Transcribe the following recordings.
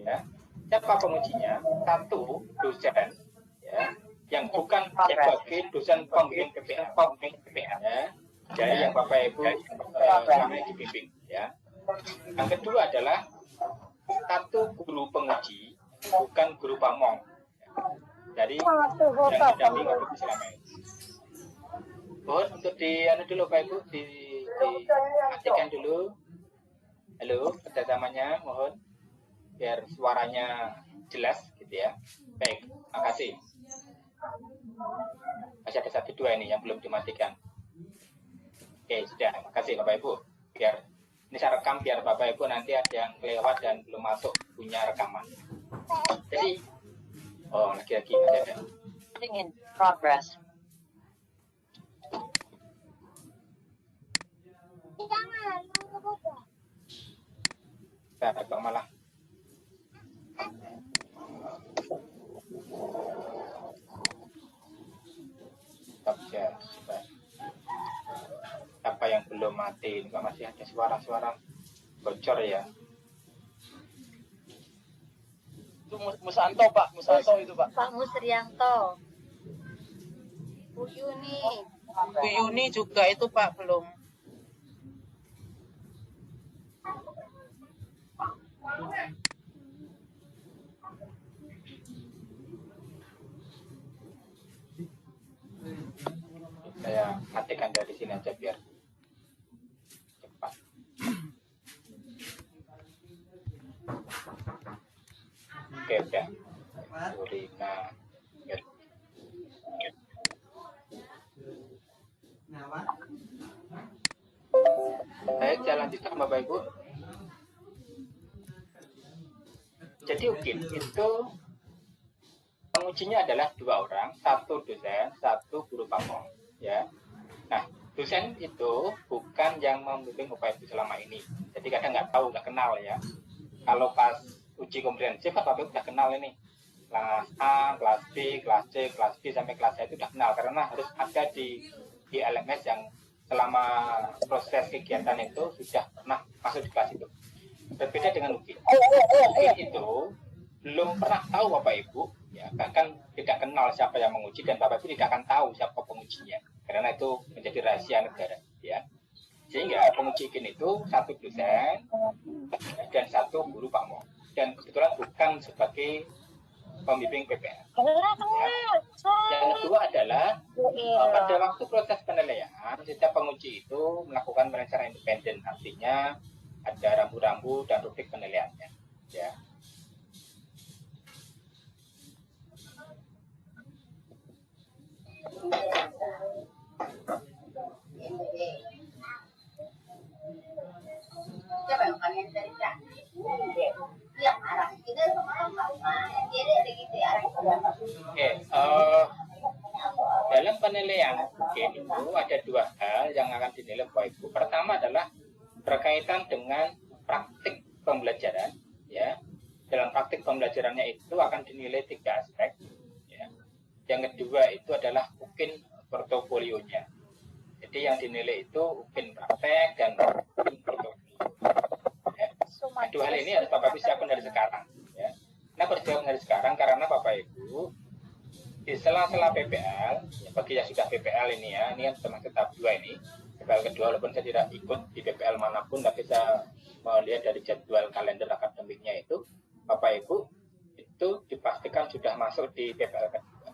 ya. Siapa pengujinya? Satu dosen, ya, yang bukan sebagai dosen pembimbing PPL, ya, dari yang Bapak Ibu selama ini dibimbing, ya. Yang kedua adalah satu guru penguji, bukan guru pamong, ya. Jadi yang didampingi Bapak Ibu selama ini. Mohon untuk dulu Bapak Ibu diaktifkan dulu. Halo, kerjasamanya mohon biar suaranya jelas gitu ya. Baik, makasih. Masih ada 1-2 ini yang belum dimatikan. Oke, sudah. Makasih Bapak Ibu. Biar ini saya rekam biar Bapak Ibu nanti ada yang lewat dan belum masuk punya rekaman. Jadi, lagi-lagi masih ada. In progress. Bang malah. Ya, apa yang belum mati? Ini masih ada suara-suara bocor ya. Itu Musanto Pak, Musanto itu Pak. Pak Musrianto. Bu Yuni. Bu Yuni juga itu Pak belum. Saya matikan dari sini aja biar cepat. Oke, udah. Rina. Baik, saya lanjutkan Bapak Ibu. Jadi UKIN itu pengujinya adalah 2 orang, satu dosen, satu guru pamong, ya. Nah, dosen itu bukan yang membimbing Bapak Ibu selama ini. Jadi kadang nggak tahu, nggak kenal ya. Kalau pas uji komprehensif, Bapak Ibu udah kenal ini. Kelas A, kelas B, kelas C, kelas D sampai kelas A itu udah kenal karena harus ada di LMS yang selama proses kegiatan itu sudah pernah masuk di kelas itu. Berbeda dengan UKIN. UKIN itu belum pernah tahu Bapak Ibu, ya, bahkan tidak kenal siapa yang menguji dan Bapak Ibu tidak akan tahu siapa pengujinya karena itu menjadi rahasia negara, ya. Sehingga penguji UKIN itu satu dosen dan satu guru pamong dan kebetulan bukan sebagai pembimbing PPL. Ya. Yang kedua adalah pada waktu proses penilaian setiap penguji itu melakukan penilaian independen, artinya ada rambu-rambu dan rubrik penilaiannya, ya. Oke, dalam penilaian UKIN itu ada 2 hal yang akan dinilai Bapak Ibu. Pertama adalah berkaitan dengan praktik pembelajaran, ya. Dalam praktik pembelajarannya itu akan dinilai 3 aspek, ya. Yang kedua itu adalah UKIN portofolionya. Jadi yang dinilai itu UKIN praktek dan UKIN portofolio. Ya. Kedua hal ini harus Bapak Ibu siapkan dari sekarang, ya. Nah, persiapan dari sekarang karena Bapak Ibu di sela-sela PPL, ya, bagi yang sudah PPL ini ya, ini kan termasuk tahap 2 ini. PPL kedua, walaupun saya tidak ikut di PPL manapun, tapi saya melihat dari jadwal kalender akademiknya itu, Bapak Ibu itu dipastikan sudah masuk di PPL kedua.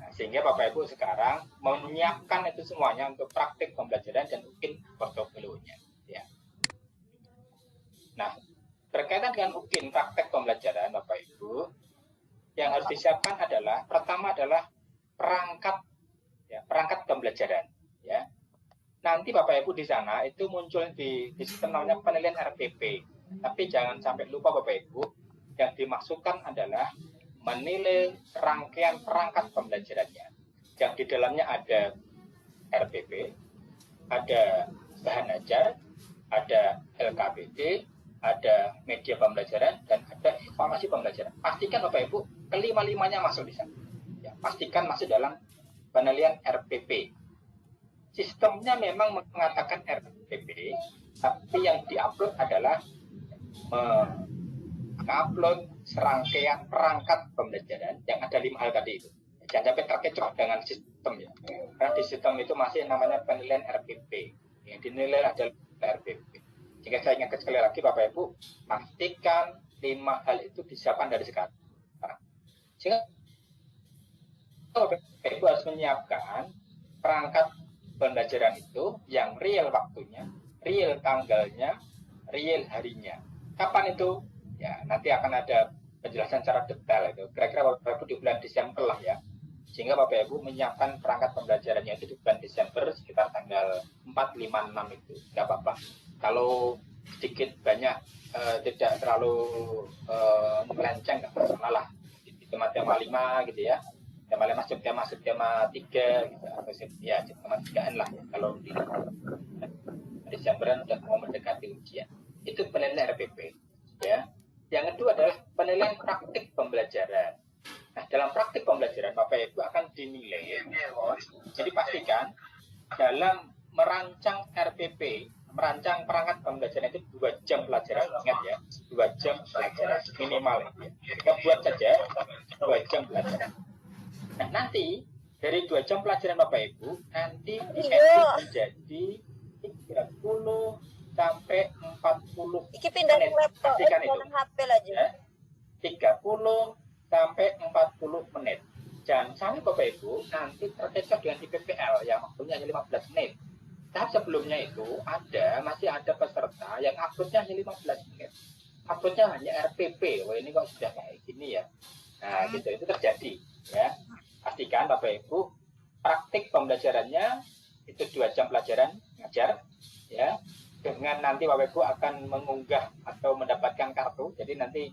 Nah, sehingga Bapak Ibu sekarang menyiapkan itu semuanya untuk praktik pembelajaran dan UKIN portofolionya, ya. Nah, berkaitan dengan UKIN praktek pembelajaran Bapak Ibu, yang harus disiapkan adalah pertama adalah perangkat, ya, perangkat pembelajaran, ya. Nanti Bapak Ibu di sana itu muncul di sistem namanya penilaian RPP. Tapi jangan sampai lupa Bapak Ibu, yang dimaksudkan adalah menilai rangkaian perangkat pembelajarannya. Yang di dalamnya ada RPP, ada bahan ajar, ada LKPD, ada media pembelajaran, dan ada informasi pembelajaran. Pastikan Bapak Ibu kelima-limanya masuk di sana. Ya, pastikan masuk dalam penilaian RPP. Sistemnya memang mengatakan RPP, tapi yang diupload adalah mengupload serangkaian perangkat pembelajaran yang ada 5 hal tadi itu. Jangan sampai terkecoh dengan sistem ya. Karena di sistem itu masih namanya penilaian RPP. Yang dinilai adalah RPP. Jika saya ingatkan sekali lagi Bapak Ibu, pastikan 5 hal itu disiapkan dari sekarang. Sehingga Bapak Ibu harus menyiapkan perangkat pembelajaran itu yang real waktunya, real tanggalnya, real harinya. Kapan itu? Ya, nanti akan ada penjelasan secara detail itu. Kira-kira Bapak Ibu di bulan Desember lah ya. Sehingga Bapak Ibu menyiapkan perangkat pembelajarannya itu di bulan Desember sekitar tanggal 4, 5, 6 itu. Tidak apa-apa. Kalau sedikit banyak tidak terlalu melenceng, nggak masalah lah. Di tema-tema 5 gitu ya. Tema 5 subtema 3 gitu. Atau ya tema 3-an lah ya. Kalau di Desemberan sudah mau mendekati ujian. Itu penilaian RPP. Ya. Yang kedua adalah penilaian praktik pembelajaran. Nah, dalam praktik pembelajaran Bapak Ibu akan dinilai. Jadi pastikan dalam merancang RPP, merancang perangkat pembelajaran itu 2 jam pelajaran, ingat ya, 2 jam pelajaran minimal. Ya. Kita buat saja 2 jam pelajaran. Nah, nanti dari 2 jam pelajaran Bapak Ibu, nanti diedit menjadi 30 sampai 40 Iki pindah menit. laptop, Pastikan itu. HP aja. Ya. 30 sampai 40 menit. Jangan sampai Bapak Ibu nanti terkecoh dengan di PPL yang waktunya hanya 15 menit. Tahap sebelumnya itu masih ada peserta yang uploadnya hanya 15 menit. Uploadnya hanya RPP. Wah, ini kok sudah kayak gini ya. Nah, gitu itu terjadi ya. Pastikan Bapak Ibu praktik pembelajarannya itu 2 jam pelajaran ngajar ya. Dengan nanti Bapak Ibu akan mengunggah atau mendapatkan kartu. Jadi nanti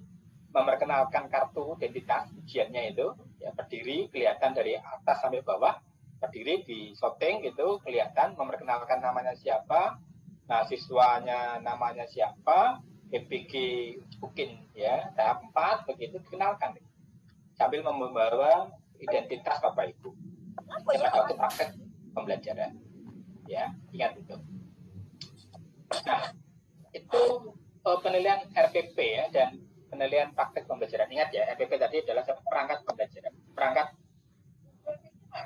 memperkenalkan kartu identitas ujiannya itu ya, berdiri kelihatan dari atas sampai bawah, berdiri di shooting gitu kelihatan, memperkenalkan namanya siapa, mahasiswanya namanya siapa, PPG mungkin ya tahap 4 begitu dikenalkan sambil membawa identitas Bapak Ibu pada waktu praktek pembelajaran ya, ingat itu. Nah, itu penilaian RPP ya, dan penilaian praktek pembelajaran. Ingat ya, RPP tadi adalah perangkat pembelajaran. Perangkat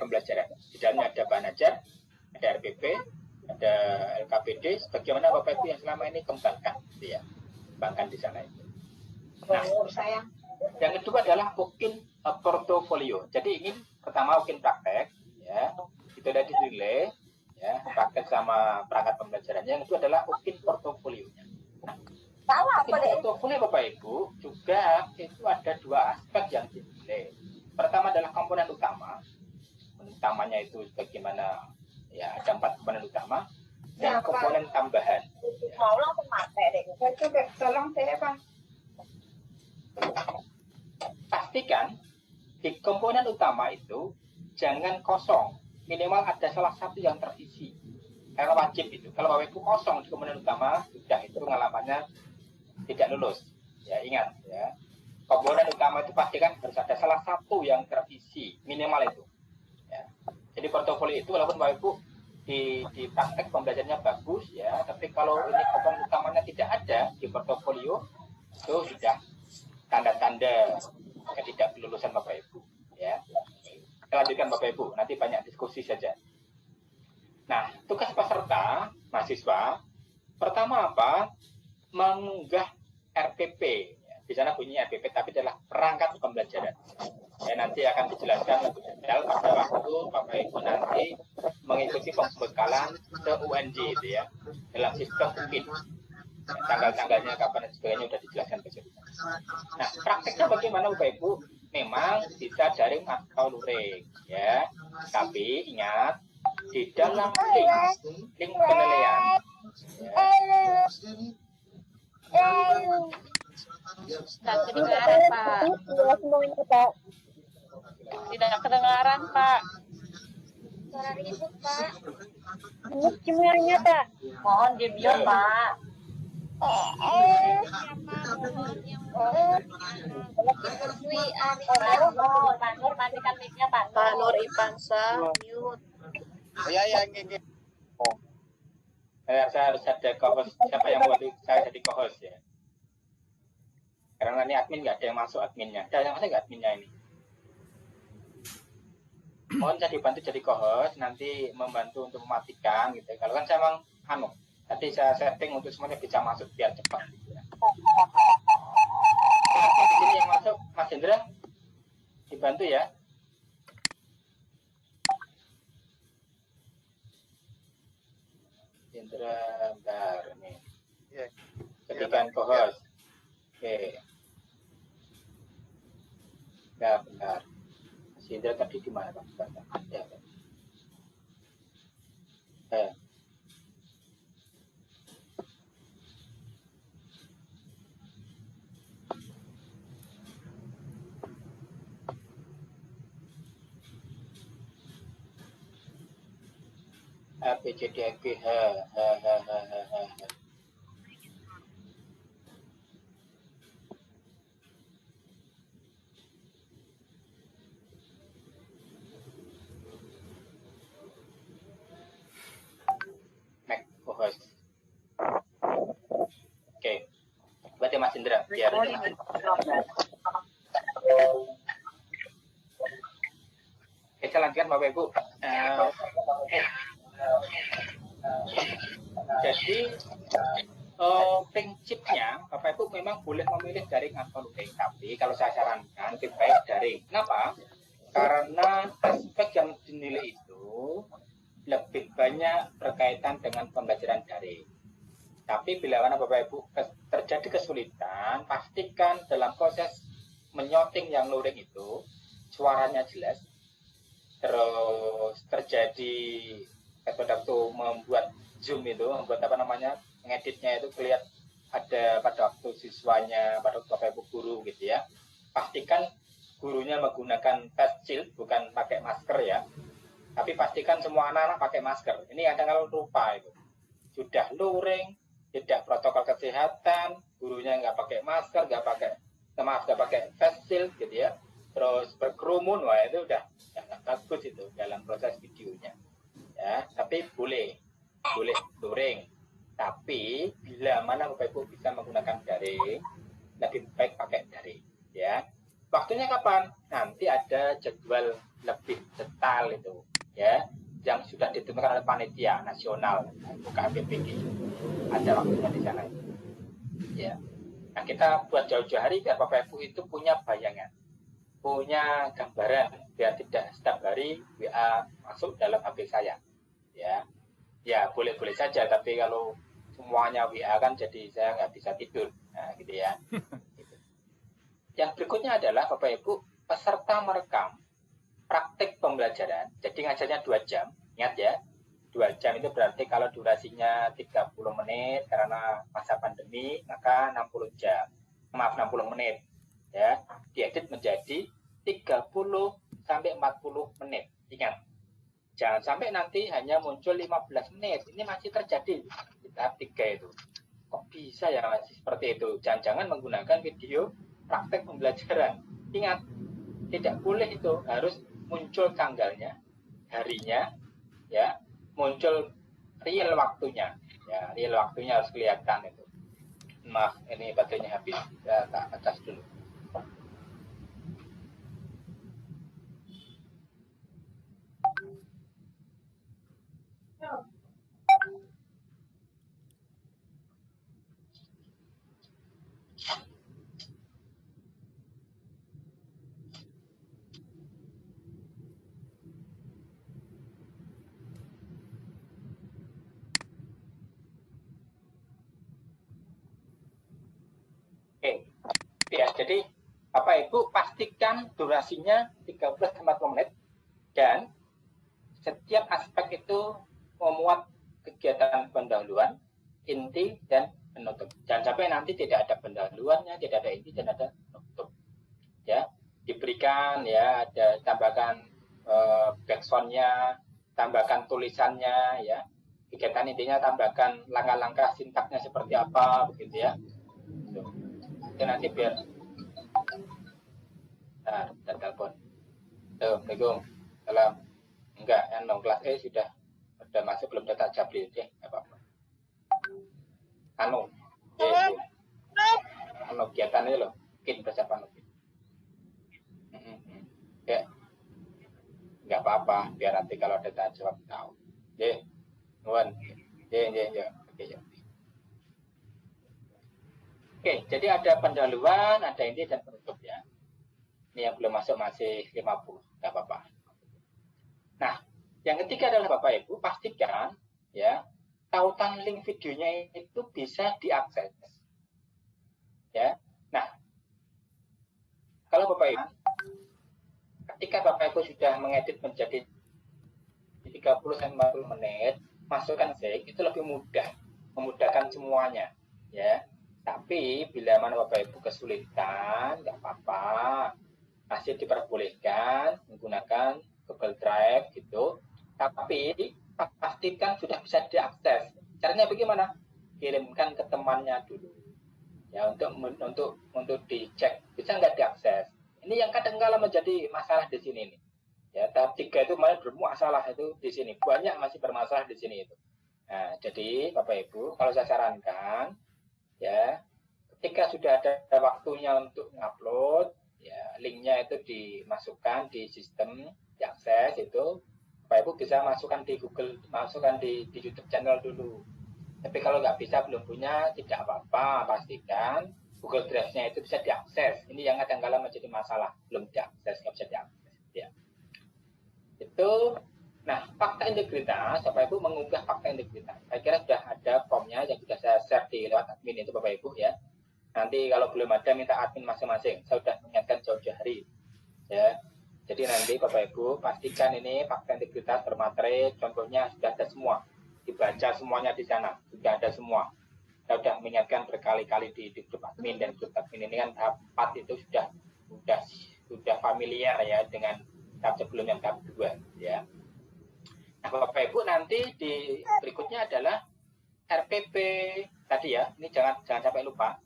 pembelajaran. Di dalamnya ada bahan ajar, ada RPP, ada LKPD, sebagaimana Bapak Ibu yang selama ini kembangkan, gitu ya. Kembangkan di sana itu. Nah, yang kedua adalah UKIN portofolio. Jadi ini pertama UKIN praktek, ya, itu sudah dinilai, ya, praktek sama perangkat pembelajarannya. Yang kedua adalah UKIN portofolionya. Portofolio Bapak Ibu juga itu ada 2 aspek yang dinilai. Pertama adalah komponen utama. Utamanya itu bagaimana ya, ada 4 komponen utama dan komponen tambahan. Pastikan di komponen utama itu jangan kosong, minimal ada salah satu yang terisi. Karena wajib itu. Kalau Bapak Ibu kosong di komponen utama, sudah itu pengalamannya tidak lulus. Ya, ingat ya. Komponen utama itu pastikan harus ada salah satu yang terisi, minimal itu. Ya. Jadi portofolio itu walaupun Bapak Ibu di praktek pembelajarannya bagus ya, tapi kalau ini komponen utamanya tidak ada di portofolio, itu sudah tanda-tanda ketidakkelulusan Bapak Ibu. Ya. Kita lanjutkan Bapak Ibu, nanti banyak diskusi saja. Nah, tugas peserta mahasiswa pertama apa? Mengunggah RPP. Di sana bunyinya RPP, tapi adalah perangkat pembelajaran. Ya, nanti akan dijelaskan lebih detail pada waktu Bapak Ibu nanti mengikuti pembekalan ke UNJ itu ya, dalam sistem UKIN. Tanggal-tanggalnya kapan dan sebagainya sudah dijelaskan ke sini. Nah, prakteknya bagaimana Bapak Ibu? Memang bisa daring atau luring, ya. Tapi ingat di dalam link penilaian, ya, Tak kedengaran, Pak. Tidak kedengaran, Pak. Suara ribut, Pak. Semuanya, Pak. Mohon di-mute, Pak. Nur, matikan mic-nya, Pak. Pak Nur Ipansa, mute. Ya, ini. saya harus ada co-host. Siapa yang mau saya jadi co-host ya? Karena ini admin nggak ada yang masuk adminnya. Ada yang masuk nggak adminnya ini? Mohon saya dibantu jadi co-host, nanti membantu untuk mematikan gitu. Kalau kan saya memang tadi saya setting untuk semuanya bisa masuk biar cepat gitu ya. Oke, di sini yang masuk Mas Hendra dibantu ya. Hendra bentar nih. Ketikan co-host. Oke. Ya, bentar. Mas Hendra tadi di mana Pak? Ya. A B C D E F G H. Mac co-host. Oke. Berarti Mas Indra biar kita lanjutkan Bapak Ibu. Jadi prinsipnya Bapak Ibu memang boleh memilih daring atau luring, tapi kalau saya sarankan lebih baik daring. Kenapa? Karena aspek yang dinilai itu lebih banyak berkaitan dengan pembelajaran daring. Tapi bila mana Bapak Ibu terjadi kesulitan, pastikan dalam proses menyoting yang luring itu suaranya jelas, terus terjadi waktu membuat zoom itu, membuat ngeditnya itu kelihatan ada pada waktu siswanya, pada waktu Bapak Ibu guru gitu ya. Pastikan gurunya menggunakan face shield, bukan pakai masker ya. Tapi pastikan semua anak-anak pakai masker. Ini ada kalau lupa itu. Sudah luring, tidak protokol kesehatan, gurunya nggak pakai masker, nggak pakai face shield gitu ya. Terus berkerumun, wah itu udah nggak bagus itu dalam proses videonya. Ya, tapi boleh luring. Tapi bila mana Bapak Ibu bisa menggunakan daring, lebih baik pakai daring. Ya, waktunya kapan? Nanti ada jadwal lebih detail itu, ya, yang sudah ditentukan oleh panitia nasional, bukan BPG. Ada waktunya di sana. Ya, nah kita buat jauh-jauh hari biar Bapak Ibu itu punya bayangan, punya gambaran, biar tidak setiap hari WA masuk dalam HP saya. Ya boleh-boleh saja, tapi kalau semuanya WA kan jadi saya nggak bisa tidur, nah gitu ya. Yang berikutnya adalah Bapak Ibu, peserta merekam praktik pembelajaran, jadi ngajarnya 2 jam, ingat ya, 2 jam itu berarti kalau durasinya 30 menit karena masa pandemi, maka 60 menit, ya, diedit menjadi 30 sampai 40 menit, ingat. Jangan sampai nanti hanya muncul 15 menit. Ini masih terjadi di tahap 3 itu. Kok bisa ya masih seperti itu? Jangan-jangan menggunakan video praktek pembelajaran. Ingat, tidak boleh itu. Harus muncul tanggalnya, harinya, ya, muncul real waktunya. Ya, real waktunya harus kelihatan itu. Maaf, ini baterainya habis. Ya, tak atas dulu. Oke, ya, jadi Bapak Ibu pastikan durasinya 30-40 menit dan setiap aspek itu memuat kegiatan pendahuluan, inti, dan penutup. Jangan sampai nanti tidak ada pendahuluannya, tidak ada inti, dan ada penutup. Ya, diberikan ya, ada tambahkan backsound-nya, tambahkan tulisannya ya. Kegiatan intinya tambahkan langkah-langkah sintaknya seperti apa begitu ya. Itu nanti biar kita telepon. Assalamualaikum. Salam. Enggak, yang kelas E sudah masuk, belum data Jabril deh, enggak apa-apa. Kegiatan ini loh. mungkin persiapan lebih. Ya, nggak apa-apa, biar nanti kalau ada tanya jawab tahu. Ya, nuan. Ya. Oke, jadi ada pendahuluan, ada inti dan penutup ya. Ini yang belum masuk masih 50, nggak apa-apa. Nah, yang ketiga adalah Bapak Ibu pastikan ya tautan link videonya itu bisa diakses. Ya, nah kalau Bapak Ibu ketika Bapak Ibu sudah mengedit menjadi 30-40 menit, masukkan sync, itu lebih mudah, memudahkan semuanya, ya. Tapi bila mana Bapak Ibu kesulitan, nggak apa-apa, masih diperbolehkan menggunakan Google Drive gitu. Tapi pastikan sudah bisa diakses. Caranya bagaimana? Kirimkan ke temannya dulu, ya untuk dicek bisa nggak diakses. Ini yang kadang-kala menjadi masalah di sini nih. Ya, tahap 3 itu malah bermasalah itu di sini. Banyak masih bermasalah di sini itu. Nah, jadi Bapak Ibu, kalau saya sarankan ya, ketika sudah ada waktunya untuk ngupload, ya linknya itu dimasukkan di sistem diakses itu, Bapak Ibu bisa masukkan di Google, masukkan di YouTube channel dulu. Tapi kalau nggak bisa, belum punya, tidak apa-apa, pastikan Google Drive-nya itu bisa diakses. Ini yang kadang-kala menjadi masalah, belum diakses, nggak bisa diakses. Ya. Itu, nah fakta integritas, Bapak Ibu mengunggah fakta integritas. Saya kira sudah ada formnya yang sudah saya share di lewat admin itu Bapak Ibu ya. Nanti kalau belum ada minta admin masing-masing. Saya sudah mengingatkan jauh-jauh hari. Ya. Jadi nanti Bapak Ibu pastikan ini fakta integritas bermaterai, contohnya sudah ada semua. Dibaca semuanya di sana, sudah ada semua. Saya sudah mengingatkan berkali-kali di grup admin dan grup admin ini kan tahap 4 itu sudah familiar ya dengan tahap sebelumnya tahap 2 ya. Nah Bapak Ibu nanti di berikutnya adalah RPP tadi ya. Ini jangan sampai lupa.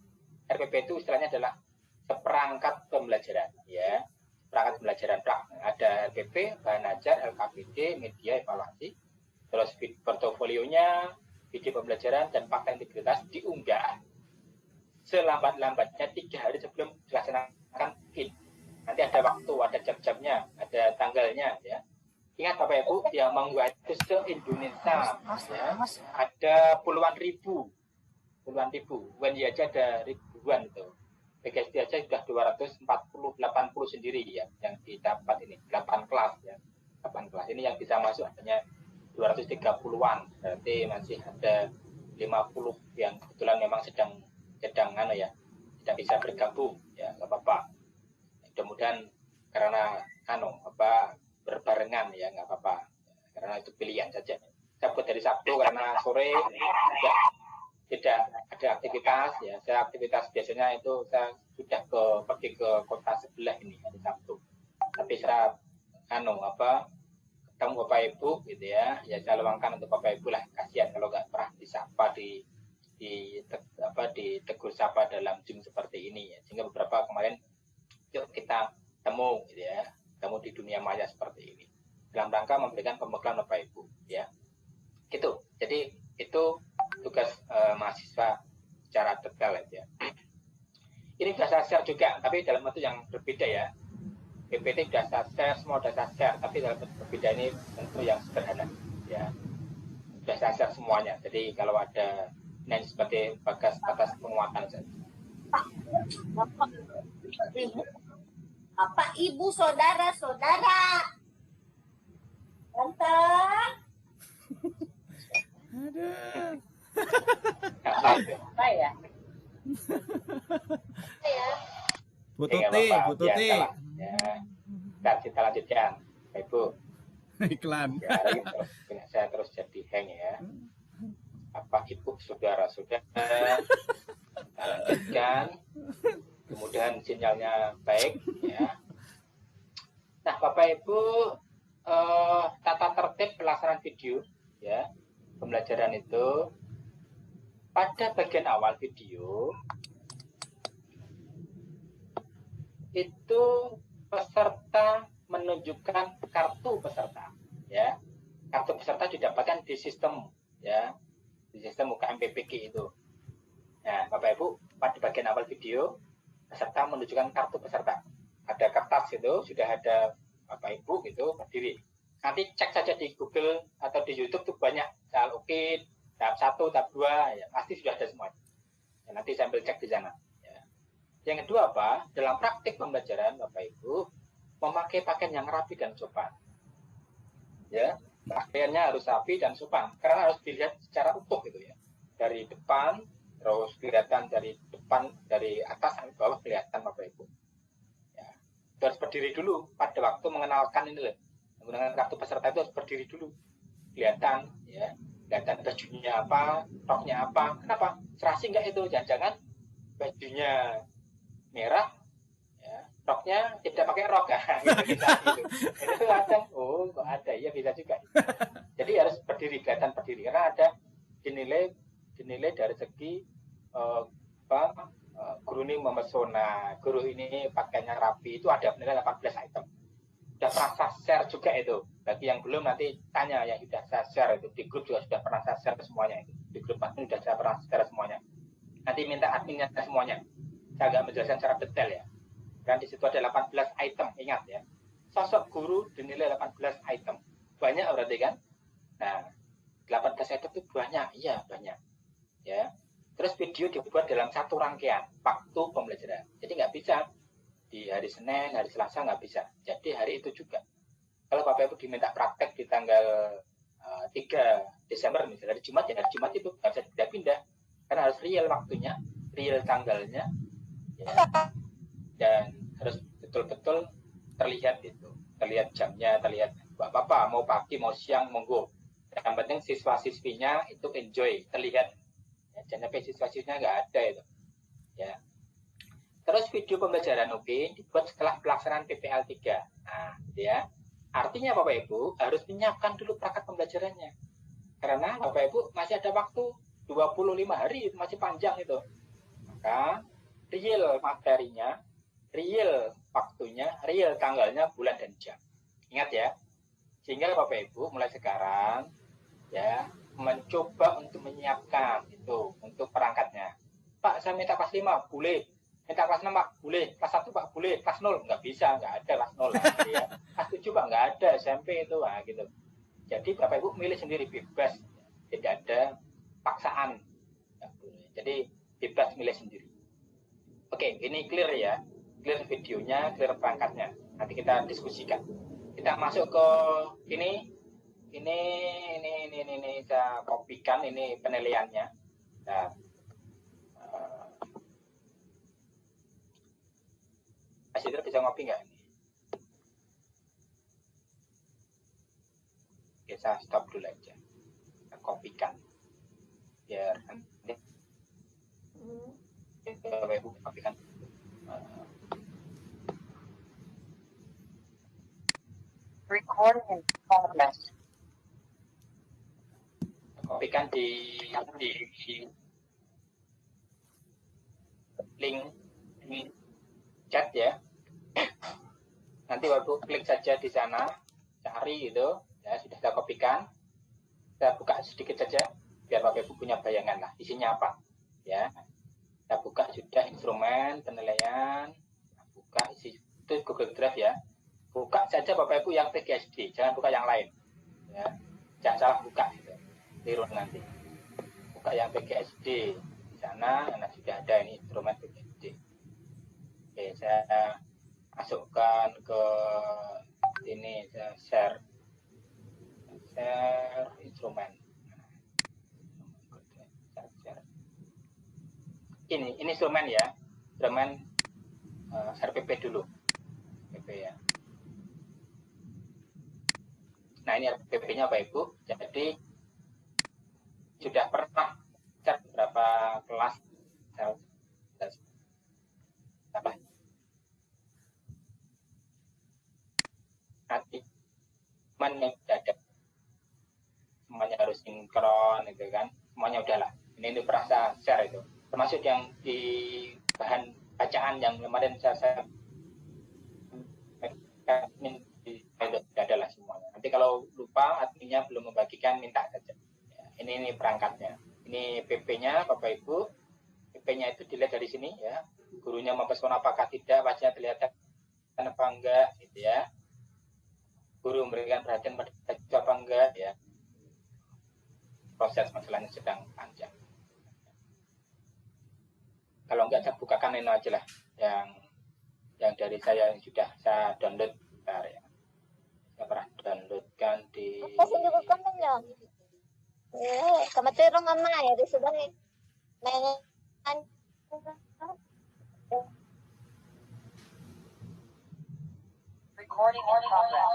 RPP itu istilahnya adalah seperangkat pembelajaran ya. Perangkat pembelajaran ada RPP, bahan ajar, LKPD, media, evaluasi, terus portofolionya, video pembelajaran dan fakta integritas diunggah selambat-lambatnya 3 hari sebelum dilaksanakan fit. Nanti ada waktu, ada jam-jamnya, ada tanggalnya ya. Ingat Bapak Ibu yang mengunggah itu se-Indonesia ya. Ada puluhan ribu. WNI aja ada ribuan itu. PGSD aja sudah 280 sendiri ya yang didapat ini 8 kelas ya. 8 kelas ini yang bisa masuk hanya 230-an. Berarti masih ada 50 yang kebetulan memang sedang tidak bisa bergabung ya, nggak apa-apa. Mudah-mudahan karena berbarengan ya, nggak apa-apa. Karena itu pilihan saja. Saya buat dari Sabtu karena sore tidak ada aktivitas ya. Saya aktivitas biasanya itu saya sudah pergi ke kota sebelah ini hari Sabtu. Tapi saya ketemu Bapak Ibu gitu ya, saya luangkan untuk Bapak Ibu lah, kasihan kalau nggak pernah disapa ditegur sapa dalam Zoom seperti ini ya. Sehingga beberapa kemarin yuk kita temu gitu ya, temu di dunia maya seperti ini dalam rangka memberikan pembekalan Bapak Ibu ya. Gitu. Jadi itu tugas mahasiswa secara detail ya. Ini sudah saya share juga, tapi dalam bentuk yang berbeda ya. PPT sudah saya share, semua sudah saya share, tapi dalam bentuk berbeda ini tentu yang sederhana ya. Sudah saya share semuanya. Jadi kalau ada yang seperti batas penguatan saja. Bapak, Ibu, saudara-saudara. Tante. Apa ya? Bu Tuti. Ya. Kita lanjutkan, Ibu. Iklan. Ya, saya terus jadi hang ya. Apa Ibu, saudara-saudara, kita lanjutkan. Kemudian sinyalnya baik ya. Nah, Bapak Ibu, tata tertib pelaksanaan video ya, pembelajaran itu pada bagian awal video itu peserta menunjukkan kartu peserta ya. Kartu peserta didapatkan di sistem ya, di sistem UKM PPG itu. Nah, Bapak Ibu, pada bagian awal video peserta menunjukkan kartu peserta. Ada kertas itu, sudah ada Bapak Ibu gitu berdiri. Nanti cek saja di Google atau di YouTube tuh banyak soal oke, tahap 1, tahap 2, ya pasti sudah ada semua. Ya, nanti sambil cek di sana. Ya. Yang kedua apa? Dalam praktik pembelajaran Bapak Ibu memakai pakaian yang rapi dan sopan. Ya, pakaiannya harus rapi dan sopan karena harus dilihat secara utuh gitu ya. Dari depan terus kelihatan dari depan, dari atas sampai bawah kelihatan Bapak Ibu. Ya. Itu harus berdiri dulu pada waktu mengenalkan ini loh. Menggunakan kartu peserta itu harus berdiri dulu. Kelihatan ya, kelihatan bajunya apa, roknya apa. Kenapa? Serasi enggak itu? Jangan-jangan bajunya merah ya, roknya tidak pakai rok kan gitu, gitu. Itu kadang kok ada ya bisa juga. Jadi harus berdiri, kelihatan berdiri karena ada dinilai dari segi guru ini memesona, guru ini pakainya rapi, itu ada nilai 18 item. Sudah pernah saya share juga itu. Bagi yang belum nanti tanya, yang sudah saya share itu di grup juga sudah pernah saya share semuanya itu. Di grup admin sudah saya pernah share semuanya. Nanti minta adminnya semuanya. Saya agak menjelaskan secara detail ya. Dan di situ ada 18 item, ingat ya. Sosok guru dinilai 18 item. Banyak berarti kan? Nah, 18 item itu banyak, iya banyak. Ya. Terus video dibuat dalam satu rangkaian waktu pembelajaran. Jadi nggak bisa di hari Senin, hari Selasa nggak bisa. Jadi hari itu juga. Kalau Bapak Ibu diminta praktek di tanggal 3 Desember misalnya hari Jumat, ya hari Jumat itu nggak bisa pindah-pindah. Karena harus real waktunya, real tanggalnya, ya. Dan harus betul-betul terlihat itu. Terlihat jamnya, terlihat Bapak mau pagi, mau siang, monggo. Yang penting siswa-siswinya itu enjoy, terlihat. Ya, jangan sampai siswa-siswinya nggak ada itu. Ya. Terus video pembelajaran dibuat setelah pelaksanaan PPL 3. Nah, ya. Artinya Bapak Ibu harus menyiapkan dulu perangkat pembelajarannya. Karena Bapak Ibu masih ada waktu 25 hari, itu masih panjang itu. Maka real materinya, real waktunya, real tanggalnya, bulan dan jam. Ingat ya. Sehingga Bapak Ibu mulai sekarang ya mencoba untuk menyiapkan itu untuk perangkatnya. Pak, saya minta kelas 5, boleh. Minta kelas 6, Pak, boleh. Kelas 1, Pak, boleh. Kelas 0, nggak bisa, nggak ada kelas 0. Ya. Kelas 7, Pak, nggak ada SMP itu. Nah, gitu. Jadi Bapak Ibu milih sendiri, bebas. Tidak ada paksaan. Jadi bebas milih sendiri. Oke, ini clear ya. Clear videonya, clear perangkatnya. Nanti kita diskusikan. Kita masuk ke ini saya kopikan ini penilaiannya. Nah, Mas Idra bisa ngopi nggak? Oke, saya stop dulu aja. Saya kopikan. Biar nanti Ibu kopikan. Recording in progress. Kopikan di link chat ya. Nanti waktu klik saja di sana, cari gitu, ya sudah saya kopikan. Saya buka sedikit saja, biar Bapak Ibu punya bayangan lah, isinya apa, ya. Saya buka sudah instrumen penilaian, buka isi itu Google Drive ya. Buka saja Bapak Ibu yang PGSD, jangan buka yang lain, ya. Jangan salah buka, gitu. Tiru nanti. Buka yang PGSD di sana, nah sudah ada ini instrumen PGSD. Oke, saya masukkan ke ini, saya share instrumen. Ini instrumen ya, instrumen RPP dulu, RPP ya. Nah ini RPP-nya Bapak Ibu, jadi sudah pernah cek beberapa kelas apa? Nanti semuanya ada, semuanya harus sinkron itu kan, semuanya udahlah. Ini perasa share itu, termasuk yang di bahan bacaan yang kemarin saya adalah semuanya. Nanti kalau lupa adminnya belum membagikan, minta saja. Ya, ini perangkatnya. Ini PP-nya Bapak Ibu. PP-nya itu dilihat dari sini ya. Guru gurunya mempesona apakah tidak, wajahnya kelihatan apa enggak, gitu ya. Guru memberikan perhatian pada siswa apa enggak, ya. Proses masalahnya sedang panjang. Kalau enggak, saya bukakan ini aja lah, yang dari saya yang sudah saya download. Bentar, ya. Saya pernah downloadkan di. Kasi hindi ko kaman niya. Kamatirong ama ya di sebenarnya. Recording in progress.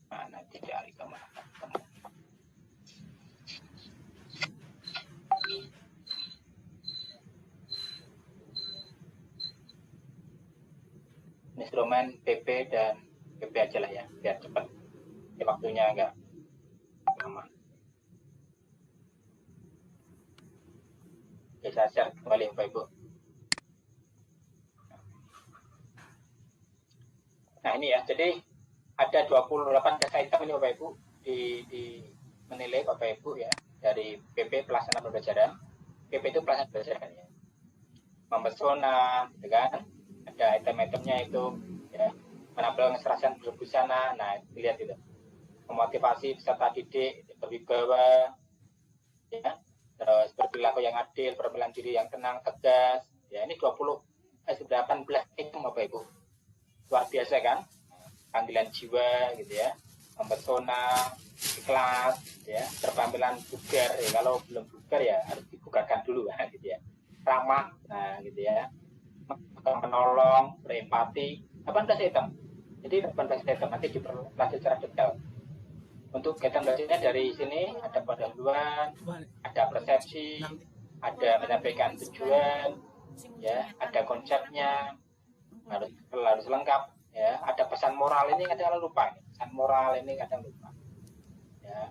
Mana tidak kemana? Instrumen PP dan PP aja lah ya, biar cepat. Ya, waktunya enggak lama. Oke, saya share kembali Bapak Ibu. Nah ini ya, jadi ada 28 jasa item ini Bapak Ibu di menilai Bapak Ibu ya, dari PP pelaksanaan pembelajaran. PP itu pelaksanaan pembelajaran ya. Mempesona, gitu kan? Ada item-itemnya itu ya, menampilkan keserasan berbusana. Nah, lihat itu. Memotivasi peserta didik, berwibawa, ya. Terus berperilaku yang adil, berperilaku diri yang tenang, tegas. Ya, ini 18 item Bapak Ibu. Luar biasa kan? Panggilan jiwa gitu ya. Mempesona, ikhlas, ya, berpenampilan bugar. Ya, kalau belum bugar ya harus dibugarkan dulu gitu ya. Ramah, nah gitu ya. Menolong, berempati, 18 item. Jadi 18 item nanti diperlanjut secara detail. Untuk item belajarnya dari sini ada pendahuluan, ada persepsi, ada menyampaikan tujuan, ya, ada konsepnya, harus lengkap, ya. Ada pesan moral ini kadang lupa, pesan moral ini kadang lupa, ya.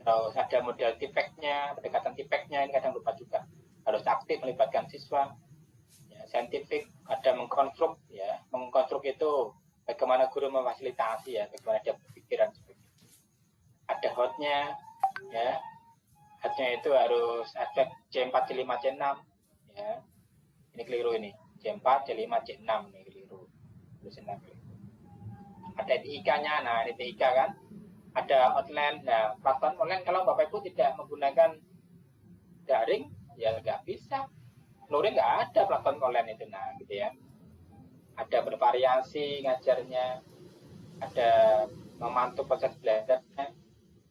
Terus ada model tipeknya, pendekatan tipeknya ini kadang lupa juga. Harus aktif melibatkan siswa. Saintifik, ada mengkonstruk ya, mengkonstruk itu bagaimana guru memfasilitasi ya, bagaimana dia berpikiran seperti itu. Ada hotnya ya, hotnya itu harus efek C4 C5 C6 ya, ini keliru ini, C4 C5 C6 ini keliru, ada TIK-nya, nah ini TIK kan, ada outline. Nah platform online kalau Bapak Ibu tidak menggunakan daring ya nggak bisa. Luring nggak ada platform online itu, nah gitu ya. Ada bervariasi ngajarnya, ada memantau proses belajarnya,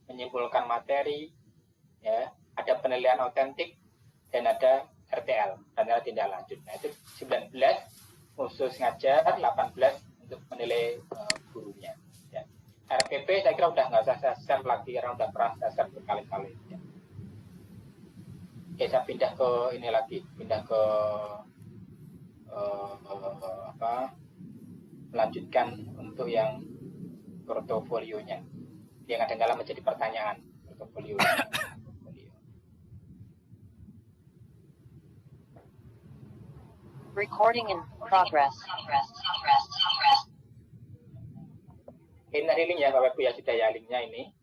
menyimpulkan materi, ya, ada penilaian autentik, dan ada RTL, rencana tindak lanjut. Nah itu 19 khusus ngajar, 18 untuk menilai gurunya. Ya. RPP saya kira udah nggak usah saya share lagi karena udah pernah saya share berkali-kali. Ya. Oke, saya pindah ke ini lagi, pindah ke melanjutkan untuk yang portofolionya. Yang kadang-kadang menjadi pertanyaan portofolio. Recording in progress. Ini link ya Bapak Ibu ya, sudah ya linknya ini.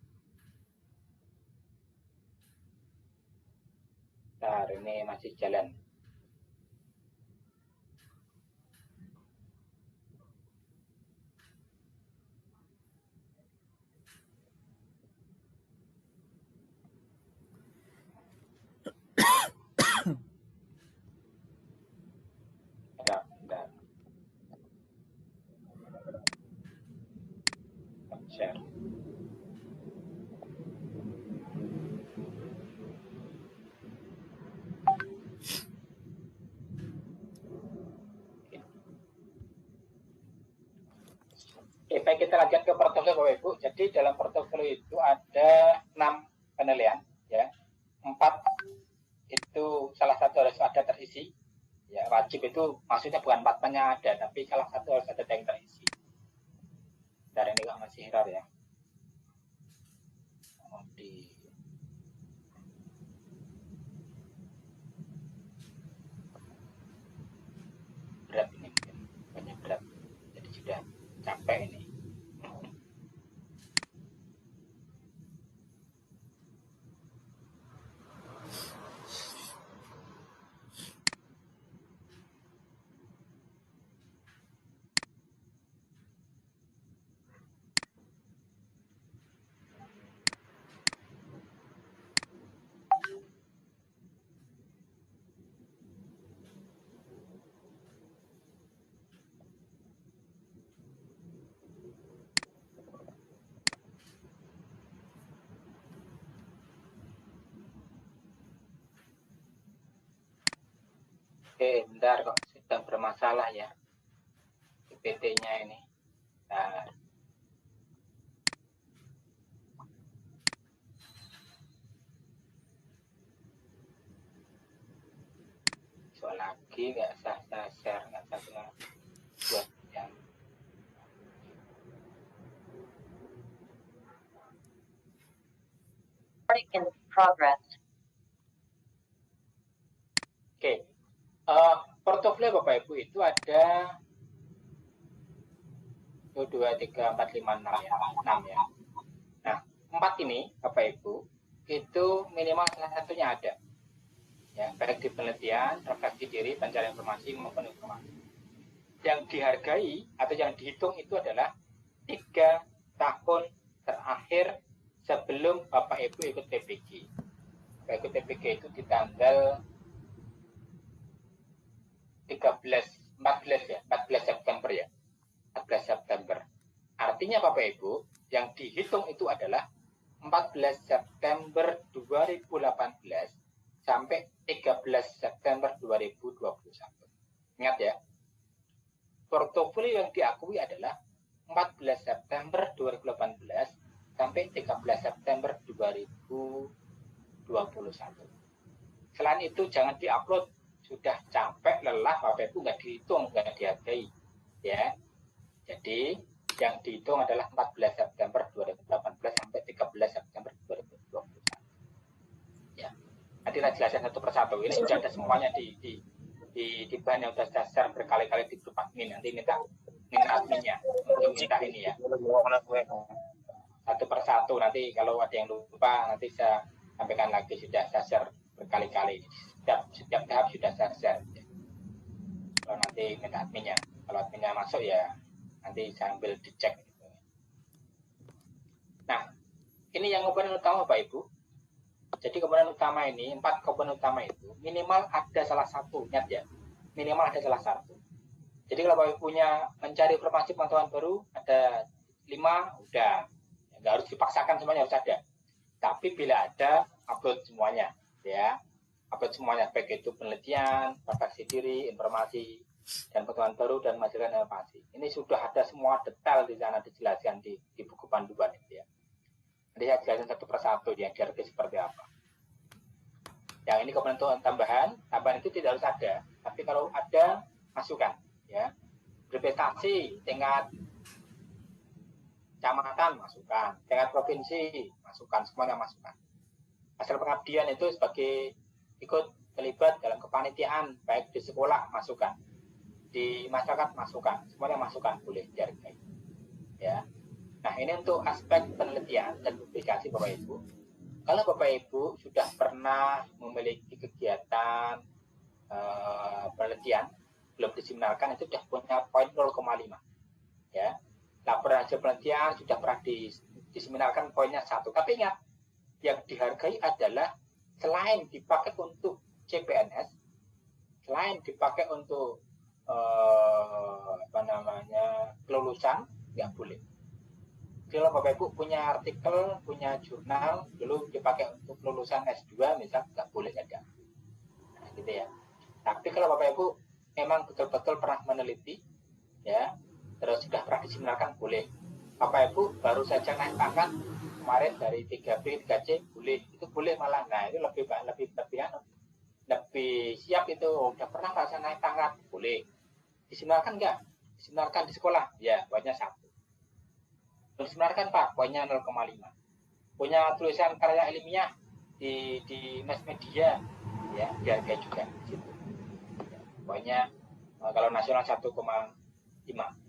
Nah, ini masih jalan. Bentar. Share. Oke, baik, kita lanjut ke portofolio Bapak Ibu. Jadi dalam portofolio itu ada 6 penilaian, ya. 4 itu salah satu harus ada terisi. Ya, wajib itu maksudnya bukan 4-nya ada, tapi salah satu harus ada yang terisi. Dan ini kok masih error ya. bentar kok sedang bermasalah ya PPT-nya ini. Nah, soal lagi nggak sah share, nggak sah buat yang Recording in progress. Oke. Portofolio Bapak Ibu itu ada 1, 2, 3, 4, 5, 6 ya. 6 ya. Nah, 4 ini Bapak Ibu itu minimal salah satunya ada. Ya, baik di penelitian, refleksi diri, pencarian informasi maupun informasi. Yang dihargai atau yang dihitung itu adalah 3 tahun terakhir sebelum Bapak Ibu ikut PPG. Bapak ikut PPG itu di tanggal 14 September ya. 14 September. Artinya Bapak Ibu, yang dihitung itu adalah 14 September 2018 sampai 13 September 2021. Ingat ya, portofolio yang diakui adalah 14 September 2018 sampai 13 September 2021. Selain itu jangan diupload, sudah capek, lelah, Bapak Ibu nggak dihitung, nggak dihargai. Ya, jadi yang dihitung adalah 14 September 2018 sampai 13 September 2021. Ya, nanti saya jelaskan satu persatu. Ini sudah ada semuanya di bahan yang sudah saya share berkali-kali di grup admin. Nanti minta adminnya untuk minta ini ya. Satu persatu, nanti kalau ada yang lupa nanti saya sampaikan lagi, sudah saya share berkali-kali. Setiap tahap sudah saya share. Kalau nanti minta adminnya, kalau adminnya masuk ya nanti sambil dicek. Nah, ini yang komponen utama Bapak Ibu. Jadi komponen utama ini, 4 komponen utama itu minimal ada salah satu, ingat ya, minimal ada salah satu. Jadi kalau Bapak Ibu punya mencari informasi pengetahuan baru ada 5, udah, nggak harus dipaksakan semuanya harus ada. Tapi bila ada, upload semuanya, ya, upload semuanya, baik itu penelitian, refleksi diri, informasi, dan pengetahuan baru dan masukan inovasi. Ini sudah ada semua detail di sana dijelaskan di buku panduan itu ya. Nanti saya jelaskan satu persatu yang dihargai seperti apa. Yang ini komponen tambahan itu tidak harus ada, tapi kalau ada masukkan ya. Berprestasi tingkat kecamatan masukkan, tingkat provinsi masukkan, semuanya masukkan. Hasil pengabdian itu sebagai ikut terlibat dalam kepanitiaan baik di sekolah masukkan, di masyarakat masukkan, semuanya masukkan, boleh dihargai ya. Nah, ini untuk aspek penelitian dan publikasi Bapak Ibu. Kalau Bapak Ibu sudah pernah memiliki kegiatan penelitian belum diseminarkan, itu sudah punya poin 0,5 ya. Laporan hasil penelitian sudah pernah diseminarkan poinnya 1. Tapi ingat, yang dihargai adalah selain dipakai untuk CPNS, selain dipakai untuk kelulusan, nggak boleh. Kalau Bapak Ibu punya artikel, punya jurnal, dulu dipakai untuk kelulusan S2, misal nggak boleh ada. Nah, gitu ya. Tapi kalau Bapak Ibu memang betul-betul pernah meneliti, ya, terus sudah pernah diseminarkan, boleh. Bapak Ibu baru saja naik pangkat kemarin dari 3B, 3C, boleh. Itu boleh malah. Nah, itu lebih siap itu. Udah pernah nggak saya naik pangkat, boleh. Diseminarkan nggak? Diseminarkan di sekolah, ya, poinnya 1. Diseminarkan Pak, poinnya 0,5. Punya tulisan karya ilmiah di mass media, ya, dihargai juga di situ. Ya, poinnya kalau nasional 1,5,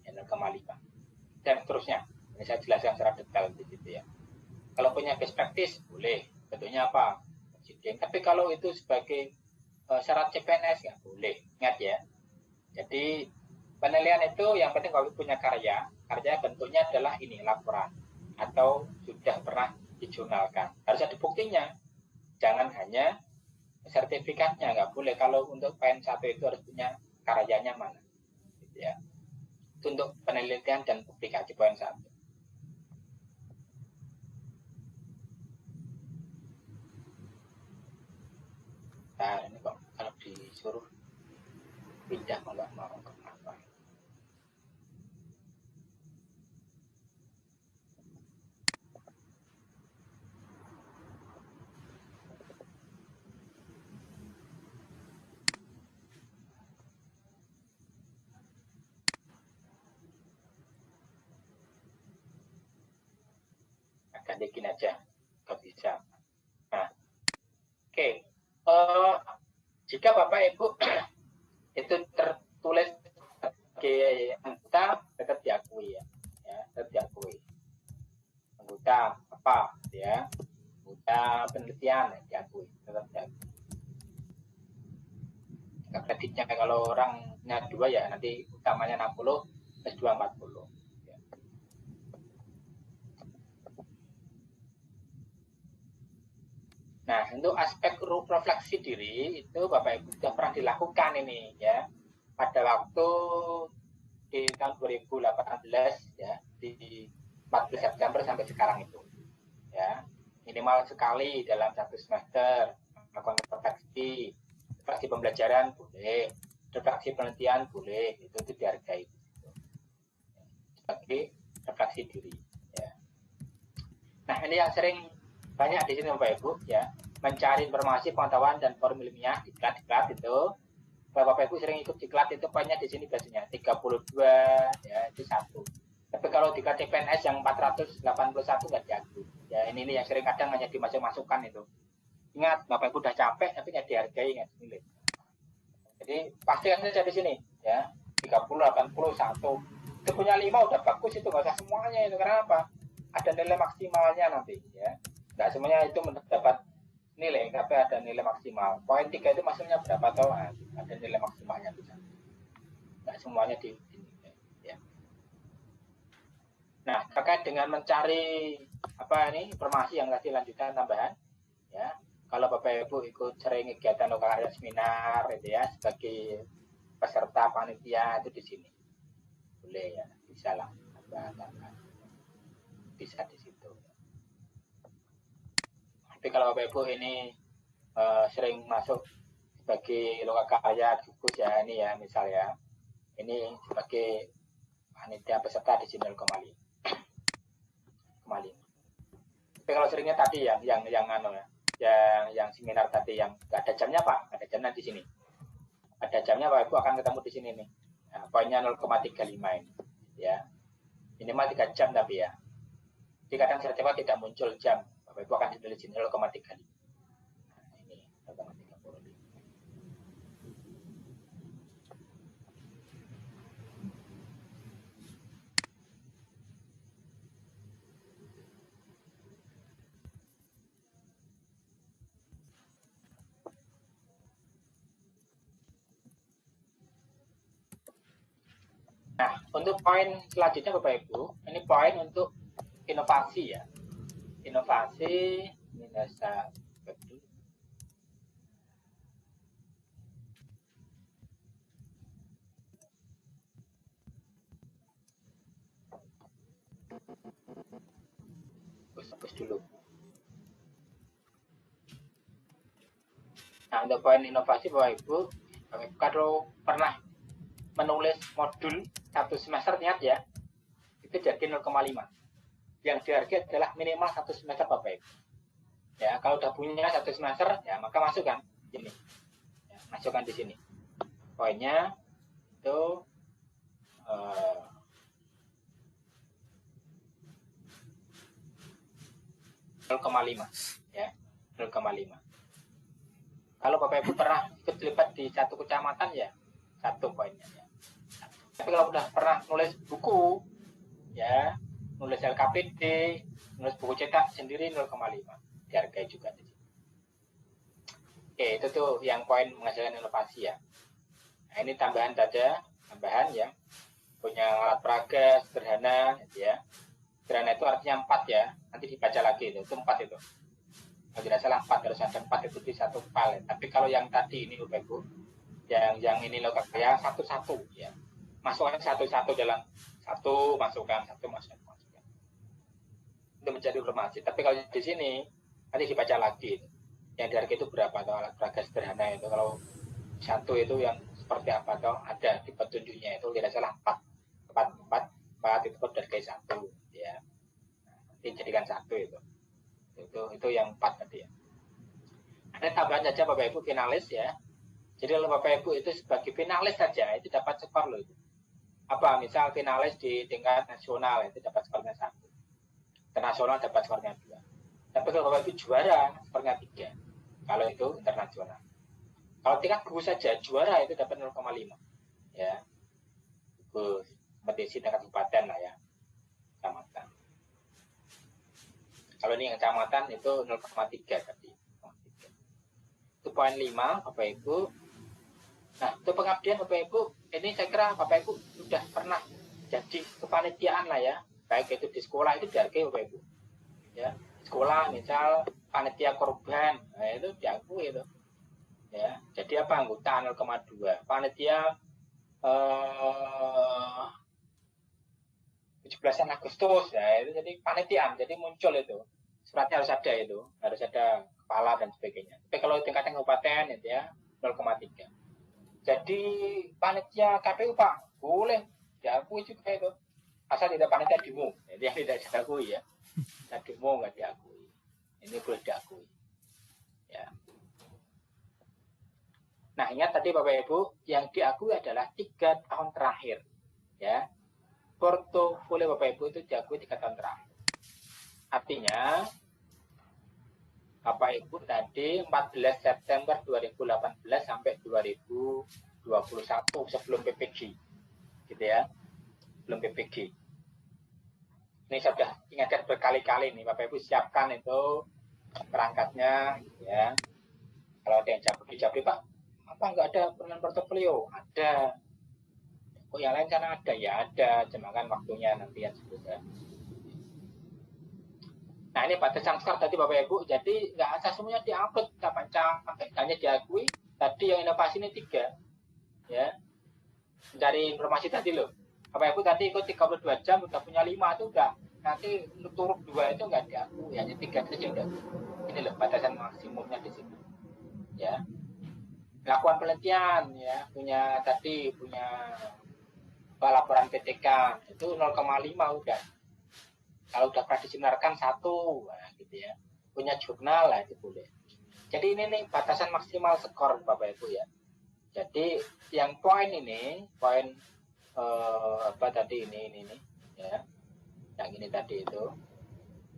ya 0,5. Dan seterusnya. Ini saya jelaskan secara detail di situ ya. Kalau punya best practice, boleh. Bentuknya apa? Tapi kalau itu sebagai syarat CPNS, nggak boleh. Ingat ya. Jadi penilaian itu yang penting kalau punya karya bentuknya adalah ini, laporan atau sudah pernah dijurnalkan. Harus ada buktinya. Jangan hanya sertifikatnya, nggak boleh. Kalau untuk PN1 itu harus punya karyanya mana. Gitu ya. Itu untuk penelitian dan publikasi poin 1. Nah, ini kok kalau disuruh pindah nggak mau kenapa. Agak dikit aja, nggak bisa. Nah, oke. Jika Bapak Ibu itu tertulis sebagai anggota, tetap diakui ya, tetap diakui. Anggota apa ya? Anggota penelitian ya, diakui, tetap diakui. Kreditnya kalau orangnya 2 ya nanti utamanya 60, S2 40. Ya. Nah, untuk aspek refleksi diri itu Bapak Ibu sudah pernah dilakukan ini ya. Pada waktu di tahun 2018 ya, di 14 September sampai sekarang itu. Ya. Minimal sekali dalam 1 semester melakukan refleksi pembelajaran boleh, refleksi penelitian boleh, itu dihargai sebagai refleksi diri. Ya. Nah, ini yang sering banyak di sini Bapak Ibu ya, mencari informasi pengetahuan dan forum ilmiah di diklat itu. Kalau Bapak Ibu sering ikut diklat itu poinnya di sini biasanya 32 ya, itu 1. Tapi kalau diklat CPNS yang 481 nggak diakui. Ya, ini yang sering kadang hanya dimasuk-masukkan itu. Ingat, Bapak Ibu udah capek tapi nggak dihargai, nggak dinilai. Jadi pastikan saja di sini ya, 30, 80, 1. Itu punya 5 udah bagus, itu nggak usah semuanya itu. Karena apa? Ada nilai maksimalnya nanti ya. Nggak semuanya itu mendapat nilai, tapi ada nilai maksimal. Poin 3 itu maksudnya berapa tahu? Ada nilai maksimalnya bisa. Nggak semuanya dinilai ya. Nah, terkait dengan mencari apa ini informasi yang tadi lanjutan tambahan ya. Kalau Bapak Ibu ikut sering kegiatan lokal area seminar gitu ya, sebagai peserta panitia itu di sini. Boleh ya, bisa lah. Bisa di situ. Tapi kalau Bapak Ibu ini sering masuk sebagai lokal karya gugus ya, ini ya misal ya. Ini sebagai panitia peserta di sini 0,5. Tapi kalau seringnya tadi yang anu ya. Yang seminar tadi yang nggak ada jamnya Pak, ada jamnya di sini. Ada jamnya Pak Ibu akan ketemu di sini nih. Nah, poinnya 0,35 ini, ya. Minimal 3 jam tapi ya. Jadi kadang saya coba tidak muncul jam, Bapak Ibu akan ditulis di sini 0,35. Nah, ini 0,35. Nah, untuk poin selanjutnya Bapak Ibu, ini poin untuk inovasi ya. Inovasi, ini saya dulu. Hapus dulu. Nah, untuk poin inovasi Bapak Ibu, kalau pernah menulis modul 1 semester niat ya, itu jadi 0,5. Yang dihargai adalah minimal 1 semester Bapak Ibu. Ya, kalau udah punya 1 semester ya maka masukkan ini. Ya, masukkan di sini. Poinnya itu 0,5 ya, 0,5. Kalau Bapak Ibu pernah ikut terlibat di 1 kecamatan ya 1 poinnya ya. Tapi kalau udah pernah nulis buku ya, nulis LKPD, nulis buku cetak sendiri 0,5 dihargai juga di sini. Oke, itu tuh yang poin menghasilkan inovasi ya. Nah, ini tambahan saja, tambahan ya. Punya alat peraga sederhana ya. Sederhana itu artinya 4 ya. Nanti dibaca lagi itu 4 itu. Kalau tidak salah 4, harus ada 4 itu di 1 file. Tapi kalau yang tadi ini Bapak Ibu, yang ini lokal ya 1-1 ya. Masukkan 1-1 dalam 1, masukkan 1, masukkan. Itu menjadi informasi. Tapi kalau di sini nanti dibaca lagi. Yang dihargai itu berapa atau alat peraga sederhana itu. Kalau 1 itu yang seperti apa toh, ada di petunjuknya itu tidak salah 4 itu dari satu ya, dijadikan satu itu yang 4 tadi ya. Ada tambahan saja Bapak Ibu finalis ya. Jadi kalau Bapak Ibu itu sebagai finalis saja itu dapat skor loh itu. Apa misal finalis di tingkat nasional itu dapat skornya 1, internasional dapat skornya 2. Tapi kalau Bapak Ibu juara skornya 3 kalau itu internasional. Kalau tingkat gugus saja juara itu dapat 0,5 ya. Gugus kompetisi tingkat kabupaten lah ya, kecamatan. Kalau ini yang kecamatan itu 0,3 tadi. Itu poin 5 Bapak Ibu. Nah, itu pengabdian Bapak Ibu. Ini saya kira Bapak Ibu sudah pernah jadi kepanitiaan lah ya. Baik itu di sekolah itu dihargai Bapak Ibu. Ya, sekolah misal panitia korban, nah itu diakui itu. Ya, jadi apa anggota 0,2. Panitia 17 Agustus ya itu jadi panitiaan, jadi muncul itu. Suratnya harus ada kepala dan sebagainya. Tapi kalau tingkatnya kabupaten itu ya 0,3. Jadi panitia KPU Pak boleh diakui juga itu. Asal tidak panitia demo, jadi yang tidak diakui ya. Nah, demo nggak diakui. Ini boleh diakui. Ya. Nah, ingat tadi Bapak Ibu, yang diakui adalah 3 tahun terakhir. Ya. Portofolio Bapak Ibu itu diakui 3 tahun terakhir. Artinya Bapak Ibu tadi 14 September 2018 sampai 2021 sebelum PPG. Gitu ya. Sebelum PPG. Ini saya sudah ingatkan berkali-kali nih Bapak Ibu siapkan itu perangkatnya ya. Kalau ada yang jabri Pak, apa enggak ada permen portofolio? Ada. Kok yang lain karena ada? Ya ada, cuma kan waktunya nanti yang sudah. Nah ini batasan skor tadi Bapak Ibu, jadi nggak asal semuanya diupload, hanya diakui. Tadi yang inovasi ini 3, ya. Dari informasi tadi loh, Bapak Ibu tadi ikut 32 jam, udah punya 5 itu udah. Nanti turun 2 itu nggak diakui, hanya 3 saja udah. Ini loh batasan maksimumnya di sini, ya. Lakukan penelitian, ya, punya laporan PTK itu 0,5 udah. Kalau udah pernah disinarkan 1, nah gitu ya. Punya jurnal lah itu boleh. Jadi ini nih batasan maksimal skor Bapak Ibu ya. Jadi yang poin ini, poin apa tadi ini ya. Yang ini tadi itu.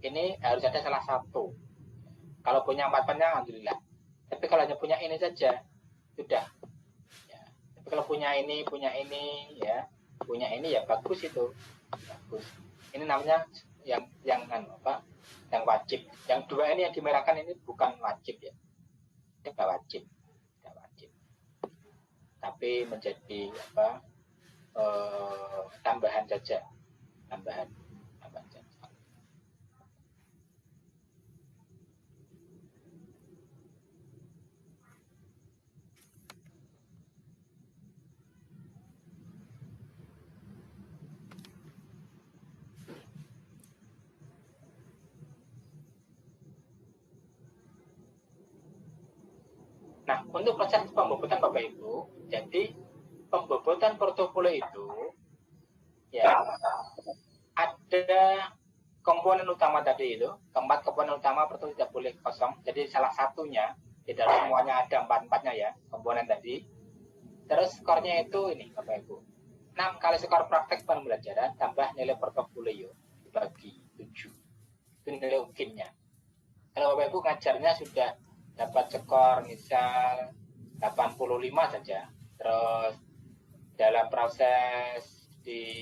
Ini harus ada salah satu. Kalau punya 4 alhamdulillah. Tapi kalau hanya punya ini saja sudah. Ya. Tapi kalau punya ini ya. Punya ini ya bagus itu. Bagus. Ini namanya yang wajib. Yang 2 ini yang dimerahkan ini bukan wajib ya. Tidak wajib. Tapi menjadi tambahan saja. Tambahan saja. Nah, untuk proses pembobotan Bapak Ibu, jadi pembobotan portofolio itu ya ada komponen utama tadi itu, keempat komponen utama portofolio tidak boleh kosong. Jadi salah satunya, tidak semuanya ada 4-4-nya ya, komponen tadi. Terus skornya itu ini Bapak Ibu. 6 kali skor praktek pembelajaran tambah nilai portofolio dibagi 7. Itu nilai UKIN-nya. Kalau Bapak Ibu ngajarnya sudah dapat skor misal 85 saja, terus dalam proses di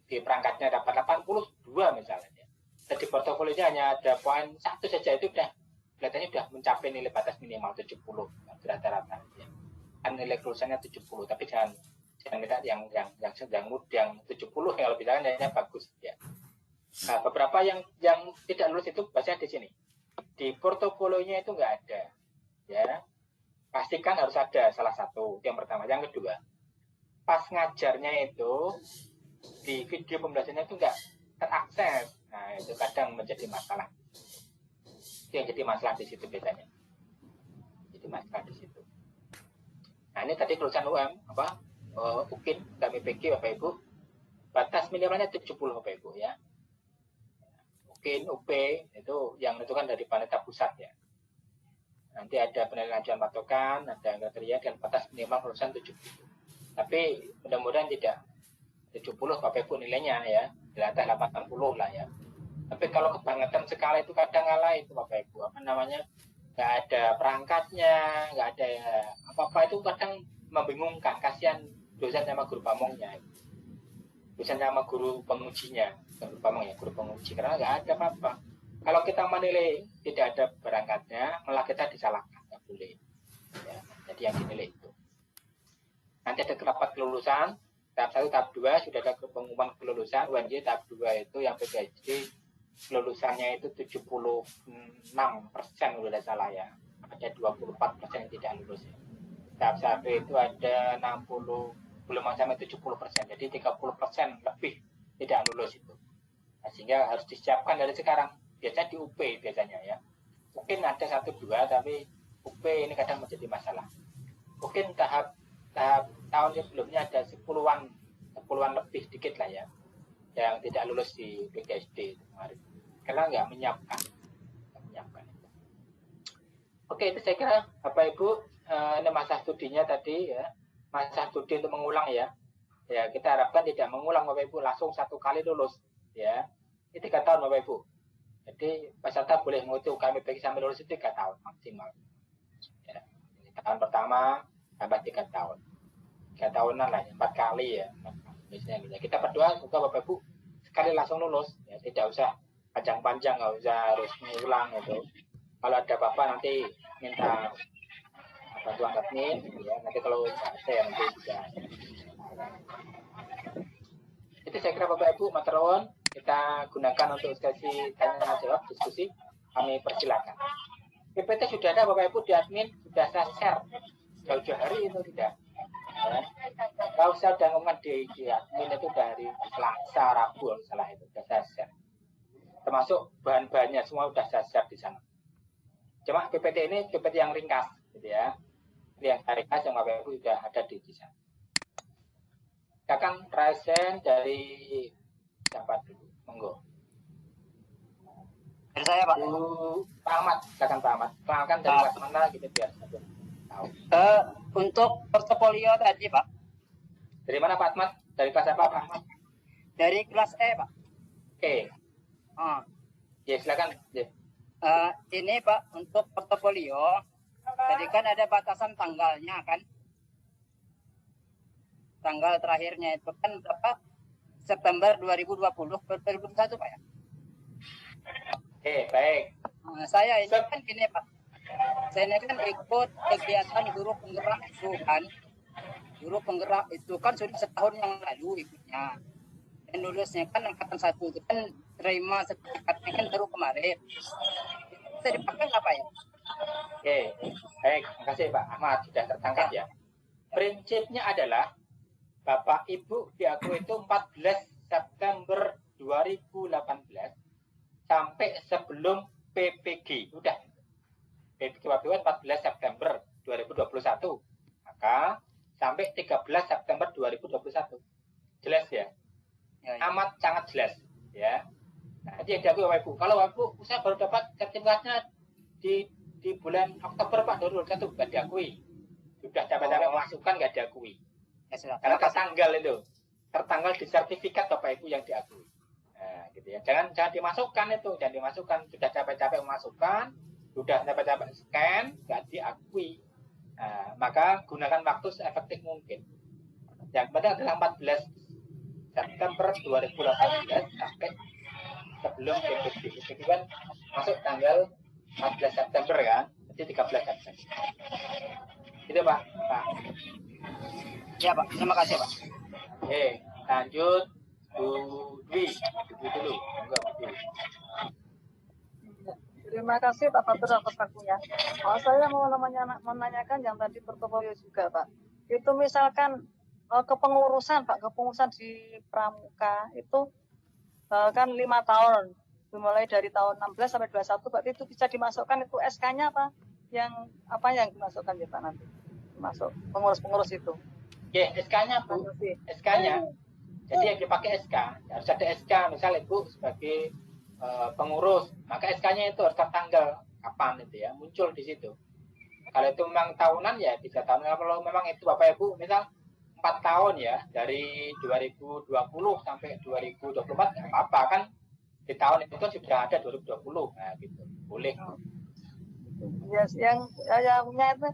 perangkatnya dapat 82 misalnya, jadi portofolionya hanya ada poin 1 saja, itu udah kelihatannya udah mencapai nilai batas minimal 70 rata-rata ya. Kan nilai kelulusannya 70, tapi jangan kita yang 70 yang lebih hanya bagus ya. Nah, beberapa yang tidak lulus itu biasanya di sini. Di portofolionya itu nggak ada. Ya. Pastikan harus ada salah satu. Itu yang pertama. Yang kedua, pas ngajarnya itu di video pembelajarannya itu nggak terakses. Nah, itu kadang menjadi masalah. Itu yang jadi masalah di situ biasanya. Jadi masalah di situ. Nah, ini tadi kelulusan UM, UKIN, KMPG, Bapak Ibu. Batas minimalnya 70, Bapak Ibu ya. UKIN, UP, itu yang menentukan dari panitia pusat ya. Nanti ada penilaian ajuan patokan, ada kriteria dan batas minimal kelulusan 70. Tapi mudah-mudahan tidak 70 Bapak Ibu nilainya ya, di atas 80 lah ya. Tapi kalau kebangetan sekali itu kadang kalah itu Bapak Ibu, nggak ada perangkatnya, nggak ada apa-apa, itu kadang membingungkan, kasihan dosen sama guru pamongnya, dosen sama guru pengujinya, guru pamong ya, guru penguji, karena nggak ada apa-apa. Kalau kita menilai tidak ada perangkatnya, malah kita disalahkan, nggak boleh. Ya, jadi yang dinilai itu. Nanti ada rapat kelulusan, tahap 1, tahap 2, sudah ada pengumuman kelulusan, UNJ tahap 2 itu yang PhD, kelulusannya itu 76% kalau tidak salah ya. Ada 24% yang tidak lulus. Tahap 1 itu ada 60, belum sampai 70%. Jadi 30% lebih tidak lulus itu. Nah, sehingga harus disiapkan dari sekarang. Biasanya di UP biasanya ya. Mungkin ada 1, 2, tapi UP ini kadang menjadi masalah. Mungkin tahap tahun sebelumnya ada 10-an lebih dikit lah ya, yang tidak lulus di PhD kemarin. Karena nggak menyiapkan. Oke, itu saya kira Bapak Ibu, ini masa studinya tadi ya, masa studi untuk mengulang ya. Ya, kita harapkan tidak mengulang Bapak Ibu, langsung 1 kali lulus ya. Ini 3 tahun Bapak Ibu. Jadi peserta boleh mengikuti UKM sampai lulus itu 3 tahun maksimal. Ya. Ini tahun pertama tambah 3 tahun. 3 tahunan lah, 4 kali ya. Misalnya kita berdoa semoga Bapak Ibu sekali langsung lulus ya, tidak usah panjang-panjang, nggak usah harus mengulang itu. Kalau ada apa-apa nanti minta bantuan admin ya, nanti kalau saya nanti bisa. Itu saya kira Bapak Ibu materon kita gunakan untuk sesi tanya jawab diskusi, kami persilakan. PPT sudah ada Bapak Ibu di admin, sudah saya share jauh-jauh hari itu tidak ya. Kalau saya sudah ngomong di admin itu dari Selasa, Rabu salah itu sudah saya share, termasuk bahan-bahannya semua sudah saya share di sana. Cuma PPT ini PPT yang ringkas gitu ya, ini yang ringkas yang Bapak Ibu sudah ada di sana. Silakan present dari siapa dulu, monggo. Dari saya Pak. Pak Ahmad, silakan Pak Ahmad. Kenalkan dari kelas mana gitu biar saya tahu. Untuk portofolio tadi Pak. Dari mana Pak Ahmad? Dari kelas apa Pak Ahmad? Dari kelas E Pak. Oke. Ya silakan. Ya. Ini Pak untuk portofolio. Tadi kan ada batasan tanggalnya kan. Tanggal terakhirnya itu kan berapa? September 2020 ke 2021 Pak ya. Oke, baik. Saya ini kan gini Pak. Saya ini kan ikut kegiatan guru penggerak itu kan. Guru penggerak itu kan sudah setahun yang lalu ikutnya. Dan lulusnya kan angkatan 1 itu kan terima sertifikatnya kan baru kemarin. Bisa dipakai nggak Pak ya? Oke, baik. Terima kasih Pak Ahmad sudah tertangkap ya. Prinsipnya adalah Bapak Ibu diakui itu 14 September 2018 sampai sebelum PPG. Udah. PPG Wabiwan 14 September 2021. Maka sampai 13 September 2021. Jelas ya? Amat sangat jelas ya. Nah, jadi diakui Bapak Ibu. Kalau Bapak Ibu saya baru dapat sertifikatnya di bulan Oktober Pak 2021 nggak diakui. Sudah capek-capek masukkan nggak diakui. Karena tertanggal di sertifikat Bapak Ibu yang diakui. Nah, gitu ya. Jangan dimasukkan itu, jangan dimasukkan. Sudah capek-capek memasukkan, sudah capek-capek scan, nggak diakui. Nah, maka gunakan waktu seefektif mungkin. Yang penting adalah 14 September 2018 sampai sebelum PPG. PPG kan masuk tanggal 14 September kan, jadi 13 September. Itu Pak. Ya Pak, terima kasih Pak. Oke, lanjut Bu Dwi dulu. Terima kasih Pak Fatur atas waktunya. Saya mau menanyakan yang tadi portofolio juga Pak. Itu misalkan kepengurusan Pak, kepengurusan di Pramuka itu kan 5 tahun, dimulai dari tahun 16 sampai 21 Pak, itu bisa dimasukkan itu SK-nya apa? Yang dimasukkan ya Pak nanti? masuk pengurus-pengurus itu. Ya, SK-nya Bu, SK-nya. Jadi yang dipakai SK, harus ada SK, misal Ibu sebagai pengurus, maka SK-nya itu harus tertanggal kapan itu ya, muncul di situ. Kalau itu memang tahunan ya 3 tahun. Kalau memang itu Bapak Ibu misal 4 tahun ya, dari 2020 sampai 2024 nggak apa-apa kan, di tahun itu kan sudah ada 2020, nah gitu, boleh. Yes, yang punya itu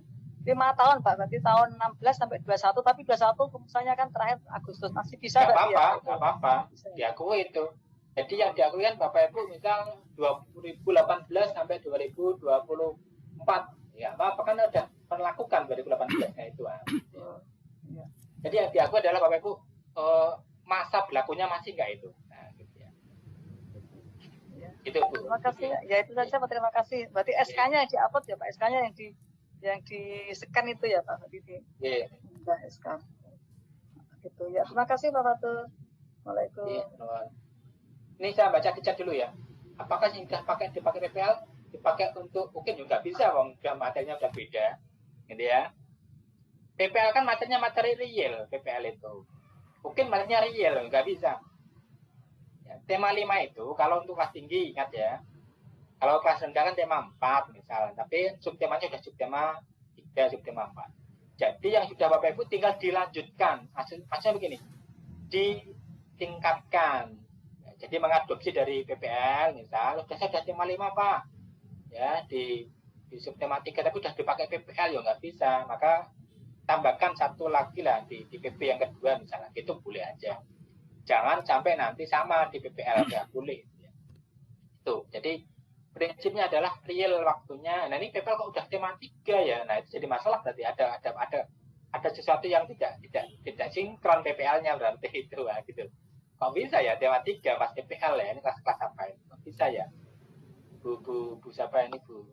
5 tahun Pak, berarti tahun 16 sampai 21, tapi 21 misalnya kan terakhir Agustus, masih bisa Nggak berarti apa-apa, ya? nggak apa-apa, diakui itu. Jadi yang diakui kan Bapak Ibu misal 2018 sampai 2024, ya apa kan udah melakukan 2018 itu. Jadi yang diakui adalah Bapak Ibu masa berlakunya masih enggak itu. Nah, gitu ya. Itu Bu. Terima kasih. Ya itu saja Pak, terima kasih. Berarti SK-nya yang di-upload ya Pak, SK-nya yang di-scan itu ya Pak, berarti. Iya. Ya, SK. Gitu ya. Terima kasih Pak Fatul. Waalaikumsalam. Iya, ini saya baca di chat dulu ya. Apakah yang dipakai PPL dipakai untuk mungkin juga bisa, wong udah materinya udah beda, gitu ya. PPL kan materinya materi real, PPL itu. Mungkin materinya real, nggak bisa. Ya, tema 5 itu kalau untuk kelas tinggi ingat ya. Kalau kelas rendah kan tema 4 misalnya, tapi subtemanya sudah subtema 3, subtema 4. Jadi yang sudah Bapak Ibu tinggal dilanjutkan. Maksudnya begini, ditingkatkan. Jadi mengadopsi dari PPL misal, sudah tema 5 Pak. Ya, di subtema 3 tapi sudah dipakai PPL ya nggak bisa. Maka tambahkan satu lagi lah di PP yang kedua misalnya. Itu boleh aja. Jangan sampai nanti sama di PPL nggak boleh. Ya. Tuh, jadi prinsipnya adalah real waktunya. Nah, ini PPL kok udah tema 3 ya. Nah, itu jadi masalah berarti ada sesuatu yang tidak sinkron PPL-nya berarti itu gitu. Kok bisa ya tema 3 pas PPL ya, ini kelas apa ini? Kok bisa ya? Bu siapa ini Bu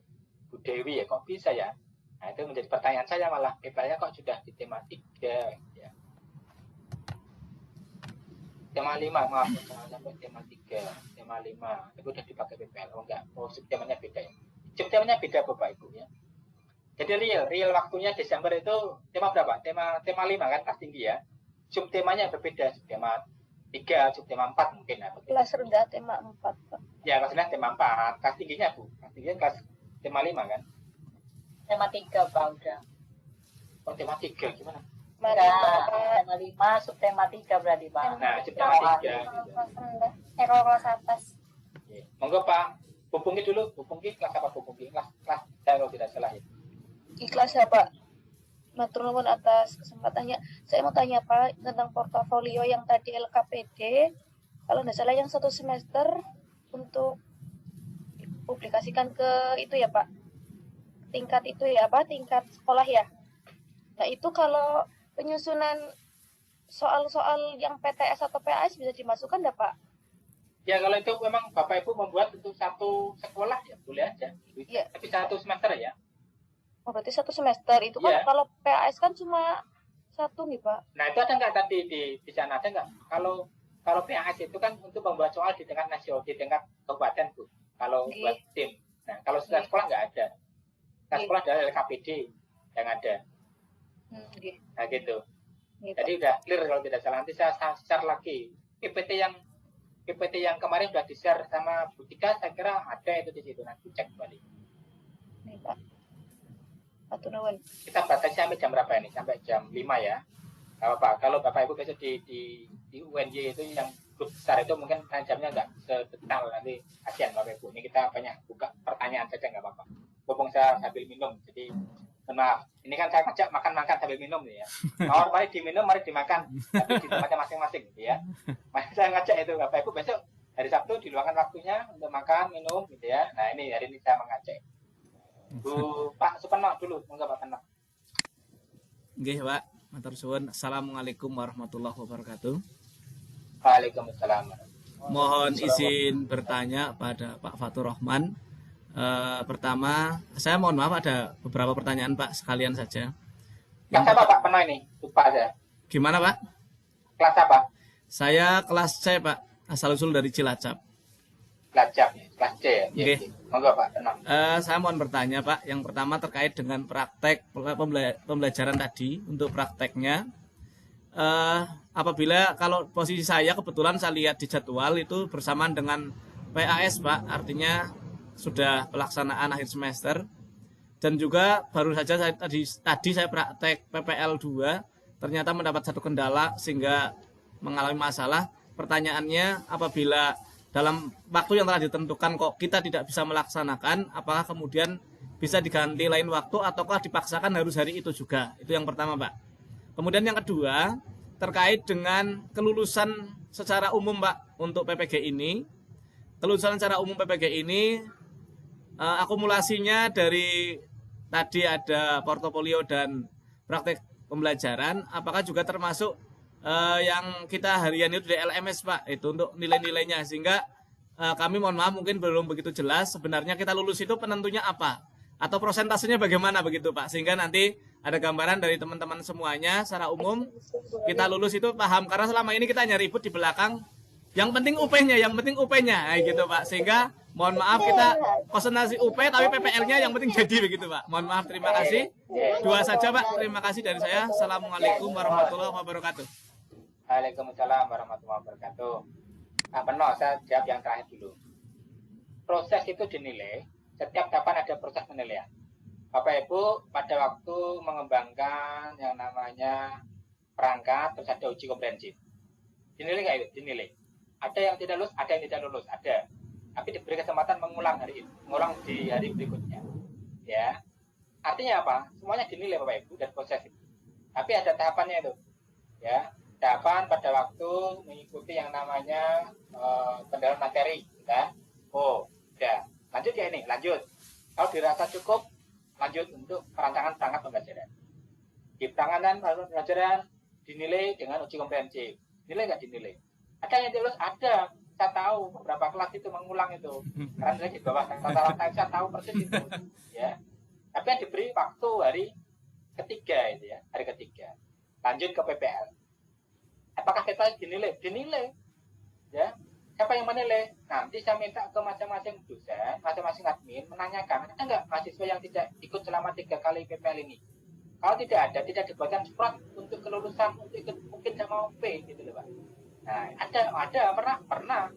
Dewi ya, kok bisa ya? Nah itu menjadi pertanyaan saya malah, PPL-nya kok sudah di tema 3 ya. Tema 5, maaf, sampai tema 3, tema 5, itu udah dipakai PPL, oh enggak, subtemanya beda ya. Subtemanya beda Bapak Ibu ya. Jadi real waktunya Desember itu tema berapa? Tema 5 kan kelas tinggi ya. Subtemanya berbeda, subtema 3, subtema 4 mungkin ya. Kelas rendah tema 4 Pak. Ya, kelas rendah tema 4, kelas tingginya Bu. Kelas tingginya kelas tema 5 kan? Tema 3 Pak udah. Oh, tema 3 gimana? Tema 5, subtema 3 berarti Pak. Nah, subtema 3. Kelas atas. Oke. Monggo Pak, hubungi dulu. Hubungi kelas apa hubungi? Kelas saya kalau tidak salah ya. Ikhlas ya Pak. Matur nuwun atas kesempatannya. Saya mau tanya Pak tentang portofolio yang tadi LKPD. Kalau tidak salah yang 1 semester untuk publikasikan ke itu ya Pak. Tingkat itu ya Pak, tingkat sekolah ya. Nah itu kalau penyusunan soal-soal yang PTS atau PAS bisa dimasukkan enggak Pak? Ya kalau itu memang Bapak Ibu membuat untuk satu sekolah ya boleh aja. Iya. Tapi 1 semester ya. Oh berarti 1 semester itu kan Iya. kalau PAS kan cuma 1 nih Pak. Nah itu ada nggak tadi di sana ada nggak? Kalau PAS itu kan untuk membuat soal di tingkat nasional, di tingkat kabupaten Bu. Kalau Iya. buat tim. Nah kalau setelah Iya. sekolah nggak ada. Setelah Iya. sekolah adalah LKPD yang ada. Iya. Nah gitu. Iya, Jadi udah clear kalau tidak salah. Nanti saya share lagi. PPT yang kemarin sudah di-share sama Bu Tika, saya kira ada itu di situ. Nanti cek kembali. Nih Pak. Matur nuwun. Kita batasi sampai jam berapa ini? Sampai jam 5 ya. Kalau Bapak Ibu besok di UNY itu yang grup besar itu mungkin jamnya nggak sedetail nanti kasihan Bapak Ibu. Ini kita banyak buka pertanyaan saja nggak apa-apa. Mumpung saya sambil minum, jadi maaf. Ini kan saya ngajak makan-makan sambil minum nih ya. Mari diminum, mari dimakan, tapi di tempatnya masing-masing gitu ya. Makanya saya ngajak itu Bapak Ibu besok hari Sabtu diluangkan waktunya untuk makan, minum gitu ya. Nah ini hari ini saya mengajak. Bu Pak Suparno dulu, monggo Pak Suparno. Nggih, Pak. Matur suwun. Assalamualaikum warahmatullahi wabarakatuh. Waalaikumsalam. Mohon izin bertanya pada Pak Fatur Rahman. Pertama, saya mohon maaf ada beberapa pertanyaan Pak, sekalian saja. Kelas apa Pak Pernah ini? Lupa saya. Gimana Pak? Kelas apa? Saya kelas C Pak, asal usul dari Cilacap. belajar kelas C ya. Oke. Monggo Pak, tenang. Saya mohon bertanya Pak, yang pertama terkait dengan praktek pembelajaran tadi untuk prakteknya. Apabila kalau posisi saya kebetulan saya lihat di jadwal itu bersamaan dengan PAS Pak, artinya sudah pelaksanaan akhir semester, dan juga baru saja tadi saya praktek PPL 2 ternyata mendapat satu kendala sehingga mengalami masalah. Pertanyaannya, apabila dalam waktu yang telah ditentukan kok kita tidak bisa melaksanakan, apakah kemudian bisa diganti lain waktu ataukah dipaksakan harus hari itu juga? Itu yang pertama Pak. Kemudian yang kedua, terkait dengan kelulusan secara umum Pak untuk PPG ini. Kelulusan secara umum PPG ini akumulasinya dari tadi ada portofolio dan praktek pembelajaran, apakah juga termasuk yang kita harian itu di LMS Pak, itu untuk nilai-nilainya, sehingga kami mohon maaf mungkin belum begitu jelas sebenarnya kita lulus itu penentunya apa atau prosentasenya bagaimana begitu Pak, sehingga nanti ada gambaran dari teman-teman semuanya secara umum kita lulus itu paham, karena selama ini kita hanya ribut di belakang yang penting UP-nya, gitu Pak, sehingga mohon maaf kita konsentrasi UP tapi PPL-nya yang penting jadi begitu Pak. Mohon maaf, terima kasih. Dua saja Pak, terima kasih dari saya. Assalamualaikum warahmatullahi wabarakatuh. Waalaikumsalam warahmatullahi wabarakatuh. Saya jawab yang terakhir dulu. Proses itu dinilai, setiap kapan ada proses penilaian. Bapak Ibu pada waktu mengembangkan yang namanya perangkat, terus ada uji komprehensif. Dinilai nggak itu? Dinilai. Ada yang tidak lulus, ada yang tidak lulus, ada. Tapi diberi kesempatan mengulang di hari berikutnya. Ya. Artinya apa? Semuanya dinilai Bapak Ibu dan proses itu. Tapi ada tahapannya itu. Ya. Tahapan pada waktu mengikuti yang namanya pendalaman materi, ya. Oh, udah. Lanjut ya ini, lanjut. Kalau dirasa cukup, lanjut untuk perancangan perangkat pembelajaran. Di perancangan pembelajaran dinilai dengan uji komprehensif. Nilai nggak dinilai? Ada yang lulus, ada. Saya tahu beberapa kelas itu mengulang itu. Karena saya di bawah rata-rata saya tahu persis itu. Ya. Tapi yang diberi waktu hari ketiga itu ya, hari ketiga. Lanjut ke PPL. Apakah kita dinilai? Dinilai. Ya. Siapa yang menilai? Nanti saya minta ke masing-masing dosen, masing-masing admin menanyakan, ada nggak mahasiswa yang tidak ikut selama 3 kali PPL ini? Kalau tidak ada, tidak dibuatkan surat untuk kelulusan, untuk ikut mungkin sama UP gitu loh Pak. Nah, pernah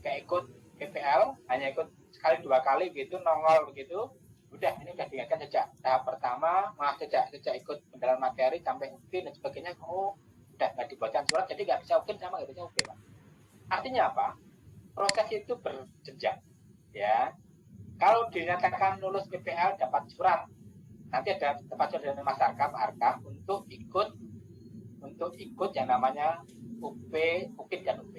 kayak ikut PPL, hanya ikut sekali 2 kali gitu, nongol begitu. Udah, ini udah diingatkan sejak tahap pertama, sejak ikut pendalaman materi sampai UP dan sebagainya. Oh, udah nggak dibuatkan surat, jadi nggak bisa UP sama nggak bisa UP Pak. Artinya apa? Proses itu berjenjang. Ya, kalau dinyatakan lulus PPL dapat surat, nanti ada tempat surat dari Mas Arkam untuk ikut yang namanya UP, UKIP dan UP.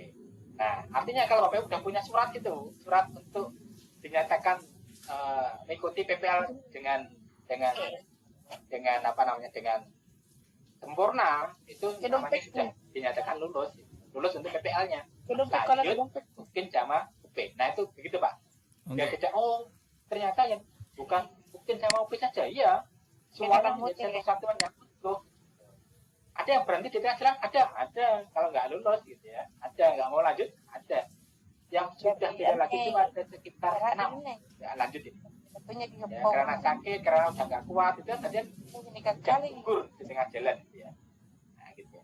Nah, artinya kalau Bapak sudah punya surat itu, surat untuk dinyatakan mengikuti PPL dengan sempurna, itu namanya sudah dinyatakan lulus untuk PPL-nya. Lanjut mungkin sama UP. Nah, itu begitu Pak. Biar tidak, oh ternyata yang bukan mungkin sama UP saja, iya. Semuanya menjadi satu kesatuannya. Loh, ada yang berhenti di tengah jalan, ada. Kalau nggak lulus gitu ya, ada. Nggak mau lanjut, ada. Yang sudah tidak lagi itu ada sekitar 6. Ya, lanjut ini. Ya, karena sakit, karena udah nggak kuat, itu tadi gugur di tengah jalan gitu ya. Nah, gitu.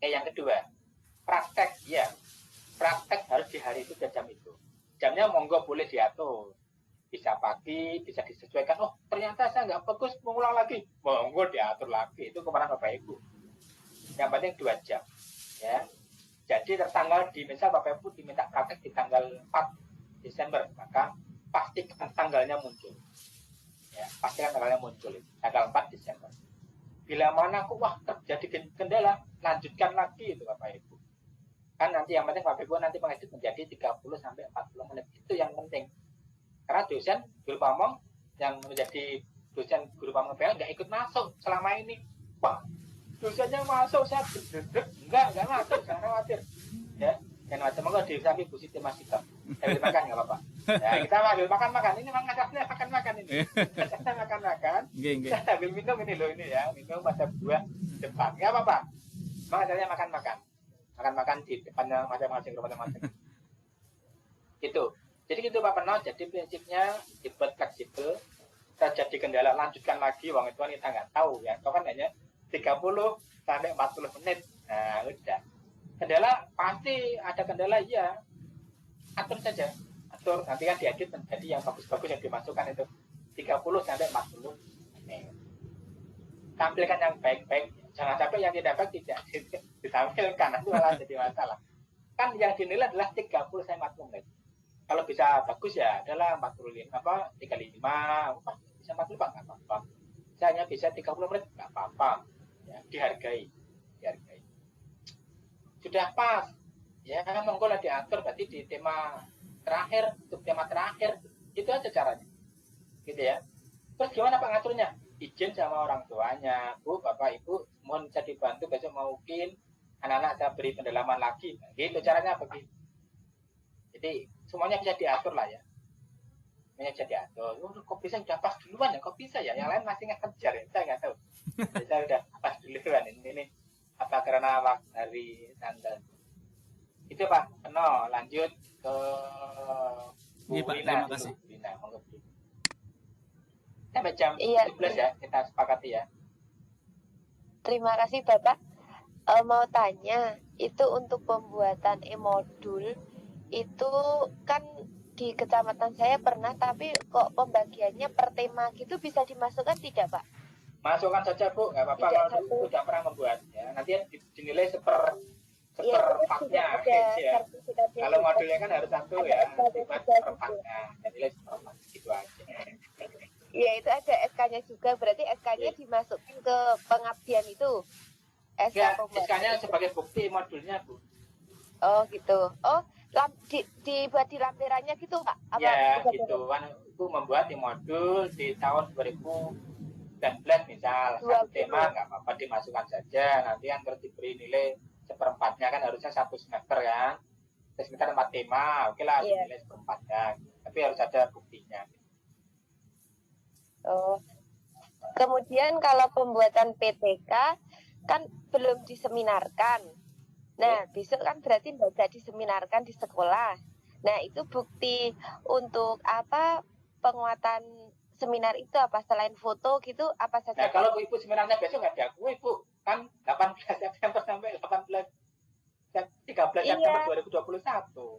Yang kedua, praktek, ya. Praktek harus di hari itu dan jam itu. Jamnya monggo boleh diatur. Bisa pagi, bisa disesuaikan. Oh, ternyata saya nggak bagus, mengulang lagi. Monggo diatur lagi. Itu kepada Bapak Ibu. Yang penting 2 jam. Ya. Jadi tertanggal misal Bapak Ibu diminta praktek di tanggal 4 Desember, maka pastikan tanggalnya muncul. Ya, pastikan tanggalnya muncul. Tanggal 4 Desember. Bila mana kok wah terjadi kendala, lanjutkan lagi itu Bapak Ibu. Kan nanti yang penting Bapak Ibu nanti mengedit menjadi 30 sampai 40 menit. Itu yang penting. Karena dosen guru pamong yang menjadi dosen guru pamong PPL nggak ikut masuk selama ini. Wah, dosennya masuk, saya enggak masuk, jangan khawatir. Ya, jangan macam enggak disamping Bu Siti Mas Sikap. Sambil makan nggak apa-apa. Ya, kita sambil makan. Ini memang ngajaknya makan ini. Kita makan. Kita sambil minum ini loh ini ya, minum ada buah depan. Nggak apa-apa. Memang acaranya makan di depannya masing-masing. Itu. Jadi gitu Pak Peno, jadi prinsipnya dibuat fleksibel, terjadi kendala lanjutkan lagi, wong itu kita nggak tahu ya, itu kan hanya 30 sampai 40 menit, nah udah. Kendala pasti ada kendala ya, atur saja, atur, nanti kan diedit menjadi yang bagus-bagus yang dimasukkan itu 30 sampai 40 menit. Tampilkan yang baik-baik, jangan sampai yang tidak baik tidak ditampilkan, itu malah jadi masalah. Kan yang dinilai adalah 30 sampai 40 menit. Kalau bisa bagus ya adalah 35 35 bisa 45 nggak apa-apa. Saya hanya bisa 30 menit nggak apa-apa. Ya, dihargai. Sudah pas. Ya monggo lah diatur berarti di tema terakhir, untuk tema terakhir itu aja caranya. Gitu ya. Terus gimana Pak ngaturnya? Izin sama orang tuanya, Bu, Bapak, Ibu, mohon bisa dibantu besok mungkin anak-anak saya beri pendalaman lagi. Gitu caranya begitu. Jadi semuanya bisa diatur lah ya. Semuanya bisa diatur. Kok bisa udah pas duluan ya? Kok bisa ya? Yang lain masih nggak kejar ya? Saya nggak tahu. Saya udah pas duluan ini apa karena waktu hari tanggal. Itu Pak. Peno, lanjut ke Bu Iya, Pak, Rina. terima kasih. Rina, monggo. Sampai jam Iya. 11 ya, kita sepakati ya. Terima kasih Bapak. Mau tanya, itu untuk pembuatan e-modul itu kan di kecamatan saya pernah, tapi kok pembagiannya per tema gitu bisa dimasukkan tidak Pak? Masukkan saja Bu, nggak apa-apa Tidak kalau satu. sudah pernah membuat ya. Nanti dinilai seperempatnya Ada ya. sertifikatnya. Kalau modulnya kan harus satu Ada ya, SK-nya dibuat juga seperempatnya. Dinilai seperempat gitu aja. Iya, itu ada SK-nya juga, berarti SK-nya dimasukin ke pengabdian itu. SK Ya, pembuatan SK-nya itu. sebagai bukti modulnya Bu. Oh gitu. Oh, dibuat di lampirannya gitu Pak? Apa Ya, bukan gitu kan. Itu membuat di modul di tahun 2019 misal. Satu 20. tema nggak apa-apa dimasukkan saja. Nanti yang terus diberi nilai seperempatnya kan harusnya satu semester kan. Semester 4 tema, oke lah Iya. dinilai seperempatnya. Tapi harus ada buktinya. Oh. Kemudian kalau pembuatan PTK kan belum diseminarkan. Nah, besok kan berarti tidak diseminarkan di sekolah. Nah, itu bukti untuk apa penguatan seminar itu apa selain foto gitu apa saja? Nah, kalau Ibu seminarnya besok nggak diakui, Bu. Kan 18 September sampai 13 Iya. September 2021.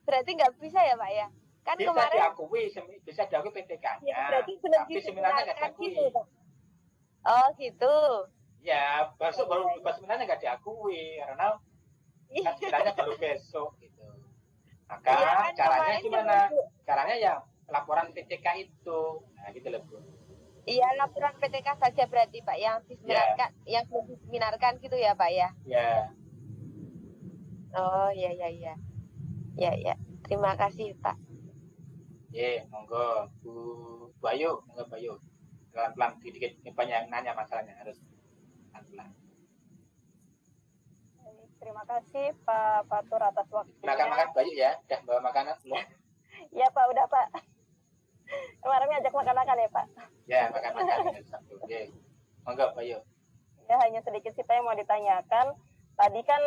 Berarti nggak bisa ya Pak ya? Kan Bisa kemarin diakui, bisa diakui PTK-nya. ya, berarti belum Tapi seminarnya nggak diseminarkan diakui. gitu Pak. Oh gitu. Ya, besok baru seminarnya nggak diakui karena kan seminarnya baru besok gitu. Maka Iya, kan caranya kemarin gimana? kan, Bu. Caranya ya laporan PTK itu. Nah, gitu loh, Bu. Iya, laporan PTK saja berarti Pak yang diseminarkan, yang belum diseminarkan gitu ya Pak ya. Ya, Oh iya. Ya. Terima kasih Pak. monggo Bu Bayu, monggo Bayu. Pelan-pelan dikit banyak yang nanya masalahnya harus pelan-pelan. Terima kasih Pak Fatur atas waktunya. Makan Bayu ya, udah bawa makanan belum? Ya Pak, udah Pak. Kemarin ngajak makan-makan ya Pak. Ya, makan satu. Monggo Bayu. Ya hanya sedikit sih Pak yang mau ditanyakan. Tadi kan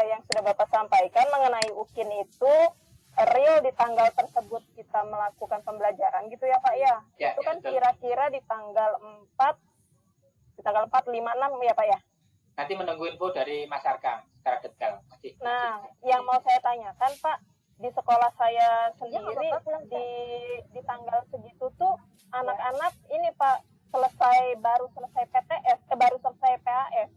yang sudah Bapak sampaikan mengenai UKIN itu real di tanggal tersebut kita melakukan pembelajaran gitu ya Pak ya. Ya, Itu kan betul. kira-kira di tanggal 4, 5, 6 ya Pak ya. Nanti menunggu info dari Mas Arka secara detail. Nah, yang mau saya tanyakan Pak, di sekolah saya sendiri di tanggal segitu tuh anak-anak ini Pak baru selesai PTS, baru selesai PAS.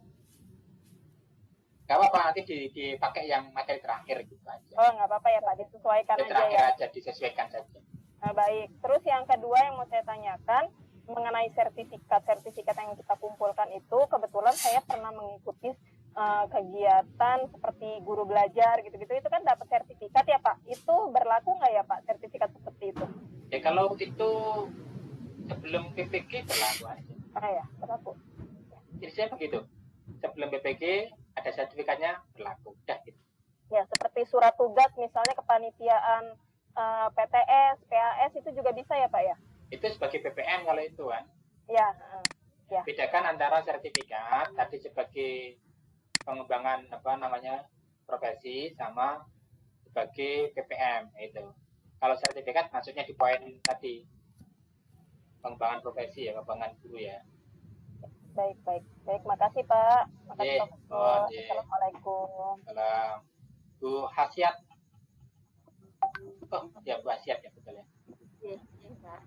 Gak apa-apa, nanti dipakai yang materi terakhir gitu aja. Oh, nggak apa-apa ya Pak, disesuaikan Materi aja terakhir ya. aja, disesuaikan saja. Nah, baik. Terus yang kedua yang mau saya tanyakan mengenai sertifikat yang kita kumpulkan itu, kebetulan saya pernah mengikuti kegiatan seperti guru belajar gitu-gitu, itu kan dapat sertifikat ya Pak. Itu berlaku nggak ya Pak sertifikat seperti itu? Ya kalau itu sebelum PPG berlaku aja. Ya, berlaku. Jadi saya begitu. Sebelum PPG ada sertifikatnya berlaku. Udah gitu. Ya, seperti surat tugas misalnya kepanitiaan PTS, PAS itu juga bisa ya Pak ya? Itu sebagai PPM kalau itu kan. Ya. Bedakan antara sertifikat tadi sebagai pengembangan profesi sama sebagai PPM itu. Kalau sertifikat maksudnya di poin tadi pengembangan profesi ya, pengembangan guru ya. Baik, makasih Pak. Makasih Pak. Assalamualaikum. Salam. Bu Hasiat. Oh, ya Bu Hasiat ya betul ya. Iya, Pak.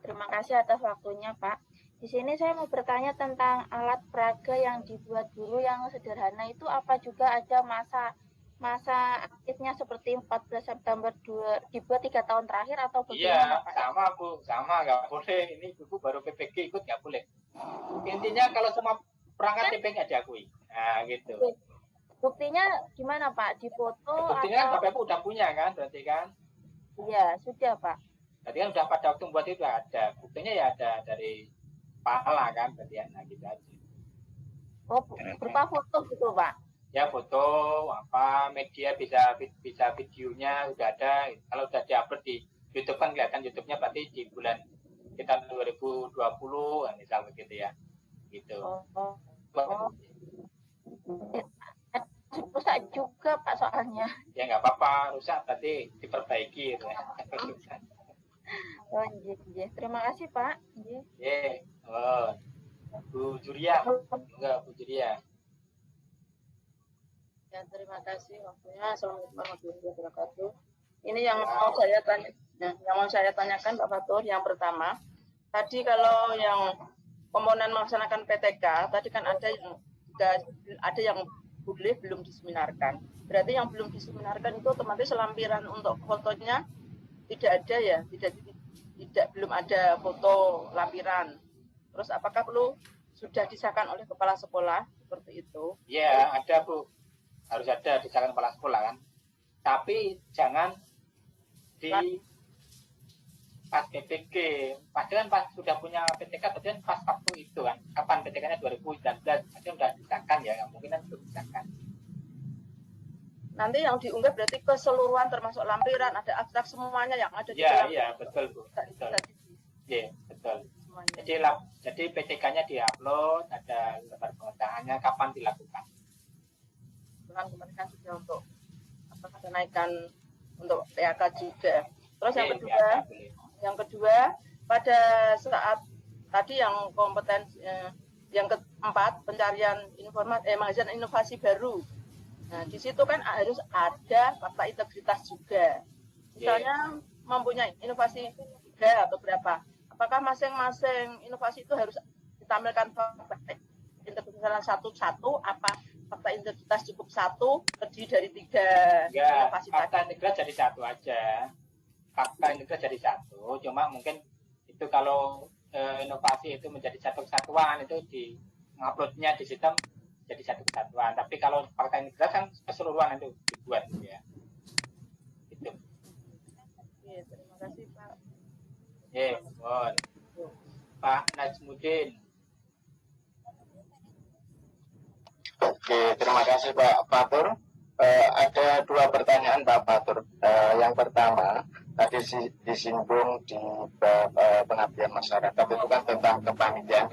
Terima kasih atas waktunya, Pak. Di sini saya mau bertanya tentang alat peraga yang dibuat guru yang sederhana itu apa juga ada masa aktifnya seperti 14 September dibuat 3 tahun terakhir atau bagaimana, Iya, Pak? sama Bu, sama nggak boleh. Ini Ibu baru PPG ikut nggak boleh. Intinya kalau semua perangkat TPK diakui. Nah, gitu. Buktinya gimana, Pak? Di foto Buktinya kan atau? Bapak Ibu udah punya kan, berarti kan? Iya, sudah, Pak. Berarti kan udah pada waktu membuat itu ada. Buktinya ya ada dari Pala kan, berarti ya. Nah, gitu aja. Oh, berupa foto gitu, Pak. Ya foto, apa media bisa videonya udah ada. Kalau udah diupload di YouTube kan kelihatan YouTube-nya berarti di bulan kita 2020 misal begitu ya. Gitu. Oh. Rusak juga Pak soalnya. Ya nggak apa-apa, rusak berarti diperbaiki gitu ya. Oh, iya. Terima kasih Pak. Iya. Oh. Bu Juria. Enggak, Bu Juria. Ya, terima kasih waktunya. Assalamualaikum warahmatullahi wabarakatuh. Ini yang mau saya tanya, yang mau saya tanyakan Pak Fatur. Yang pertama, tadi kalau yang komponen melaksanakan PTK, tadi kan ada yang boleh belum diseminarkan. Berarti yang belum diseminarkan itu otomatis lampiran untuk fotonya tidak ada ya, tidak belum ada foto lampiran. Terus apakah perlu sudah disahkan oleh kepala sekolah seperti itu? Iya, ada Bu. Harus ada disahkan kepala sekolah kan. Tapi jangan di pas PPG. Padahal pas sudah punya PTK, berarti pas waktu itu kan. Kapan PTK-nya 2019, berarti sudah disahkan ya, mungkin kan belum disahkan. Nanti yang diunggah berarti keseluruhan termasuk lampiran, ada abstrak semuanya yang ada di dalam. Iya, betul Bu. Betul. Iya, betul. Semuanya. Jadi PTK-nya diupload, ada lembar pengetahuannya, kapan dilakukan. Kemarin kan sudah untuk kenaikan untuk PAK juga. Terus yang kedua pada saat tadi yang kompetensi yang keempat pencarian menghasilkan inovasi baru. Nah, di situ kan harus ada fakta integritas juga. Misalnya mempunyai inovasi 3 atau berapa. Apakah masing-masing inovasi itu harus ditampilkan fakta integritas satu-satu? Apa fakta integritas cukup 1 terdiri dari 3 inovasi tadi? Fakta integritas jadi 1 aja. Fakta integritas jadi 1. Cuma mungkin itu kalau inovasi itu menjadi satu kesatuan itu di nguploadnya di sistem jadi satu kesatuan. Tapi kalau fakta integritas kan keseluruhan itu dibuat ya. Itu. Iya, terima kasih Pak. Pak Najmudin. Oke, terima kasih Pak Fatur. Ada 2 pertanyaan Pak Fatur. Yang pertama, tadi disinggung di pengabdian masyarakat itu kan tentang kepanitiaan.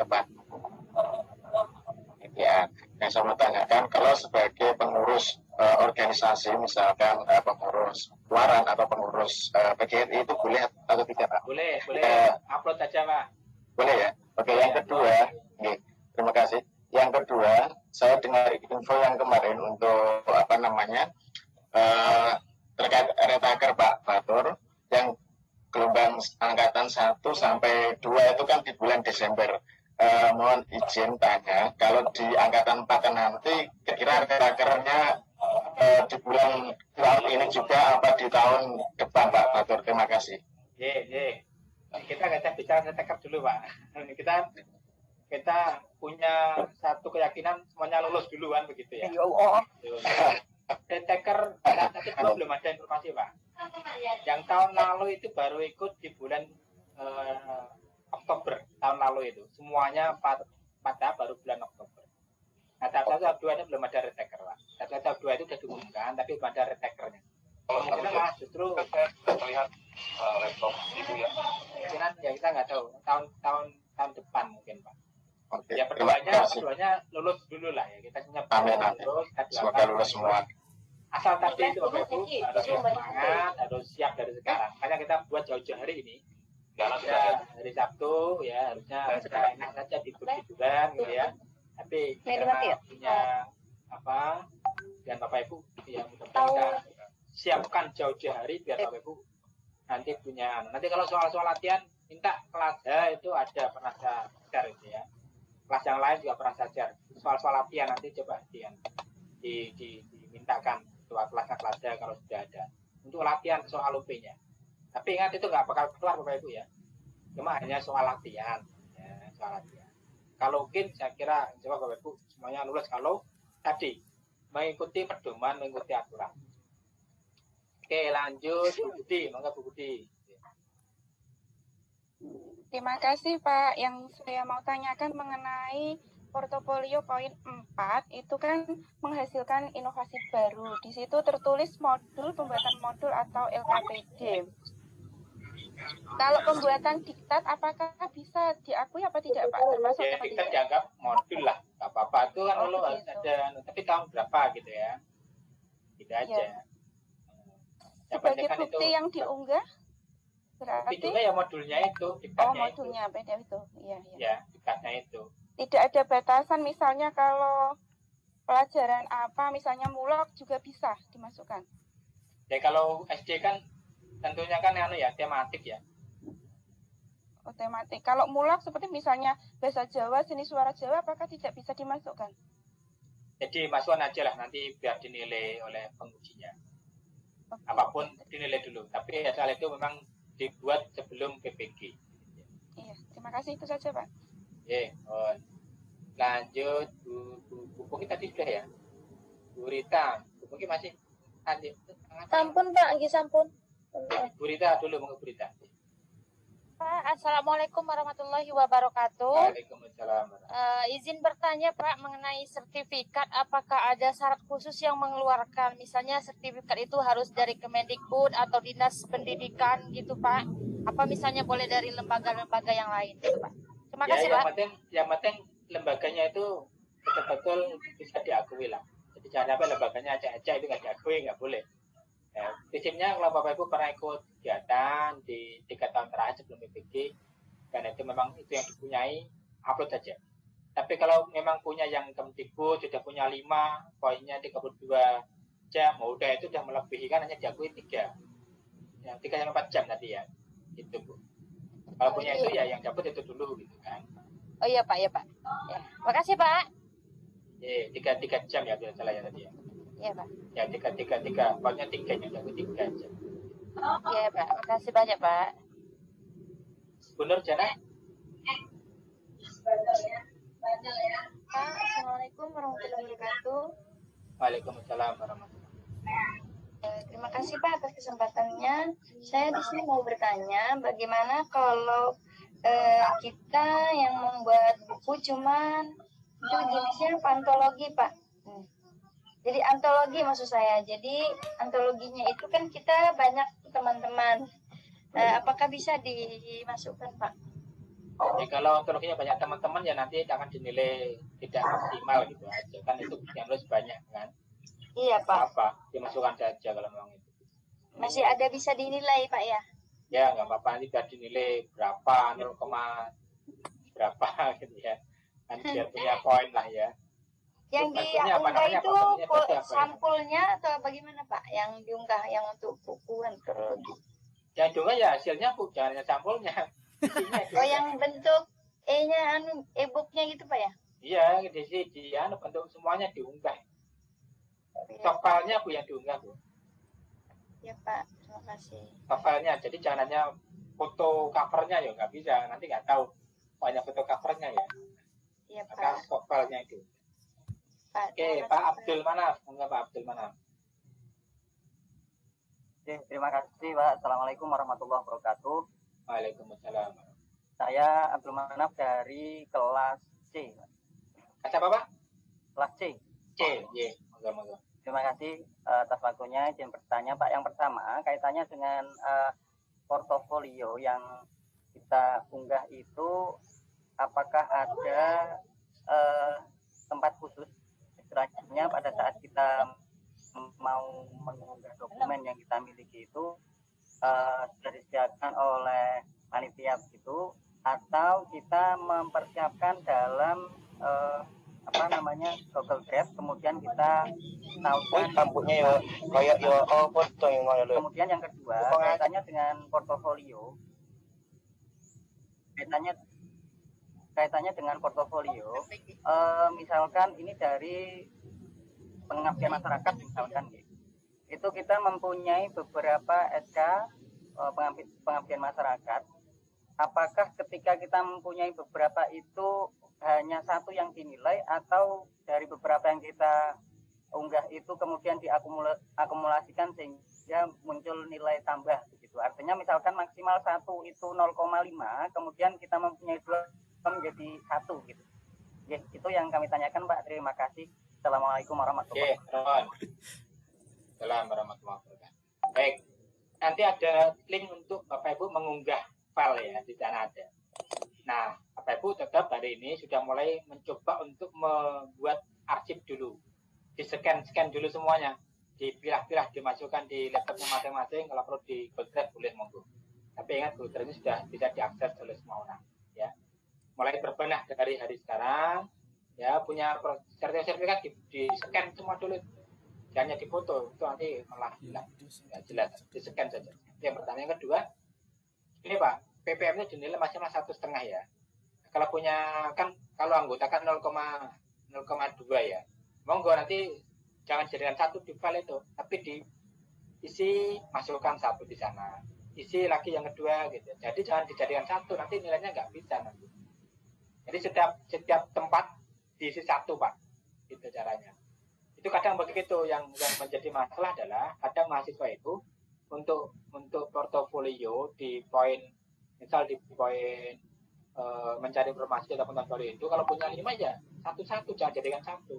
Yang saya mau tanyakan, kalau sebagai pengurus organisasi, misalkan pengurus waran atau pengurus PGRI itu boleh atau tidak Pak? Boleh. Upload aja Pak. Boleh ya? Oke, yang kedua, terima kasih. Yang kedua, saya dengar info yang kemarin untuk terkait retaker Pak Fatur yang gelombang angkatan 1 sampai 2 itu kan di bulan Desember. Mohon izin tanya, kalau di angkatan 4 nanti kira-kira retakernya di bulan tahun ini juga apa di tahun depan Pak Fatur? Terima kasih. Kita nggak bicara retaker dulu Pak. Kita punya satu keyakinan semuanya lulus duluan begitu ya. Retaker tadi belum ada informasi Pak. Yang tahun lalu itu baru ikut di bulan Oktober tahun lalu itu. Semuanya pada baru bulan Oktober. Nah, tahap 1 ini belum ada retaker Pak. Tahap 2 itu sudah diumumkan tapi belum ada retakernya. Kemungkinan Pak justru terlihat laptop itu ya. Kemungkinan ya kita nggak tahu tahun depan mungkin Pak. Oke, Ya keduanya lulus dulu lah ya, kita punya amin. Semoga lulus semua. Asal tadi itu Bapak Ibu harus semangat, harus siap dari sekarang. Makanya kita buat jauh-jauh hari ini. Kalau sudah hari Sabtu ya harusnya enak saja tidur-tiduran gitu ya. Tapi karena punya apa dan Bapak Ibu ya mudah-mudahan kita siapkan jauh-jauh hari biar Bapak Ibu nanti punya. Nanti kalau soal-soal latihan minta kelas itu ada pernah saya share itu ya. Kelas yang lain juga pernah saya share. Soal-soal latihan nanti coba dimintakan kelas-kelasnya kalau sudah ada untuk latihan soal UP-nya. Tapi ingat itu nggak bakal keluar Bapak Ibu ya. Cuma hanya soal latihan, ya, soal latihan. Kalau mungkin saya kira coba Bapak Ibu semuanya nulis kalau tadi mengikuti pedoman, mengikuti aturan. Oke, lanjut Bu Budi, monggo Bu Budi. Terima kasih Pak. Yang saya mau tanyakan mengenai portofolio poin 4 itu kan menghasilkan inovasi baru. Di situ tertulis modul, pembuatan modul atau LKPD. Kalau pembuatan diktat apakah bisa diakui apa tidak Pak? Termasuk ya, diktat dianggap modul lah. Gak apa-apa itu kan lo harus ada, tapi tahun berapa gitu ya. Tidak aja. Ya. Sebagai bukti itu, yang diunggah berarti juga ya modulnya itu, diktatnya modulnya itu. beda itu. Iya. Ya, diktatnya itu. Tidak ada batasan misalnya kalau pelajaran apa misalnya mulak juga bisa dimasukkan. Ya kalau SD kan tentunya kan ya tematik ya. Oh, tematik. Kalau mulak seperti misalnya bahasa Jawa, seni suara Jawa apakah tidak bisa dimasukkan? Jadi masukkan aja lah nanti biar dinilai oleh pengujinya. Okay. Apapun dinilai dulu. Tapi asal itu memang dibuat sebelum PPG. Iya, terima kasih itu saja Pak. Lanjut Bu Pungki tadi sudah ya. Bu Rita, Bu Pungki masih lanjut. Sampun Pak, nggih sampun. Bu Rita dulu monggo Bu Rita. Pak, Assalamualaikum warahmatullahi wabarakatuh. Waalaikumsalam. Izin bertanya Pak mengenai sertifikat, apakah ada syarat khusus yang mengeluarkan? Misalnya sertifikat itu harus dari Kemendikbud atau Dinas Pendidikan gitu Pak? Apa misalnya boleh dari lembaga-lembaga yang lain gitu Pak? Terima kasih Pak. Yang penting lembaganya itu betul-betul bisa diakui lah. Jadi jangan sampai lembaganya aja itu nggak diakui, nggak boleh. Ya, prinsipnya kalau Bapak Ibu pernah ikut kegiatan di 3 tahun terakhir sebelum PPG dan itu memang itu yang dipunyai, upload saja. Tapi kalau memang punya yang Kemdikbud sudah punya 5, poinnya 32 jam, udah itu sudah melebihi kan hanya diakui 3. Yang 3 sampai 4 jam tadi ya. Itu Bu. Kalau punya itu ya yang dapat itu dulu gitu kan. Oh iya Pak, ya Pak. Ya. Makasih Pak. 3 jam ya tidak salah ya tadi ya. Iya Pak. Ya 3, pokoknya 3 yang dapat 3 jam. Iya Pak, makasih banyak Pak. Bu Nur Jana. Pak, Assalamualaikum warahmatullahi wabarakatuh. Waalaikumsalam warahmatullahi wabarakatuh. Terima kasih Pak atas kesempatannya. Saya di sini mau bertanya, bagaimana kalau kita yang membuat buku cuman itu jenisnya antologi Pak. Jadi antologi maksud saya. Jadi antologinya itu kan kita banyak teman-teman. Apakah bisa dimasukkan Pak? Ya, kalau antologinya banyak teman-teman ya nanti akan dinilai tidak maksimal gitu aja kan itu yang harus banyak kan. Iya Pak. Apa dimasukkan saja kalau memang itu. Masih ada bisa dinilai Pak ya? Ya nggak apa-apa nanti biar dinilai berapa 0, berapa gitu ya. Nanti biar punya poin lah ya. Yang diunggah itu sampulnya atau bagaimana Pak? Yang diunggah yang untuk buku antologi. Yang diunggah ya hasilnya Bu, jangan hanya sampulnya. Oh yang bentuk e-nya e-booknya gitu Pak ya? Iya, di bentuk semuanya diunggah. Filenya Bu yang diunggah Bu. Ya Pak, terima kasih. Filenya, jadi jangan hanya foto covernya ya nggak bisa, nanti nggak tahu banyak foto covernya ya. Iya Pak. Maka filenya itu. Oke, Pak Abdul Manaf, enggak Pak Abdul Manaf. Oke, terima kasih Pak. Assalamualaikum warahmatullahi wabarakatuh. Waalaikumsalam. Saya Abdul Manaf dari kelas C. Kelas apa Pak? Kelas C. Monggo. Terima kasih atas waktunya. Izin bertanya Pak. Yang pertama kaitannya dengan portofolio yang kita unggah itu, apakah ada tempat khusus istilahnya pada saat kita mau mengunggah dokumen yang kita miliki itu sudah disediakan oleh panitia begitu, atau kita mempersiapkan dalam Google Drive, kemudian kita tahukan kampungnya kayak foto yang mau. Kemudian yang kedua kaitannya dengan portofolio, kaitannya dengan portofolio, misalkan ini dari pengabdian masyarakat misalkan gitu. Itu kita mempunyai beberapa SK pengabdian masyarakat. Apakah ketika kita mempunyai beberapa itu hanya satu yang dinilai, atau dari beberapa yang kita unggah itu kemudian diakumulasikan sehingga muncul nilai tambah begitu. Artinya misalkan maksimal 1 itu 0,5, kemudian kita mempunyai 2 menjadi 1 gitu. Ya, itu yang kami tanyakan, Pak. Terima kasih. Assalamualaikum warahmatullahi wabarakatuh. Assalamualaikum warahmatullahi wabarakatuh. Baik, nanti ada link untuk Bapak Ibu mengunggah file ya, di sana ada. Nah, Bapak Ibu tetap hari ini sudah mulai mencoba untuk membuat arsip dulu. Di-scan dulu semuanya. Dipilah-pilah, dimasukkan di laptopnya masing-masing. Kalau perlu di Google Drive boleh monggo. Tapi ingat Google Drive ini sudah bisa diakses oleh semua orang. Ya. Mulai berbenah dari hari sekarang. Ya, punya sertifikat di-scan semua dulu. Jangan dipoto, itu nanti malah hilang. Nggak jelas, di-scan saja. Yang pertama. Yang kedua, ini Pak, PPM-nya dinilai maksimal 1,5 ya. Kalau punya, kan kalau anggota kan 0,2 ya. Monggo nanti jangan jadikan 1 di file itu, tapi diisi, masukkan 1 di sana. Isi lagi yang kedua gitu. Jadi jangan dijadikan 1, nanti nilainya nggak bisa nanti. Jadi setiap tempat diisi 1 Pak. Itu caranya. Itu kadang begitu, yang menjadi masalah adalah kadang mahasiswa itu untuk portofolio di poin, misal di poin mencari informasi atau pengetahuan itu, kalau punya 5 ya satu-satu, jangan jadikan 1.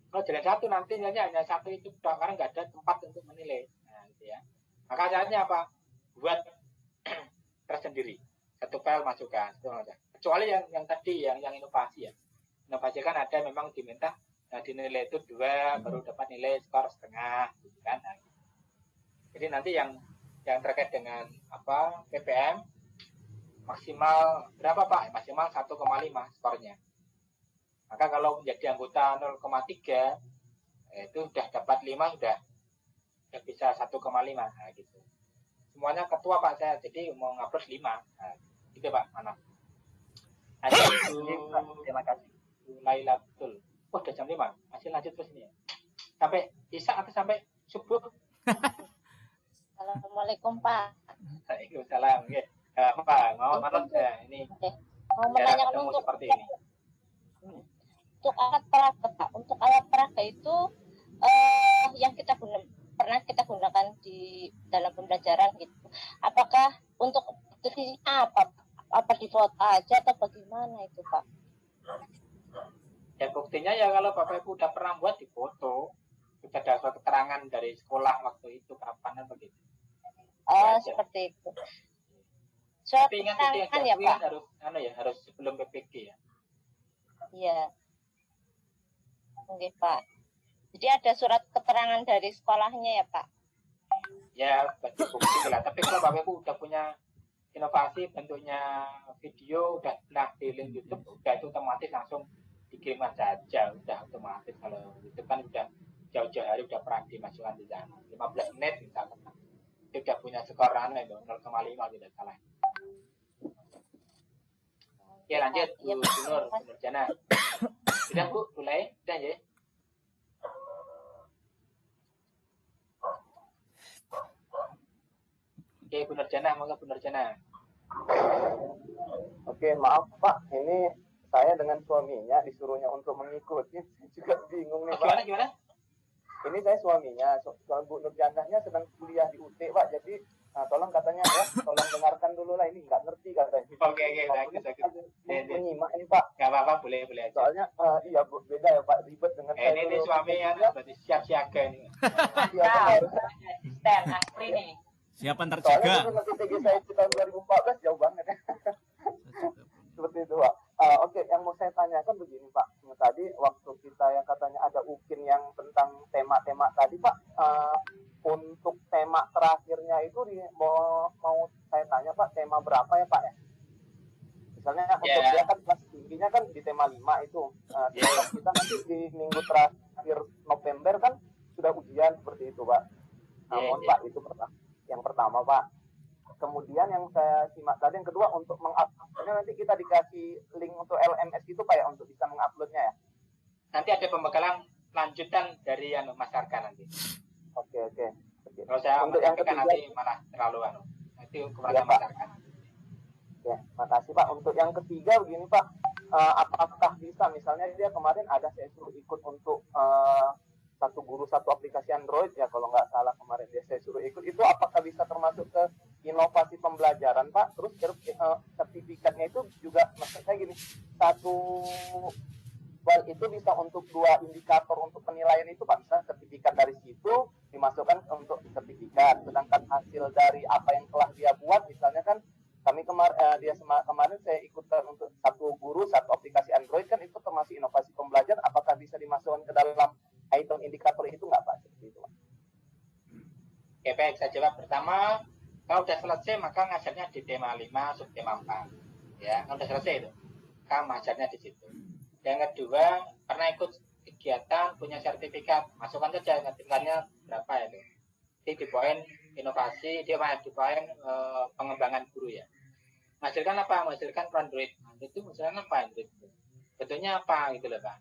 Kalau jadikan 1 nanti nilainya hanya 1 itu, karena nggak ada tempat untuk menilai. Nah, gitu ya. Maka caranya apa? Buat tersendiri, 1 file masukkan. Kecuali yang tadi yang inovasi ya. Inovasi kan ada memang diminta dinilai itu 2 baru dapat nilai skor setengah, gitu kan. Nah, jadi nanti yang terkait dengan PPM maksimal berapa Pak? Maksimal 1,5 skornya. Maka kalau menjadi anggota 0,3 itu sudah dapat 5, sudah bisa 1,5. Nah, gitu. Semuanya ketua Pak saya, jadi mau ngupload 5. Nah, gitu Pak, mana? Terima kasih. Lailatul. Oh, udah jam 5. Masih lanjut terus ini ya. Sampai Isya atau sampai subuh? Assalamualaikum Pak. Waalaikumsalam. Oke. Pak, mau manut ya ini. Mau menanyakan untuk seperti ini. Untuk alat peraga Pak. Untuk alat peraga itu yang pernah kita gunakan di dalam pembelajaran gitu. Apakah untuk apa di foto aja atau bagaimana itu Pak? Ya buktinya ya kalau Bapak Ibu udah pernah buat di foto, sudah ada surat keterangan dari sekolah waktu itu kapan dan begitu. Oh, seperti itu. Surat tapi ingat keterangan ya Pak? Harus sebelum PPG ya. Iya. Oke Pak. Jadi ada surat keterangan dari sekolahnya ya Pak? Ya, bukti lah. Tapi kalau Bapak Ibu udah punya inovasi bentuknya video, udah di link YouTube, udah itu otomatis langsung dikirimkan saja, udah otomatis. Kalau itu kan udah jauh-jauh hari udah pernah dimasukkan di sana. 15 menit misalkan. Dia udah punya skor itu 0,5 tidak salah. Oke lanjut Bu Nur Jana. Sudah Bu, mulai? Sudah ya? Oke Bu Nurjana, monggo Bu Nurjana. Oke, maaf Pak, ini saya dengan suaminya disuruhnya untuk mengikuti, saya juga bingung nih Pak. Gimana? Ini saya suaminya, soal Bu Nurjanahnya sedang kuliah di UT Pak, jadi tolong katanya ya, tolong dengarkan dulu lah, ini nggak ngerti katanya. Oke, bagus. Menyimak ini Pak. Nggak apa-apa, boleh aja. Soalnya iya Bu, beda ya Pak, ribet dengan saya. Ini suami ya, berarti siap siaga ini. Iya harus. Stand asli nih. Siapa terjaga? Soalnya itu TG saya di tahun 2014 jauh banget ya. Seperti itu Pak. Oke, yang mau saya tanyakan begini Pak. Tadi waktu kita yang katanya ada UKIN yang tentang tema-tema tadi Pak, untuk tema terakhirnya itu mau saya tanya Pak, tema berapa ya Pak ya? Misalnya untuk dia kan kelas tingginya kan di tema 5 itu. Kita nanti di minggu terakhir November kan sudah ujian seperti itu Pak. Namun Pak, itu yang pertama Pak. Kemudian yang saya simak tadi yang kedua, untuk menguploadnya nanti kita dikasih link untuk LMS itu Pak ya, untuk bisa menguploadnya ya. Nanti ada pembekalan lanjutan dari masyarakat nanti. Oke. Kalau saya untuk yang ketiga nanti malah terlalu nanti kepada masyarakat. Ya, makasih Pak. Untuk yang ketiga begini Pak, apakah bisa misalnya dia kemarin ada saya suruh ikut untuk satu guru satu aplikasi Android ya, kalau nggak salah kemarin dia saya suruh ikut, itu apakah bisa termasuk ke inovasi pembelajaran Pak? Terus sertifikatnya itu juga maksud saya gini, satu itu bisa untuk 2 indikator untuk penilaian itu Pak, misalnya sertifikat dari situ dimasukkan untuk sertifikat, sedangkan hasil dari apa yang telah dia buat misalnya kan kami kemarin saya ikutkan untuk satu guru satu aplikasi Android kan, itu termasuk inovasi pembelajaran, apakah bisa dimasukkan ke dalam item indikator itu nggak Pak? Seperti itu Pak. Oke, baik, saya jawab. Pertama, kalau sudah selesai maka ngajarnya di tema 5 subtema 4 ya, kalau sudah selesai itu kamu ngajarnya di situ. Yang kedua, pernah ikut kegiatan punya sertifikat, masukkan saja sertifikatnya berapa itu. Di poin inovasi, di poin pengembangan guru ya. Menghasilkan apa? Menghasilkan Android. Itu menghasilkan apa Android? Bentuknya apa gitu loh Pak.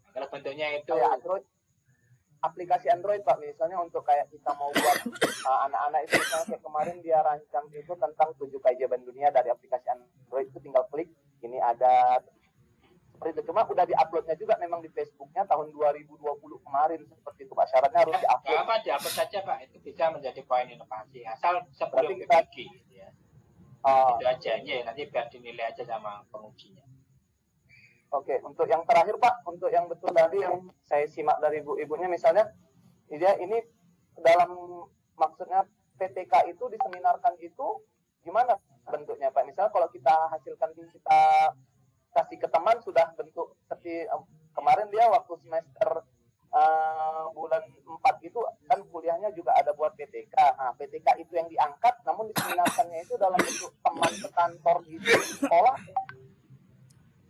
Nah, kalau bentuknya itu Android, aplikasi Android Pak, misalnya untuk kayak kita mau buat anak-anak itu misalnya kayak kemarin dia rancang itu tentang 7 keajaiban dunia dari aplikasi Android, itu tinggal klik, ini ada seperti itu. Cuma udah diuploadnya juga memang di Facebooknya tahun 2020 kemarin seperti itu Pak, syaratnya harus diupload. Apa diupload saja Pak, itu bisa menjadi poin inovasi asal sebelum PPG gitu ya. Itu aja ya, nanti biar dinilai aja sama pengujinya. Oke, untuk yang terakhir Pak, untuk yang betul tadi yang saya simak dari ibu-ibunya misalnya, dia ini dalam maksudnya PTK itu diseminarkan itu gimana bentuknya Pak? Misalnya kalau kita hasilkan, kita kasih ke teman sudah bentuk seperti kemarin dia waktu semester bulan 4 itu kan kuliahnya juga ada buat PTK. Nah, PTK itu yang diangkat, namun diseminarkannya itu dalam bentuk teman ke kantor gitu di sekolah.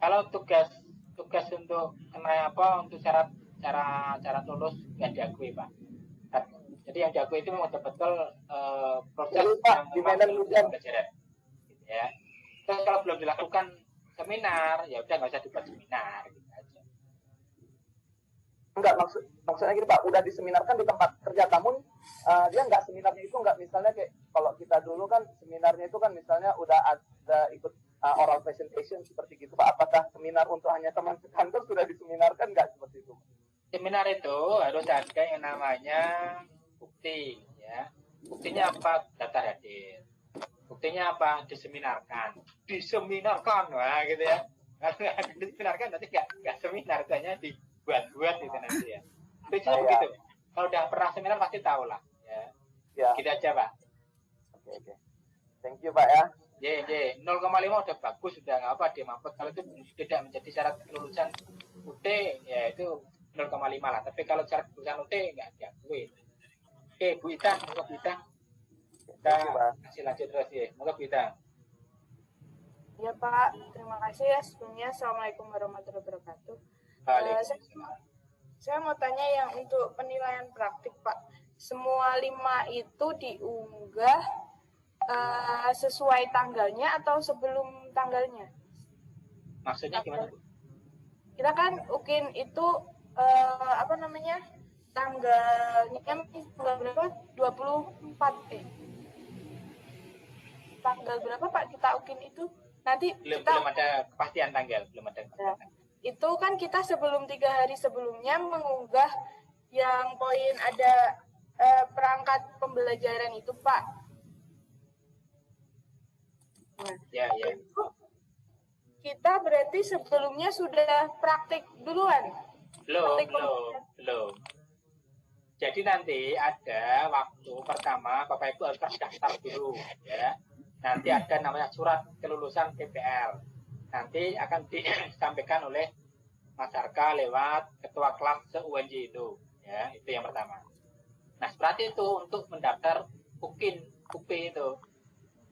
Kalau tugas untuk untuk syarat cara lulus nggak diakui Pak. Jadi yang diakui itu memang betul proses yang di Medan pembelajaran. Gitu ya. Terus kalau belum dilakukan seminar, ya udah nggak usah dibuat seminar gitu aja. Enggak, maksudnya gini Pak, udah diseminarkan di tempat kerja, namun dia nggak seminarnya itu nggak misalnya kayak kalau kita dulu kan seminarnya itu kan misalnya udah ada ikut oral presentation seperti gitu Pak. Apakah seminar untuk hanya teman kantor sudah diseminarkan nggak seperti itu? Seminar itu harus ada yang namanya bukti ya. Buktinya apa? Data hadir. Buktinya apa? Diseminarkan, wah gitu ya. Kalau nggak diseminarkan nanti nggak seminar, hanya dibuat-buat gitu nanti ya. Biasanya begitu. Kalau udah pernah seminar pasti tahu lah. Ya. Gitu aja Pak. Oke. Thank you Pak ya. 0,5 udah bagus, sudah nggak apa dia mampu. Kalau itu tidak menjadi syarat kelulusan UT ya itu 0,5 lah. Tapi kalau syarat kelulusan UT nggak diakui. Oke, Bu Ita, moga Bu Ita. Kita masih lanjut terus ya. Moga Bu Ita. Ya Pak, terima kasih ya sebelumnya. Assalamualaikum warahmatullahi wabarakatuh. Saya mau tanya yang untuk penilaian praktik Pak. Semua 5 itu diunggah sesuai tanggalnya atau sebelum tanggalnya? Maksudnya gimana Bu? Kita kan UKIN itu tanggalnya tanggal berapa? 24 tanggal berapa Pak kita UKIN itu? Nanti belum ada kepastian tanggal, belum ada. Ya, itu kan kita sebelum 3 hari sebelumnya mengunggah yang poin ada perangkat pembelajaran itu Pak. Nah, ya. Kita berarti sebelumnya sudah praktik duluan? Belum. Jadi nanti ada waktu pertama Bapak Ibu harus daftar dulu ya. Nanti ada namanya surat kelulusan PPL. Nanti akan disampaikan oleh Mas Arka lewat ketua kelas se-UNJ itu. Ya, itu yang pertama. Nah, seperti itu untuk mendaftar UP itu.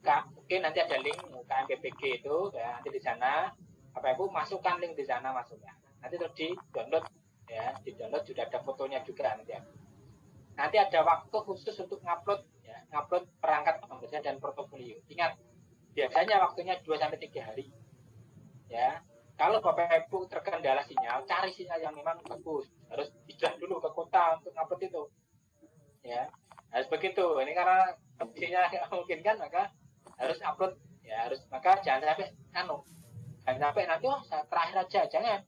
Mungkin nanti ada link KMPBG itu, ya, nanti di sana Bapak Ibu masukkan link di sana masuknya. Nanti terus di download, ya, di download sudah ada fotonya juga nanti. Nanti ada waktu khusus untuk ngupload, ya, ngupload perangkat pembelajaran dan portofolio. Ingat, biasanya waktunya 2-3 hari. Ya, kalau Bapak Ibu terkendala sinyal, cari sinyal yang memang bagus. Harus hijrah dulu ke kota untuk ngupload itu. Ya, harus begitu. Ini karena kondisinya memungkinkan, maka harus upload, ya harus, maka jangan sampai jangan sampai nanti terakhir aja, jangan.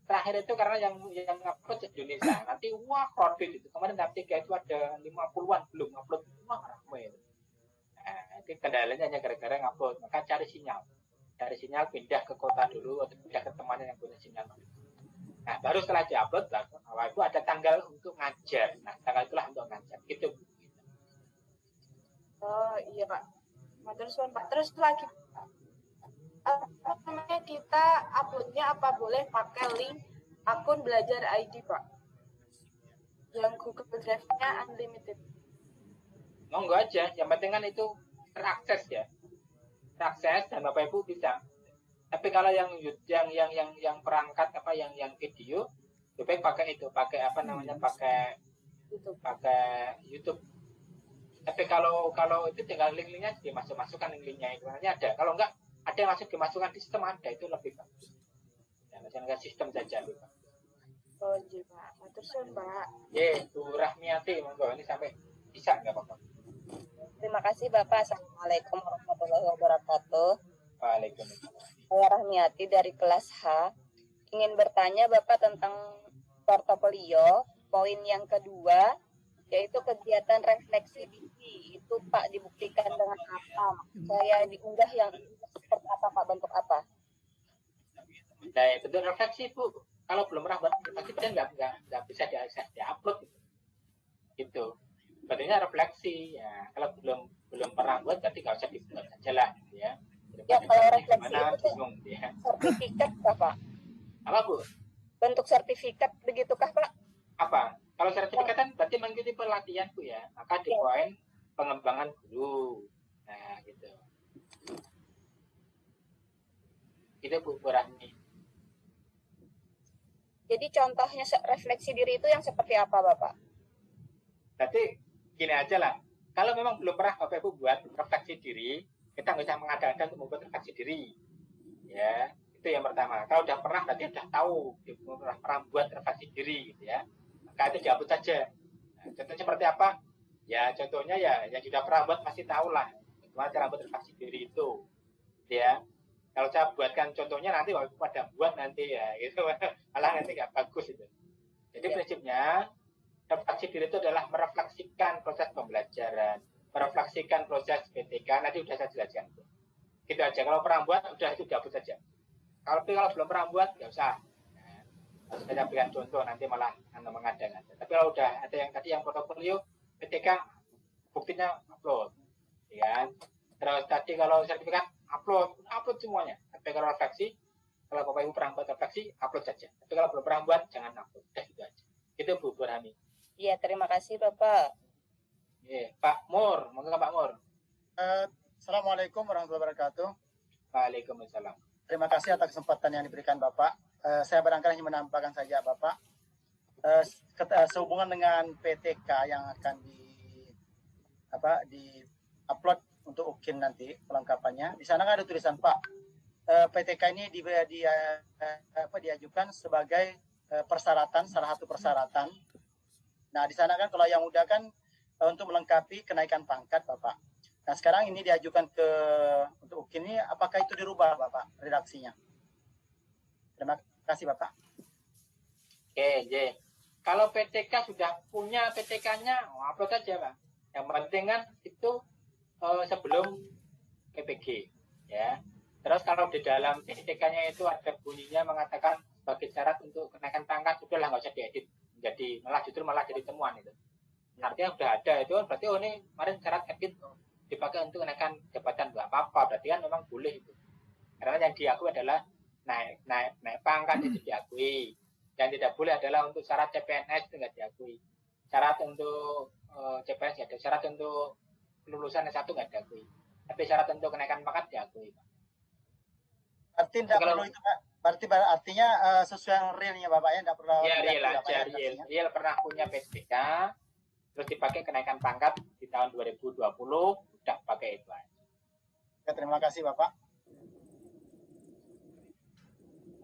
Terakhir itu karena yang upload Indonesia nanti wah crowded itu. Kemarin tahap 3 itu ada 50-an belum upload, wah ramai itu. Nah, itu kendalanya hanya gara-gara ngupload. Maka cari sinyal pindah ke kota dulu atau pindah ke temannya yang punya sinyal. Nah, baru setelah diupload, bahwa itu ada tanggal untuk ngajar. Nah, tanggal itulah untuk ngajar. Gitu. Oh iya Pak. Terus Pak, terus lagi apa namanya, kita uploadnya apa boleh pakai link akun belajar ID Pak? Yang Google Drive-nya unlimited. Monggo aja, yang penting kan itu terakses ya. Terakses dan Bapak Ibu bisa. Tapi kalau yang perangkat apa yang video, lebih baik pakai itu, pakai apa namanya, pakai YouTube. Tapi kalau itu tinggal link-linknya dimasukkan link-linknya itu nanti ada. Kalau enggak ada yang masuk dimasukkan di sistem ada, itu lebih bagus. Ya, misalnya sistem saja lebih bagus. Oh iya Pak. Terus Mbak. Bu Rahmiati, monggo ini sampai bisa nggak apa-apa. Terima kasih Bapak. Assalamualaikum warahmatullahi wabarakatuh. Waalaikumsalam. Saya Rahmiati dari kelas H. Ingin bertanya Bapak tentang portofolio. Poin yang kedua yaitu kegiatan refleksi diri. Itu Pak dibuktikan dengan apa? Saya diunggah yang seperti apa Pak, bentuk apa? Nah, bentuk refleksi Bu. Kalau belum pernah buat refleksi dia nggak bisa diupload gitu. Gitu. Bentuknya refleksi ya. Kalau belum pernah buat berarti nggak usah dibuat aja lah gitu ya. Ya kalau refleksi gimana, itu bingung, ya. sertifikat Pak? Apa Bu? Bentuk sertifikat begitukah Pak? Apa? Kalau sertifikat kan berarti mengikuti pelatihan Bu ya. Maka di poin pengembangan guru. Nah, gitu. Itu Bu Rahmi. Jadi contohnya refleksi diri itu yang seperti apa Bapak? Berarti gini aja lah. Kalau memang belum pernah Bapak Ibu buat refleksi diri, kita nggak usah mengada-ada untuk membuat refleksi diri. Ya, itu yang pertama. Kalau udah pernah berarti udah tahu pernah buat refleksi diri gitu ya. Maka itu dihapus saja. Nah, contohnya seperti apa? Ya contohnya ya yang sudah pernah buat masih tahu lah gimana cara buat refleksi diri itu. Ya. Kalau saya buatkan contohnya nanti waktu pada buat nanti ya gitu malah nanti nggak bagus itu. Jadi prinsipnya refleksi diri itu adalah merefleksikan proses pembelajaran, merefleksikan proses PTK. Nanti udah saya jelaskan. Gitu aja. Kalau pernah buat udah itu dihapus saja. Kalau belum pernah buat nggak usah. Nah, saya berikan contoh nanti malah mengada-ngada. Tapi kalau udah ada yang tadi yang portofolio PTK buktinya upload, ya. Terus tadi kalau sertifikat upload semuanya. Tapi kalau refleksi, kalau Bapak Ibu pernah buat refleksi, upload saja. Tapi kalau belum pernah buat, jangan upload. Udah gitu aja. Itu Bu Burhani. Iya, terima kasih Bapak. Iya, Pak Mur, monggo Pak Mur. Assalamualaikum warahmatullahi wabarakatuh. Waalaikumsalam. Terima kasih atas kesempatan yang diberikan Bapak. Saya barangkali ingin menambahkan saja Bapak. Sehubungan dengan PTK yang akan di upload untuk UKIN nanti pelengkapannya. Di sana kan ada tulisan Pak. PTK ini diajukan sebagai persyaratan, salah satu persyaratan. Nah, di sana kan kalau yang muda kan untuk melengkapi kenaikan pangkat Bapak. Nah, sekarang ini diajukan untuk UKIN ini, apakah itu dirubah Bapak redaksinya? Terima kasih Bapak. Oke, J. Kalau PTK sudah punya PTK-nya, upload saja Pak. Yang penting kan itu sebelum PPG, ya. Terus kalau di dalam PTK-nya itu ada bunyinya mengatakan sebagai syarat untuk kenaikan pangkat, sudahlah nggak usah diedit, justru malah jadi temuan itu. Artinya sudah ada itu, berarti ini kemarin syarat edit dipakai untuk kenaikan jabatan, nggak apa-apa, berarti kan memang boleh itu. Karena yang diakui adalah naik pangkat itu diakui. Yang tidak boleh adalah untuk syarat CPNS itu nggak diakui. Syarat untuk CPNS ya ada. Syarat untuk lulusan S1 nggak diakui. Tapi syarat untuk kenaikan pangkat diakui. Berarti tidak perlu itu Pak. Berarti artinya sesuai yang realnya Bapak ya, tidak perlu. Ya real aja, real pernah punya PSBK, terus dipakai kenaikan pangkat di tahun 2020, udah pakai itu aja. Ya, terima kasih Bapak.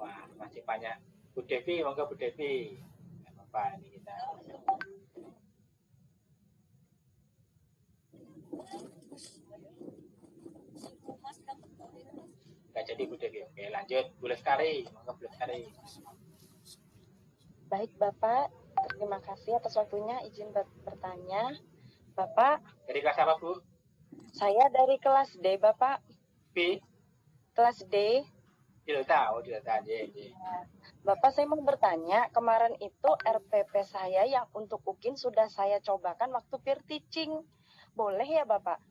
Wah, masih banyak. Bu Devi, monggo Bu Devi. Nggak apa-apa, ini kita. Nggak jadi Bu Devi. Oke, lanjut. Bu Lestari, monggo Bu Lestari. Baik Bapak, terima kasih atas waktunya. Izin bertanya, Bapak. Dari kelas apa Bu? Saya dari kelas D Bapak. B? Kelas D. Delta aja. Bapak, saya mau bertanya, kemarin itu RPP saya yang untuk UKIN sudah saya cobakan waktu peer teaching. Boleh ya Bapak?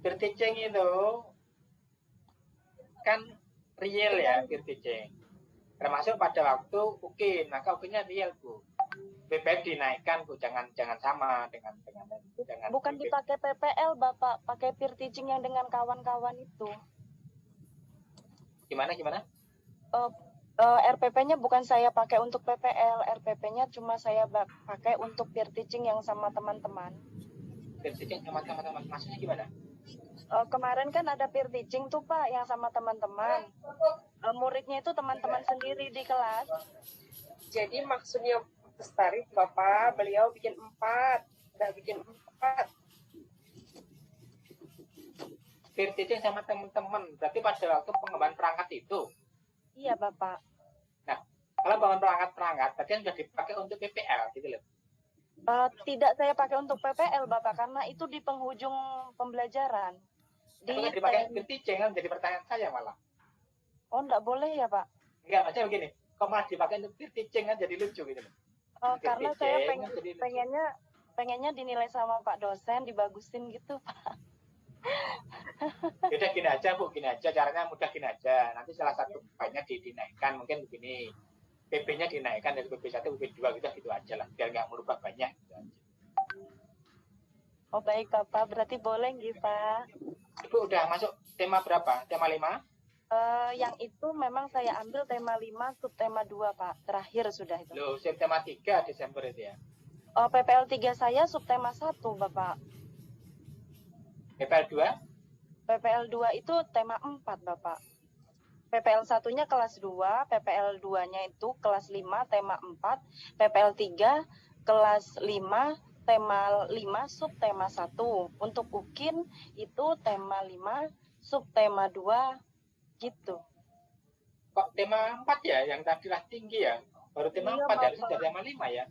Peer teaching itu kan real ya, peer teaching. Termasuk pada waktu UKIN, maka UKIN-nya real Bu. Lebih baik dinaikkan Bu, jangan sama dengan Bukan dipakai PPL Bapak, pakai peer teaching yang dengan kawan-kawan itu. Gimana? RPP-nya bukan saya pakai untuk PPL, RPP-nya cuma saya pakai untuk peer teaching yang sama teman-teman. Peer teaching sama teman-teman, maksudnya gimana? Kemarin kan ada peer teaching tuh Pak, yang sama teman-teman. Muridnya itu teman-teman sendiri di kelas. Jadi maksudnya Lestari, Bapak, beliau bikin 4. Udah bikin 4. Peer teaching sama teman-teman, berarti pada waktu pengembangan perangkat itu? Iya Bapak. Nah, kalau pengembangan perangkat, berarti sudah dipakai untuk PPL gitu loh? Tidak saya pakai untuk PPL Bapak, karena itu di penghujung pembelajaran. Tapi kan dipakai peer teaching, kan jadi pertanyaan saya malah. Oh, enggak boleh ya Pak? Enggak, maksudnya begini, kok malah dipakai untuk peer teaching kan jadi lucu gitu loh. Karena saya pengennya dinilai sama Pak dosen, dibagusin gitu Pak. Udah gini aja Bu, caranya mudah gini aja. Nanti salah satu banyak dinaikkan, mungkin begini, PP-nya dinaikkan dari PP1 ke PP2 gitu aja lah, biar nggak merubah banyak gitu aja. Oh baik Bapak, berarti boleh gitu Pak. Ibu udah masuk tema berapa? Tema 5? Yang itu memang saya ambil tema 5, subtema 2 Pak, terakhir sudah itu. Loh, subtema 3 Desember itu ya? PPL 3 saya subtema 1 Bapak. PPL 2? PPL 2 itu tema 4 Bapak. PPL 1-nya kelas 2, PPL 2-nya itu kelas 5, tema 4, PPL 3 kelas 5, tema 5, subtema 1. Untuk UKIN itu tema 5, subtema 2 gitu. Kok tema 4 ya? Yang tadi lah tinggi ya? Baru tema 4 ya? Sudah tema 5 ya?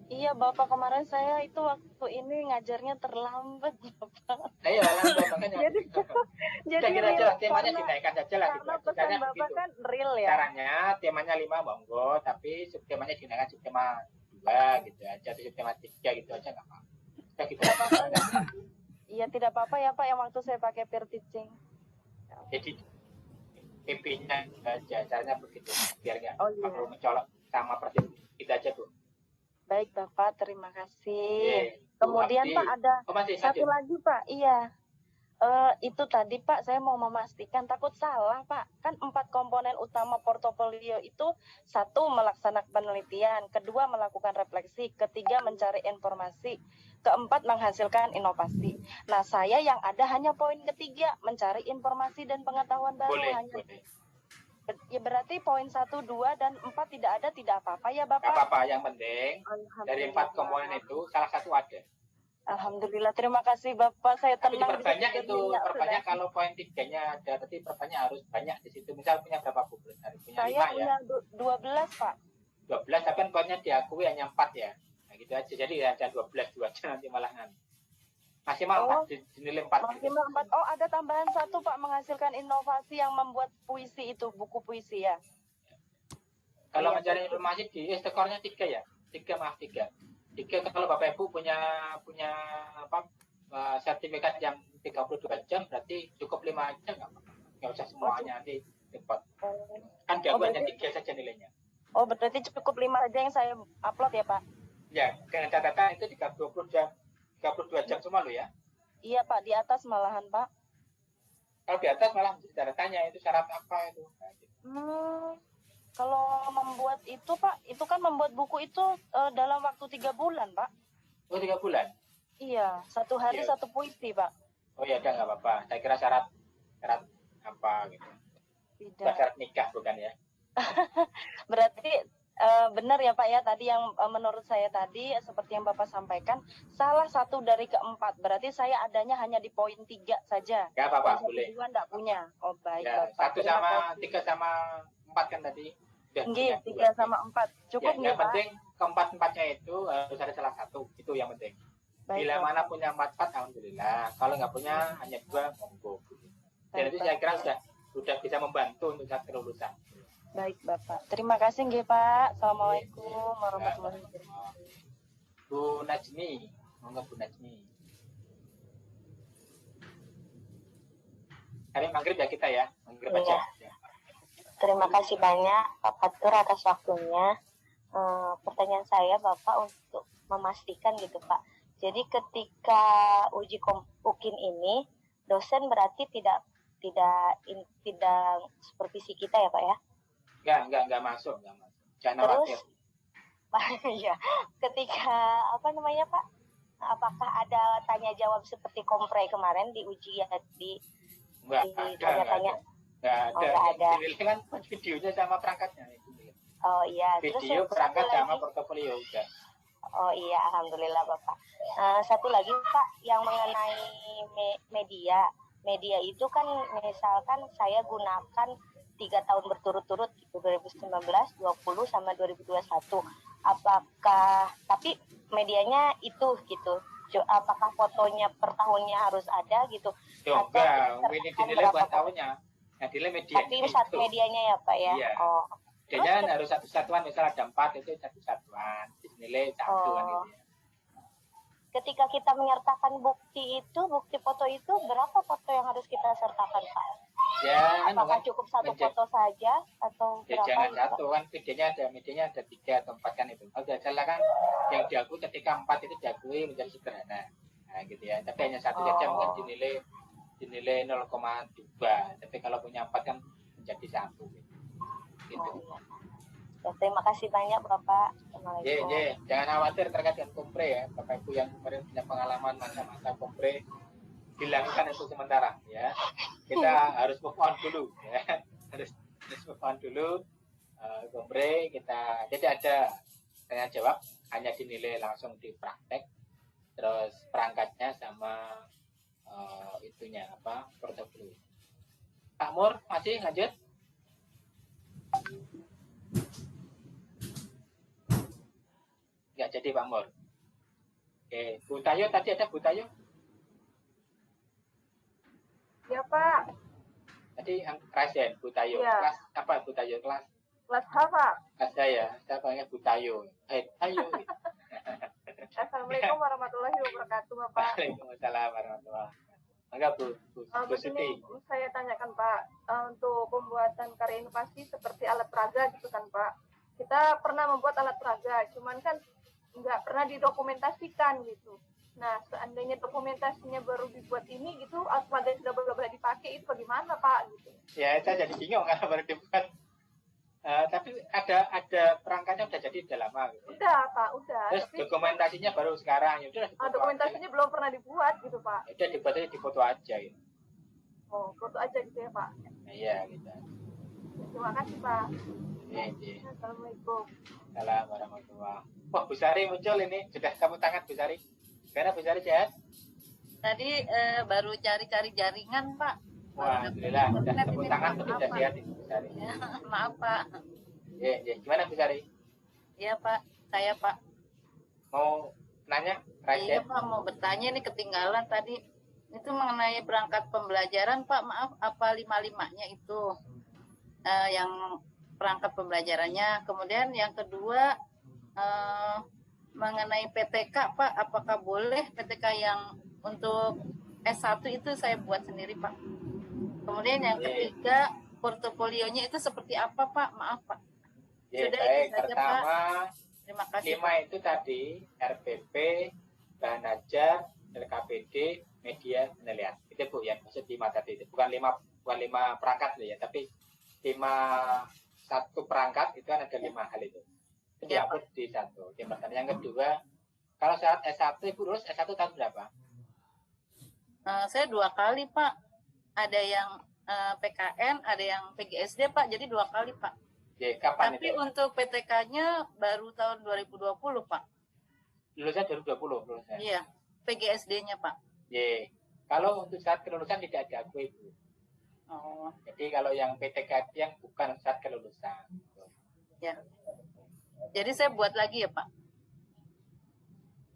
Iya Bapak, kemarin saya itu waktu ini ngajarnya terlambat Bapak. Ayo lambat makanya. Jadi kira aja lah, temanya dinaikkan saja lah. Karena pesan Bapak kan real ya. Caranya temanya 5 monggo, tapi subtemanya dinaikkan subtema 2 gitu aja, atau subtema 3 gitu aja nggak apa-apa. Udah gitu aja. Iya tidak apa-apa ya Pak, yang waktu saya pakai peer teaching. Jadi PP-nya aja, caranya begitu, biar nggak perlu mencolok sama persis kita aja Bu. Baik Bapak, terima kasih. Bu Kemudian Abdi. Pak ada lanjut. satu lagi Pak, iya. Itu tadi Pak, saya mau memastikan, takut salah Pak. Kan 4 komponen utama portofolio itu, 1 melaksanakan penelitian, 2 melakukan refleksi, 3 mencari informasi, 4 menghasilkan inovasi. Nah saya yang ada hanya poin 3, mencari informasi dan pengetahuan baru. Boleh. Ya berarti poin 1, 2, dan 4 tidak ada, tidak apa-apa ya Bapak? Tidak apa-apa, yang penting dari 4 komponen itu salah satu ada. Alhamdulillah, terima kasih Bapak, saya Tapi tenang. diperbanyak itu, perbanyak kalau poin 3-nya ada, tapi perbanyak harus banyak di situ. Misal punya berapa Bu? Punya saya 5 punya ya? 12 Pak. 12, tapi kan poinnya diakui hanya 4 ya. Nah gitu aja, jadi hanya 12 aja nanti malah maksimal 4, dinilai 4. Maksimal 4. Oh ada tambahan 1 Pak, menghasilkan inovasi yang membuat puisi itu, buku puisi ya. Kalau mencari informasi di skornya 3 ya? 3 kalau Bapak Ibu punya apa sertifikat yang 32 jam, berarti cukup 5 aja nggak usah semuanya nanti repot. Kan jawabannya 3 saja nilainya. Oh, berarti cukup 5 aja yang saya upload ya, Pak? Ya, dengan catatan itu 22 jam semua lo ya. Iya, Pak, di atas malahan, Pak. Kalau di atas malah cara tanya itu syarat apa itu. Kalau membuat itu, Pak, itu kan membuat buku itu dalam waktu 3 bulan, Pak. Oh, 3 bulan? Iya, 1 hari Iya. 1 puisi, Pak. Oh ya udah nggak apa-apa. Saya kira syarat apa gitu. Tidak. Syarat nikah bukan ya? Berarti benar ya Pak ya, tadi yang menurut saya tadi seperti yang Bapak sampaikan, salah satu dari keempat. Berarti saya adanya hanya di poin 3 saja. Nggak apa-apa, Yang 1, boleh. 2 enggak punya. Oh baik Ya, Bapak. 1 sama 3 sama 4 kan tadi. Nggih, 3 sama 4. Cukup Ya, nggih yang Pak? penting keempat-empatnya itu harus ada salah satu. Itu yang penting. Baik, Bila Bapak. mana punya 4, alhamdulillah. Kalau nggak punya hanya 2, monggo. Dan itu saya kira sudah bisa membantu untuk saat kelulusan. Baik Bapak. Terima kasih nggih Pak. Assalamualaikum warahmatullahi wabarakatuh. Bu Najmi, monggo Bu Najmi. Hari maghrib ya kita ya, maghrib aja. Iya. Terima kasih banyak Pak Fatur atas waktunya. Pertanyaan saya Bapak untuk memastikan gitu Pak. Jadi ketika uji UKIN ini, dosen berarti tidak supervisi kita ya Pak ya? Enggak masuk. Jangan khawatir. Iya, ketika apa namanya Pak? Apakah ada tanya jawab seperti kompre kemarin di ujian di tanya-tanya? Enggak ada. Pilih kan videonya sama perangkatnya. Oh iya. Video, perangkat sama portofolio udah. Oh iya, alhamdulillah Bapak. Satu lagi Pak, yang mengenai media. Media itu kan misalkan saya gunakan 3 tahun berturut-turut gitu, 2019, 20 sama 2021. Apakah tapi medianya itu gitu. Apakah fotonya per tahunnya harus ada gitu? Enggak, ini dinilai buat tahunnya. Nah, dinilai media. Tapi satu medianya ya Pak ya. Iya. Oh. Medianya harus satu satuan, misal ada 4 itu satu satuan. Dinilai 1 kan gitu ya. Ketika kita menyertakan bukti foto itu, berapa foto yang harus kita sertakan Pak? Ya, apakah cukup satu foto saja atau ya, berapa? jangan satu kan, medianya ada 3 atau 4 kan itu. Kalau salah kan yang diakui ketika 4 itu diakui menjadi sederhana. Nah gitu ya. Tapi hanya satu saja mungkin dinilai 0,2. Tapi kalau punya 4 kan menjadi 1 gitu. Ya, terima kasih banyak Bapak. Jangan khawatir terkait dengan kompre ya. Bapak Ibu yang kemarin punya pengalaman masa-masa kompre, hilangkan itu sementara ya. Kita harus move on dulu ya. Harus move on dulu. Kompre kita jadi ada tanya jawab hanya dinilai langsung di praktek. Terus perangkatnya sama itunya apa? Portofolio. Pak Mur masih lanjut? Nggak jadi Pak Mur. Oke, Bu Tayo tadi ada Bu Tayo? Ya Pak. Tadi Rasen, Bu Tayo. Ya. Kelas apa Bu Tayo? Kelas H Pak. Kelas saya panggilnya Bu Tayo. Tayo. Assalamualaikum warahmatullahi wabarakatuh Bapak. Waalaikumsalam warahmatullahi wabarakatuh. Enggak Bu Siti. Begini saya tanyakan Pak, untuk pembuatan karya inovasi seperti alat peraga gitu kan Pak. Kita pernah membuat alat peraga, cuman kan nggak pernah didokumentasikan gitu. Nah, seandainya dokumentasinya baru dibuat ini gitu, atau sudah boleh dipakai, itu bagaimana Pak? Gitu. Ya, saya jadi bingung karena baru dibuat. Tapi ada perangkatnya udah jadi udah lama. Gitu. Udah Pak, udah. Terus tapi dokumentasinya baru sekarang. Ya udah. Dokumentasinya belum pernah dibuat gitu Pak. Ya udah dibuat aja di foto aja. Gitu. Oh, foto aja gitu ya Pak. Nah, iya gitu. Terima kasih Pak. Iya. Assalamualaikum. Assalamualaikum warahmatullahi wabarakatuh. Wah, Bu Sari muncul ini. Sudah kamu tangan Bu Sari. Karena Bu Sari sehat? Tadi baru cari-cari jaringan, Pak. Wah, alhamdulillah. Sudah tepuk tangan sudah sehat Bu Sari. Ya, maaf, Pak. Iya. Gimana Bu Sari? Iya, Pak. Saya, Pak. Mau nanya? Iya, Pak. Mau bertanya nih ketinggalan tadi. Itu mengenai perangkat pembelajaran, Pak. Maaf, apa 5-5-nya itu? Yang perangkat pembelajarannya. Kemudian yang kedua mengenai PTK Pak, apakah boleh PTK yang untuk S1 itu saya buat sendiri Pak. Kemudian yang ketiga portofolionya itu seperti apa Pak? Maaf Pak. Ya, Sudah baik. itu saja, Pertama, Pak. Terima kasih. 5 itu tadi RPP, bahan ajar, LKPD, media penilaian. Itu Bu yang maksud 5 tadi itu. Bukan 5 perangkat ya, tapi 1 perangkat itu kan ada 5 hal itu. Itu Ya, dihapus di 1. Yang pertama. Yang kedua, kalau syarat S1 Ibu lulus S1 tahun berapa? Saya 2 kali, Pak. Ada yang PKN, ada yang PGSD, Pak. Jadi 2 kali, Pak. Ya, kapan Tapi itu? untuk PTK-nya baru tahun 2020, Pak. Lulusnya 2020 lulusnya. Iya, PGSD-nya, Pak. Ya. Kalau untuk syarat kelulusan tidak diakui Bu. Oh, Jadi kalau yang PTK yang bukan syarat kelulusan. ya. Jadi saya buat lagi ya, Pak.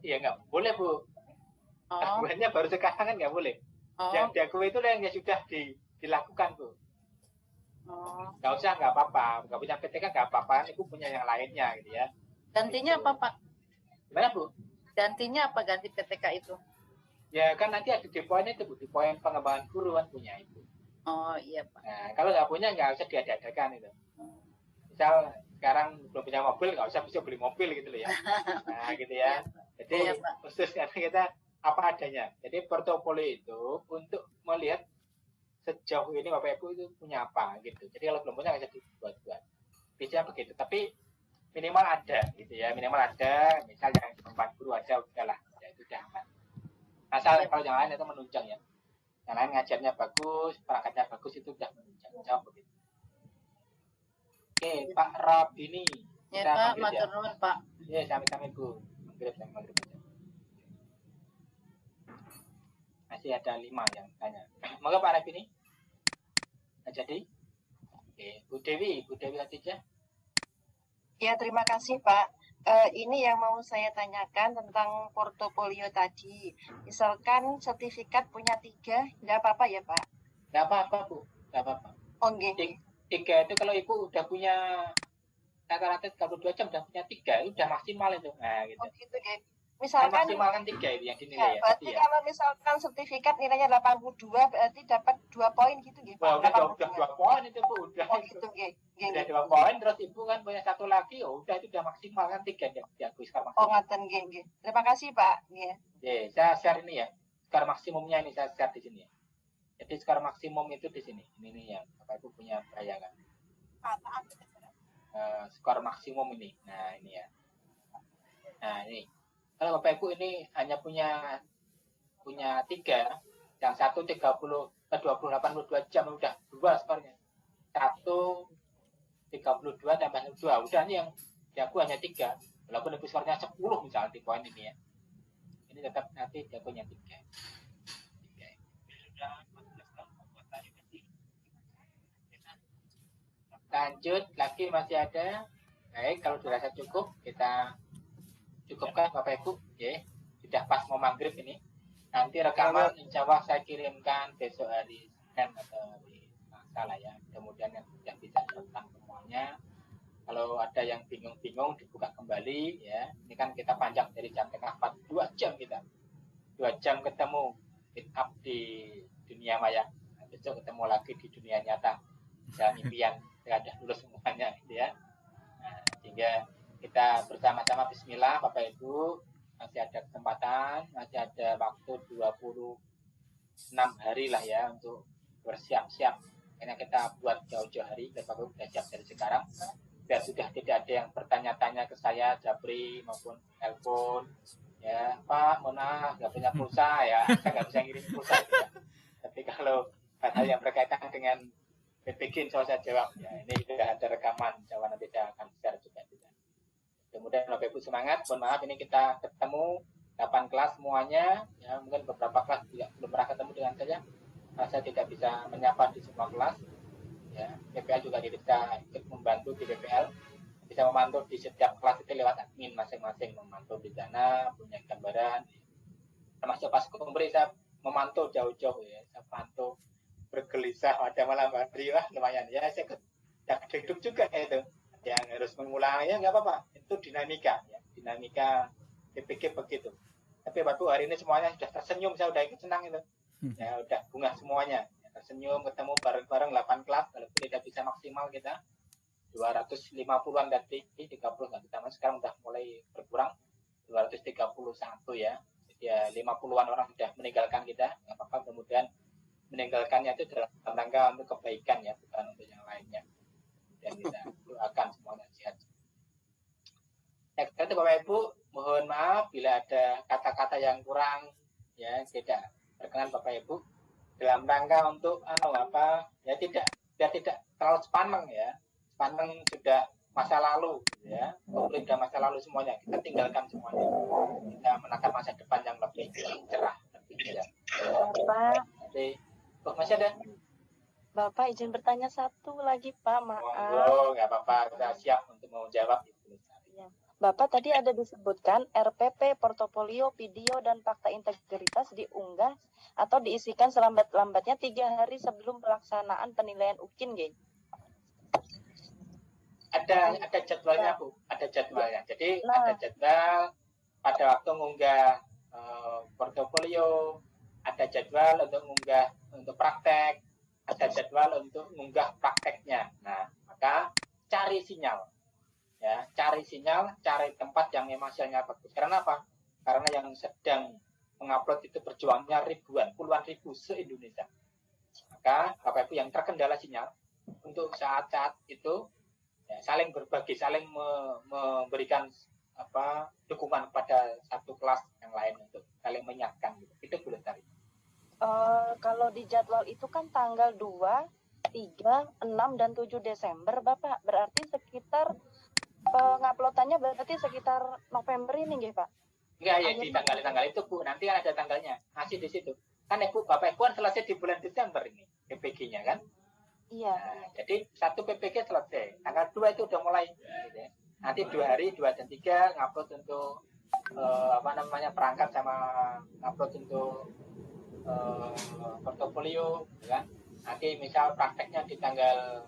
Iya nggak boleh Bu. Oh, Buatnya baru sekarang kan nggak boleh. oh, Yang diakui itu yang sudah dilakukan Bu. oh. Nggak usah, nggak apa-apa. Nggak punya PTK nggak apa-apa. Ibu punya yang lainnya gitu ya. Gantinya apa, Pak? Gimana Bu? Gantinya apa ganti PTK itu? Ya kan nanti ada di poin itu Bu. Di poin pengembangan guru kan punya itu. Oh, iya, Pak. Nah kalau nggak punya nggak usah diadakan itu. Misal sekarang belum punya mobil nggak usah bisa beli mobil gitu loh ya. Nah gitu ya. Jadi Iya, Pak. khusus karena kita apa adanya. Jadi portofolio itu untuk melihat sejauh ini Bapak Ibu itu punya apa gitu. Jadi kalau belum punya nggak usah dibuat-buat. Bisa begitu. Tapi minimal ada gitu ya. Minimal ada. Misal yang tempat guru ada udahlah. Ya itu udah aman. Asal kalau yang lain itu menunjang ya. Yang lain ngajarnya bagus, perangkatnya bagus itu udah menunjang. Jawab begitu. Oke, Pak Rob ini. Ya, Kita Pak, maghrib matur nuwun, Pak. Ya, sami-sami Bu. Maghrib aja. Masih ada 5 yang tanya. Moga Pak Arif ini. Nah, jadi, oke, Bu Dewi Hatijah. Ya, terima kasih Pak. Ini yang mau saya tanyakan tentang portofolio tadi. Misalkan sertifikat punya 3, nggak apa-apa ya Pak? Nggak apa-apa Bu, nggak apa-apa. Oh, nggih. 3 itu kalau Ibu udah punya rata-rata 32 jam udah punya 3, itu udah maksimal itu. Nah, gitu. Oh, gitu nggih. Misalkan maksimal kan 3 itu yang ya, dinilai ya. berarti Ya. kalau misalkan sertifikat nilainya 82, berarti dapat 2 poin gitu nggih Wah, Pak? udah 2 poin itu Bu, udah. Oh, gitu nggih. Udah 2 poin, terus Ibu kan punya 1 lagi, oh udah itu udah maksimal kan 3 yang diakui skor Oh, maksimal. ngaten nggih, nggih. Terima kasih Pak. Nggih. Ya, saya share ini ya. Skor maksimumnya ini saya share di sini ya. Jadi skor maksimum itu di sini. Ini nih yang Bapak Ibu punya bayangan. Skor maksimum ini. Nah, ini ya. Nah, ini. Kalau Bapak Ibu ini hanya punya 3, yang 82 jam udah 2 skornya. 32 tambah 2. Udah ini yang aku hanya 3. Walaupun Ibu skornya 10 misalnya di poin ini ya. Ini tetap nanti dia punya 3. Lanjut lagi masih ada. Baik, kalau dirasa cukup kita cukupkan Bapak Ibu. Ya, sudah pas mau maghrib ini. Nanti rekaman insya Allah saya kirimkan besok hari Senin atau hari Selasa lah ya. Kemudian yang sudah bisa tentang semuanya. Kalau ada yang bingung-bingung dibuka kembali ya. Ini kan kita panjang dari jam tengah 4, 2 jam kita. 2 jam ketemu meet up di dunia maya. Nah, besok ketemu lagi di dunia nyata. Dan impian sudah lulus semuanya gitu ya. Nah, sehingga kita bersama-sama bismillah Bapak Ibu, masih ada kesempatan, masih ada waktu 26 hari lah ya untuk bersiap-siap. Karena kita buat jauh-jauh hari, Bapak Ibu sudah siap dari sekarang. Biar sudah tidak ada yang bertanya-tanya ke saya, Japri maupun telepon. Ya, Pak, mohon maaf, nggak punya pulsa ya, saya nggak bisa ngirim pulsa. Gitu ya. Tapi kalau hal yang berkaitan dengan PPG, insya Allah saya jawab. Ya, ini sudah ada rekaman, jawaban nanti saya akan share juga. Kemudian Bapak Ibu semangat, mohon maaf ini kita ketemu 8 kelas semuanya, ya mungkin beberapa kelas juga belum pernah ketemu dengan saya tidak bisa menyapa di semua kelas, ya PPL juga tidak bisa ikut membantu di PPL, bisa memantau di setiap kelas itu lewat admin masing-masing, memantau di sana, punya gambaran, termasuk pas kumpul saya memantau jauh-jauh ya, saya pantau bergelisah pada malam hari, wah lumayan ya, saya hidup juga ya itu. Yang harus mengulanginya nggak apa-apa, itu dinamika ya, dinamika PPG begitu. Tapi Bapak hari ini semuanya sudah tersenyum, saya udah ikut senang itu ya, udah bunga semuanya ya, tersenyum, ketemu bareng-bareng 8 kelas, walaupun tidak bisa maksimal kita 250-an tadi, 30 nggak ditambah, sekarang udah mulai berkurang, 231 ya. Jadi ya 50-an orang sudah meninggalkan kita, nggak apa-apa, kemudian meninggalkannya itu dalam rangka untuk kebaikan ya, bukan untuk yang lainnya. Dan kita doakan semuanya sehat. Ya, kata Bapak Ibu, mohon maaf bila ada kata-kata yang kurang ya, tidak berkenan Bapak Ibu, dalam rangka untuk ya tidak terlalu sepaneng ya. Sepaneng sudah masa lalu ya, konflik sudah masa lalu semuanya, kita tinggalkan semuanya, kita menatap masa depan yang lebih cerah, lebih indah. Bapak, Jadi, masih ada? Bapak izin bertanya satu lagi Pak, maaf. Oh, nggak apa-apa, kita siap untuk menjawab. Bapak tadi ada disebutkan RPP, portofolio, video, dan fakta integritas diunggah atau diisikan selambat-lambatnya 3 hari sebelum pelaksanaan penilaian UKIN, G. Ada jadwalnya Bu, ada jadwalnya. Jadi ada jadwal pada waktu mengunggah portofolio, ada jadwal untuk mengunggah untuk praktek, ada jadwal untuk mengunggah prakteknya. Nah, maka cari sinyal. Ya, cari sinyal, cari tempat yang memang sinyalnya bagus. Karena apa? Karena yang sedang mengupload itu berjuangnya ribuan, puluhan ribu se-Indonesia. Maka Bapak Ibu yang terkendala sinyal untuk saat-saat itu ya, saling berbagi, saling memberikan dukungan pada satu kelas yang lain untuk saling mengingatkan. Itu boleh cari. Kalau di jadwal itu kan tanggal 2, 3, 6, dan 7 Desember, Bapak. Berarti sekitar penguploadannya berarti sekitar November ini, nggih, Pak? Enggak, ya di tanggal itu, Bu. Nanti kan ada tanggalnya. Masih di situ. Kan Ibu, Bapak Ibu kan selesai di bulan Desember ini, PPG-nya kan? Iya. Nah, jadi 1 PPG selesai. Tanggal 2 itu udah mulai. Gitu ya. Nanti 2 hari, 2 dan 3, ngupload untuk perangkat sama ngupload untuk portofolio, kan? Nanti misal prakteknya di tanggal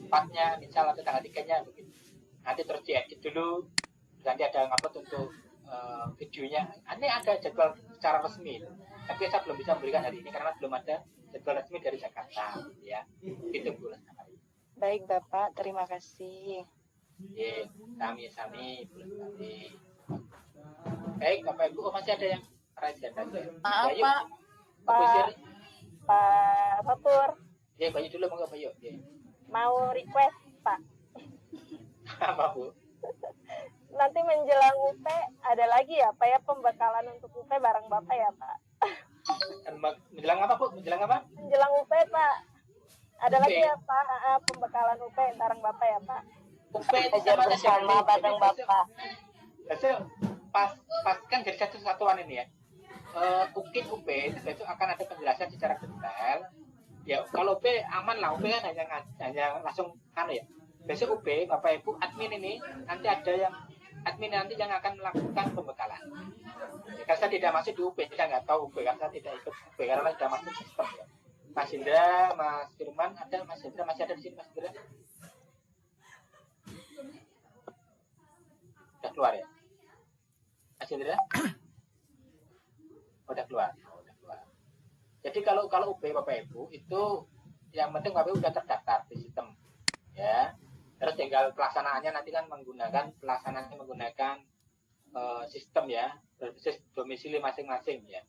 4-nya, misal atau tanggal 3-nya begitu. Nanti terus diedit dulu, nanti ada ngupload untuk videonya. Ini ada jadwal secara resmi, tapi saya belum bisa memberikan hari ini karena belum ada jadwal resmi dari Jakarta, ya. Itu Bu. Baik Bapak, terima kasih. Ya, sami-sami. Baik Bapak Ibu, masih ada yang raja tadi? Maaf Bayu, Pak Fatur. Ya, Bayu dulu mau Bayu. Ya. Mau request Pak. Apa Bu? Nanti menjelang UP ada lagi ya Pak ya pembekalan untuk UP bareng Bapak ya Pak. Menjelang apa Bu? Menjelang apa? Menjelang UP Pak. Ada lagi ya Pak pembekalan UP bareng Bapak ya Pak. UP belajar bersama bareng Bapak. Pas kan jadi satu kesatuan ini ya. UKIN UP itu akan ada penjelasan secara detail. Ya kalau UP aman lah, UP kan hanya langsung ya. Besok UP Bapak Ibu admin ini nanti ada yang admin nanti yang akan melakukan pembekalan. Ya, karena saya tidak masuk di UP, saya nggak tahu UP, karena saya tidak ikut UP karena sudah masuk sistem. Ya. Mas Indra, Mas Firman ada, Mas Indra masih ada di sini, Mas Indra. Udah keluar ya? Mas Indra? Udah keluar. Jadi kalau UP Bapak Ibu itu yang penting Bapak Ibu sudah terdaftar di sistem, ya. Terus tinggal pelaksanaannya nanti kan menggunakan sistem ya, berbasis domisili masing-masing ya.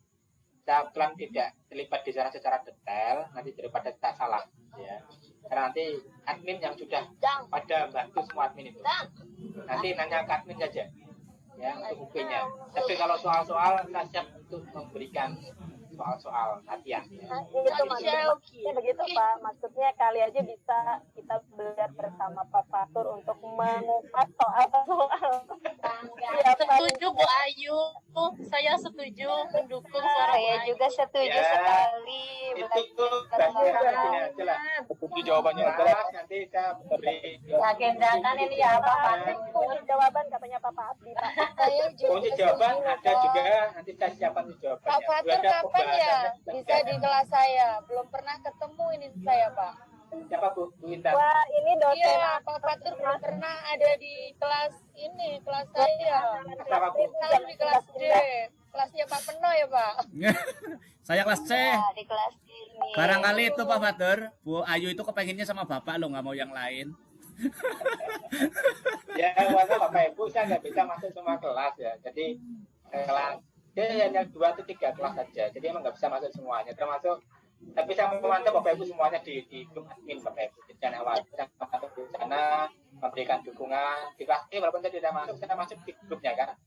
Saya plan tidak terlibat di sana secara detail, nanti daripada kita salah ya. Karena nanti admin yang sudah pada bantu semua admin itu, nanti nanya ke admin saja ya untuk UP-nya. Tapi kalau soal-soal saya siap untuk memberikan soal-soal latihan ya. Itu maksudnya begitu Pak, maksudnya kali aja bisa kita belajar bersama Pak Fatur untuk mengupas soal-soal. Setuju Bu Ayu, saya setuju mendukung suara Saya juga setuju Ya, sekali. Itu setuju jawabannya adalah nanti saya beri Agendakan ini ya apa Pak? Kunci jawaban katanya Pak Abdi Pak. kunci jawaban ada juga, nanti saya siapkan kunci jawabannya. Pak Fatur Ada kapan ya bisa di kelas saya? Belum pernah ketemu ini saya Pak. Siapa Bu? Bu Intan. Wah ini dosen. Iya, Pak Fatur belum pernah ada di kelas ini, kelas saya. Siapa Bu? Saya di kelas D. Kelasnya Pak Peno ya Pak? Saya kelas C. Ya, di kelas ini. Barangkali itu Pak Fatur, Bu Ayu itu kepengennya sama Bapak loh, nggak mau yang lain. Ya, karena Bapak Ibu saya nggak bisa masuk semua kelas ya. Jadi kelas dia hanya 2 atau 3 kelas saja. Jadi emang nggak bisa masuk semuanya. Termasuk tapi saya memantau Bapak Ibu semuanya di grup admin Bapak Ibu. Jangan khawatir, saya masuk di sana memberikan dukungan. Di kelas E walaupun saya tidak masuk, saya masuk di grupnya kan.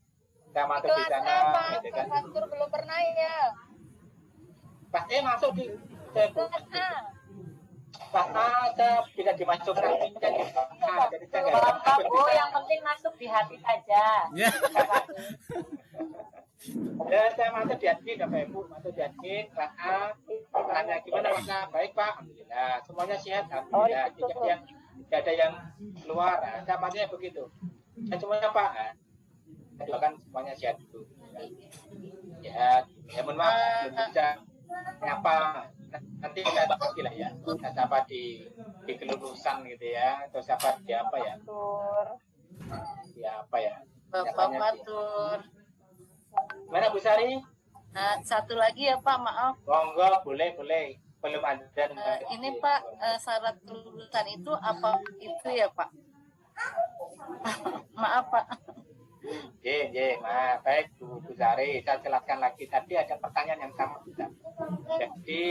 Saya masuk di sana. Gitu, kan. Fatur belum pernah ya. Kelas E masuk di kelas A saya bisa dimasukkan. Jadi saya nggak Bu, yang penting masuk di hati saja. Ya, saya masuk di admin, Bapak Ibu, masuk di admin, kelas A, tanya gimana Mas? Baik Pak, alhamdulillah, semuanya sehat, alhamdulillah, tidak ada yang keluar, nah, saya maksudnya begitu. Dan semuanya Pak, nah, kan semuanya sehat itu. Ya, mohon maaf, belum bisa nyapa, nanti kita lagi lah ya, kita sapa di kelulusan gitu ya, atau sapa di apa ya? Di apa ya? Bapak Fatur. Mana Bu Sari? Satu lagi ya Pak, maaf. Monggo, boleh. Belum ada. Ini Pak, syarat kelulusan itu apa itu ya Pak? Maaf Pak. Maaf. Baik Bu Sari, saya jelaskan lagi. Tadi ada pertanyaan yang sama juga. Jadi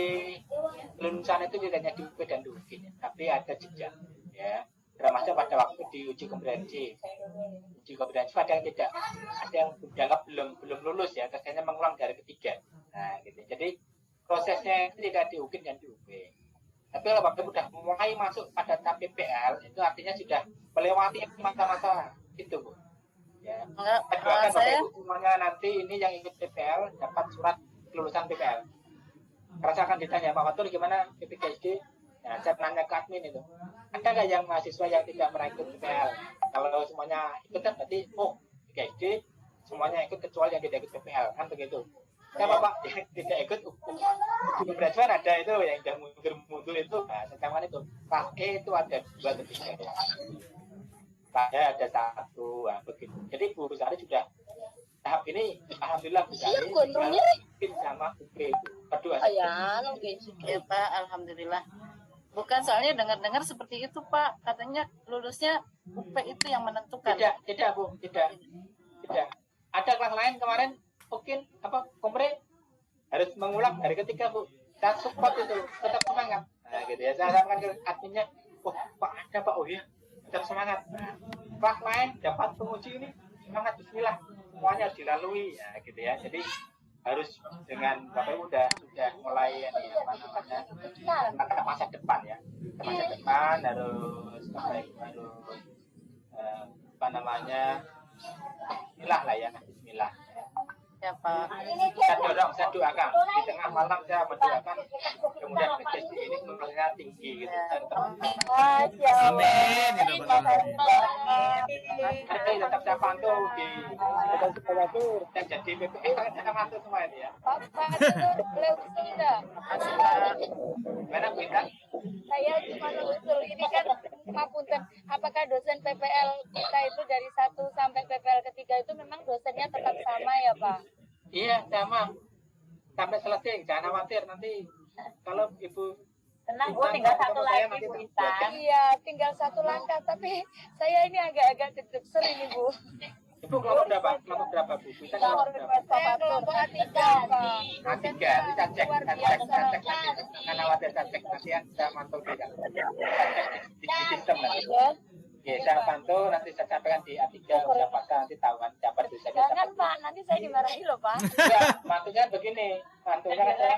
kelulusan itu tidak hanya di UP dan di UGI, tapi ada jejak, ya. Termasuk pada waktu di uji kompetensi ada yang tidak, ada yang dianggap belum lulus ya, terusnya mengulang dari ketiga. Nah, gitu. Jadi prosesnya itu tidak di UGI dan di UP. Tapi kalau Bapak sudah mulai masuk pada tahap PPL, itu artinya sudah melewati masa-masa itu, Bu. Ya. Saya semuanya nanti ini yang ikut PPL dapat surat kelulusan PPL. Karena akan ditanya Pak Fatur gimana PPKSD. Nah, saya nanya ke admin itu, ada nggak yang mahasiswa yang tidak pernah ikut PPL? Kalau semuanya ikut kan berarti, PPKSD semuanya ikut kecuali yang tidak ikut PPL, kan begitu. Ya Bapak tidak ikut uji pemberatuan ada itu yang sudah mundur itu, nah sedangkan itu Pak E itu ada 2 atau 3 ya. Saya ada 1, nah, begitu. Jadi Bu Sari sudah tahap ini, alhamdulillah Bu Sari mungkin sama UP itu berdua. Ya Pak, alhamdulillah. Bukan, soalnya dengar-dengar seperti itu Pak, katanya lulusnya UP itu yang menentukan. Tidak Bu, tidak. Ada kelas lain kemarin mungkin kompre harus mengulang dari ketiga Bu. Saya support itu, tetap semangat. Nah gitu ya, saya sampaikan ke adminnya, Pak ada Pak, iya, tetap semangat. Nah, kelas lain dapat penguji ini semangat, bismillah, semuanya dilalui, ya gitu ya. Jadi harus dengan Bapak Ibu sudah mulai masa depan ya, masa depan harus bismillah lah ya, bismillah. Ya Pak. Saya doakan di tengah malam saya mendoakan kemudian PPKSD ini nilainya tinggi gitu. Amin. Nanti tetap saya pantau di dan jadi PPL saya pantau semua ini ya. Boleh usul enggak? Mana Bu Intan? Saya cuma usul ini kan Punten, apakah dosen PPL kita itu dari 1 sampai PPL ketiga itu memang dosennya tetap sama ya Pak? Iya sama, sampai selesai, jangan khawatir nanti kalau Ibu tenang Bu, tinggal 1 lagi Bu Intan. Iya, tinggal 1 langkah, tapi saya ini agak-agak deg-degan ini Bu. Ibu kelompok berapa Bu? Kita kelompok berapa? Saya kelompok A3 Pak. A3, kita cek nanti. Jangan khawatir, saya cek nanti ya, saya mantau tidak. Saya cek di sistem nanti. Ya, saya pantau, nanti saya sampaikan di A3 siapakah, nanti tahu kan siapa dosennya. Jangan Pak, nanti saya dimarahi loh Pak. Enggak, mantunya begini, mantunya kan saya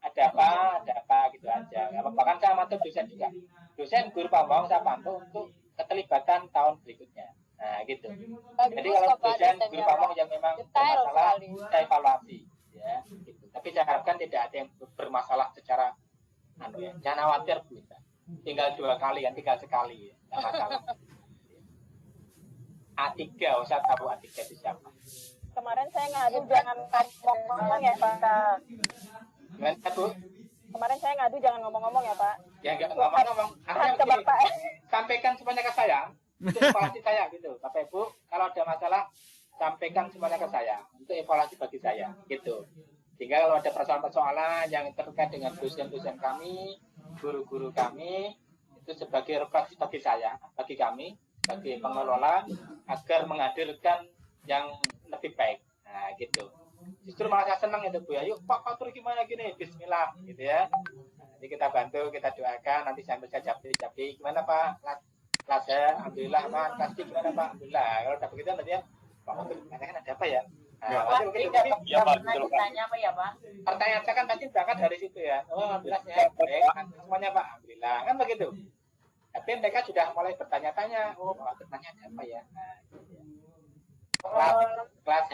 ada apa gitu aja. Bahkan saya mantu dosen juga. Dosen guru pamong saya pantau untuk keterlibatan tahun berikutnya. Nah gitu. Jadi kalau dosen guru pamong yang memang bermasalah, saya evaluasi. Ya, gitu. Tapi saya harapkan tidak ada yang bermasalah secara jangan khawatir Bu. Tinggal 2 kali ya, tinggal sekali ya. Tidak masalah. A3, saya tahu A3 itu siapa. Kemarin saya ngadu jangan ngomong ya Pak. Gimana Bu? Kemarin saya ngadu jangan ngomong-ngomong ya Pak. Ya enggak ngomong-ngomong. Sampaikan semuanya ke saya. Untuk evaluasi saya gitu. Bapak Ibu, kalau ada masalah sampaikan semuanya ke saya untuk evaluasi bagi saya gitu. Sehingga kalau ada persoalan-persoalan yang terkait dengan dosen-dosen kami, guru-guru kami, itu sebagai refleksi bagi saya, bagi kami, bagi pengelola, agar menghadirkan yang lebih baik. Nah, gitu. Justru malah saya senang itu, Bu. Ya, yuk Pak Fatur gimana gini? Bismillah, gitu ya. Nanti kita bantu, kita doakan, nanti saya bisa japri. Gimana Pak? Kelas ya, alhamdulillah aman. Kelas gimana Pak? Alhamdulillah. Kalau udah begitu nanti ya, Pak Fatur gimana kan ada apa ya? Nah, Pak, ya, Pak, ditanya apa ya Pak? Pertanyaan saya kan pasti berangkat dari situ ya. Oh, alhamdulillah ya, baik, semuanya Pak, alhamdulillah, kan begitu. Tapi mereka sudah mulai bertanya-tanya, oh, Pak bertanya ada apa ya? Nah, kelas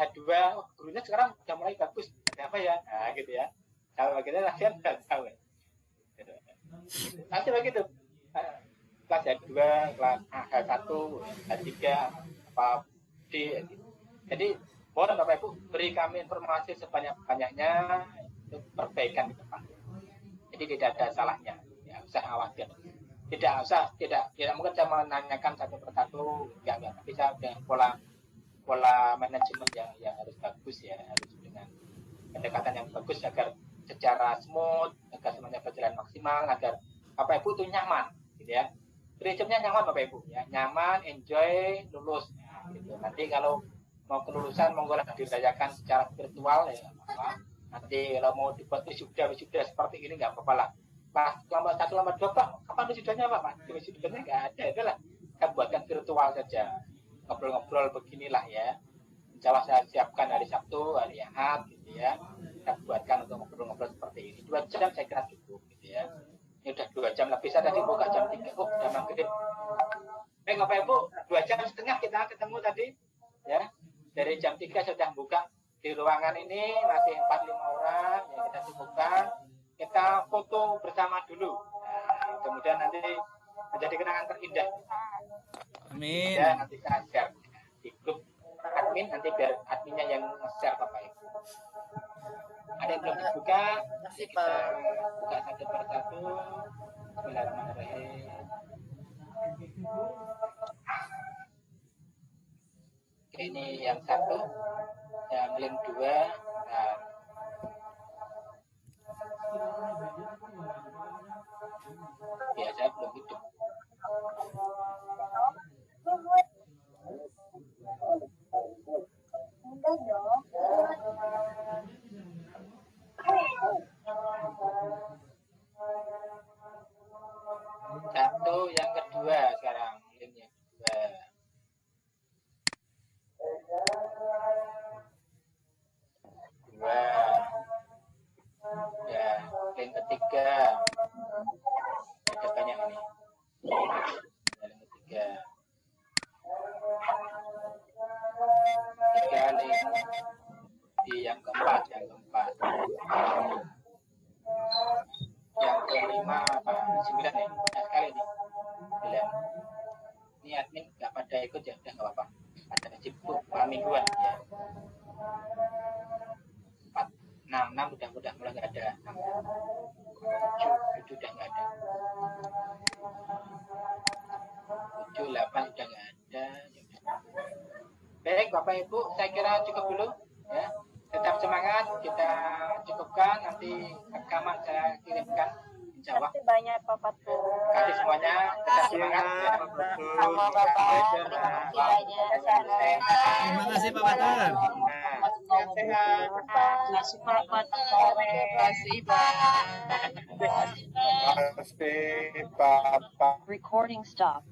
H2, oh, gurunya sekarang sudah mulai bagus, ada apa ya? Nah, gitu ya. Kalau begitu latihan nggak tahu. Nanti begitu. Kelas H2, kelas H1, H3, apa D. Jadi mohon Bapak Ibu beri kami informasi sebanyak-banyaknya untuk perbaikan ke depan. Jadi tidak ada salahnya, ya usah khawatir. Tidak mungkin saya menanyakan satu persatu, enggak. Tapi saya dengan pola manajemen yang harus bagus ya, harus dengan pendekatan yang bagus agar secara smooth, agar semuanya berjalan maksimal, agar Bapak Ibu itu nyaman, gitu ya. Prinsipnya nyaman Bapak Ibu, ya nyaman, enjoy, lulus. Ya, gitu. Nanti kalau mau kelulusan monggo dirayakan secara virtual ya apa. Nanti kalau mau dibuat wisuda seperti ini nggak apa-apa lah. Pas lambat 1 lambat 2 Pak, kapan wisudanya Pak? Wisudanya nggak ada, itulah kita buatkan virtual saja. Ngobrol-ngobrol beginilah ya. Insya Allah saya siapkan hari Sabtu, hari Ahad gitu ya. Kita buatkan untuk ngobrol-ngobrol seperti ini. 2 jam saya kira cukup gitu ya. Ini udah 2 jam lebih, saya tadi buka jam 3. Oh, udah maghrib. Baik Bapak Ibu, 2,5 jam kita ketemu tadi ya. Dari jam 3 sudah buka di ruangan ini, masih 4-5 orang yang kita cukupkan. Kita foto bersama dulu. Nah, kemudian nanti menjadi kenangan terindah. Amin. Ya, nanti saya share di grup admin, nanti biar adminnya yang share Bapak Ibu. Ada yang belum dibuka, kita buka satu persatu. Bismillahirrahmanirrahim. Ini yang satu, yang link 2. Nah, biasa belum hidup. Satu, yang kedua sekarang link yang kedua. Ya, link ketiga. Ada banyak ini. Link ketiga. 3 link. Di yang keempat. Yang kelima apa? 9 nih. Nah, sekali nih. 9. Ini admin nggak pada ikut ya, udah nggak apa-apa. Ada sibuk mingguan ya. 6 udah mulai nggak ada. 7 udah nggak ada. 7, 8 udah nggak ada. Baik Bapak Ibu, saya kira cukup dulu ya. Tetap semangat, kita cukupkan, nanti rekaman saya kirimkan insya Allah. Terima kasih banyak Pak Fatur. Terima kasih semuanya, tetap semangat ya. Sama Bapak, terima kasih banyak. Terima kasih Pak Fatur. Sehat. Terima kasih Pak Fatur. Terima kasih Pak. Terima kasih Bapak. Recording stop.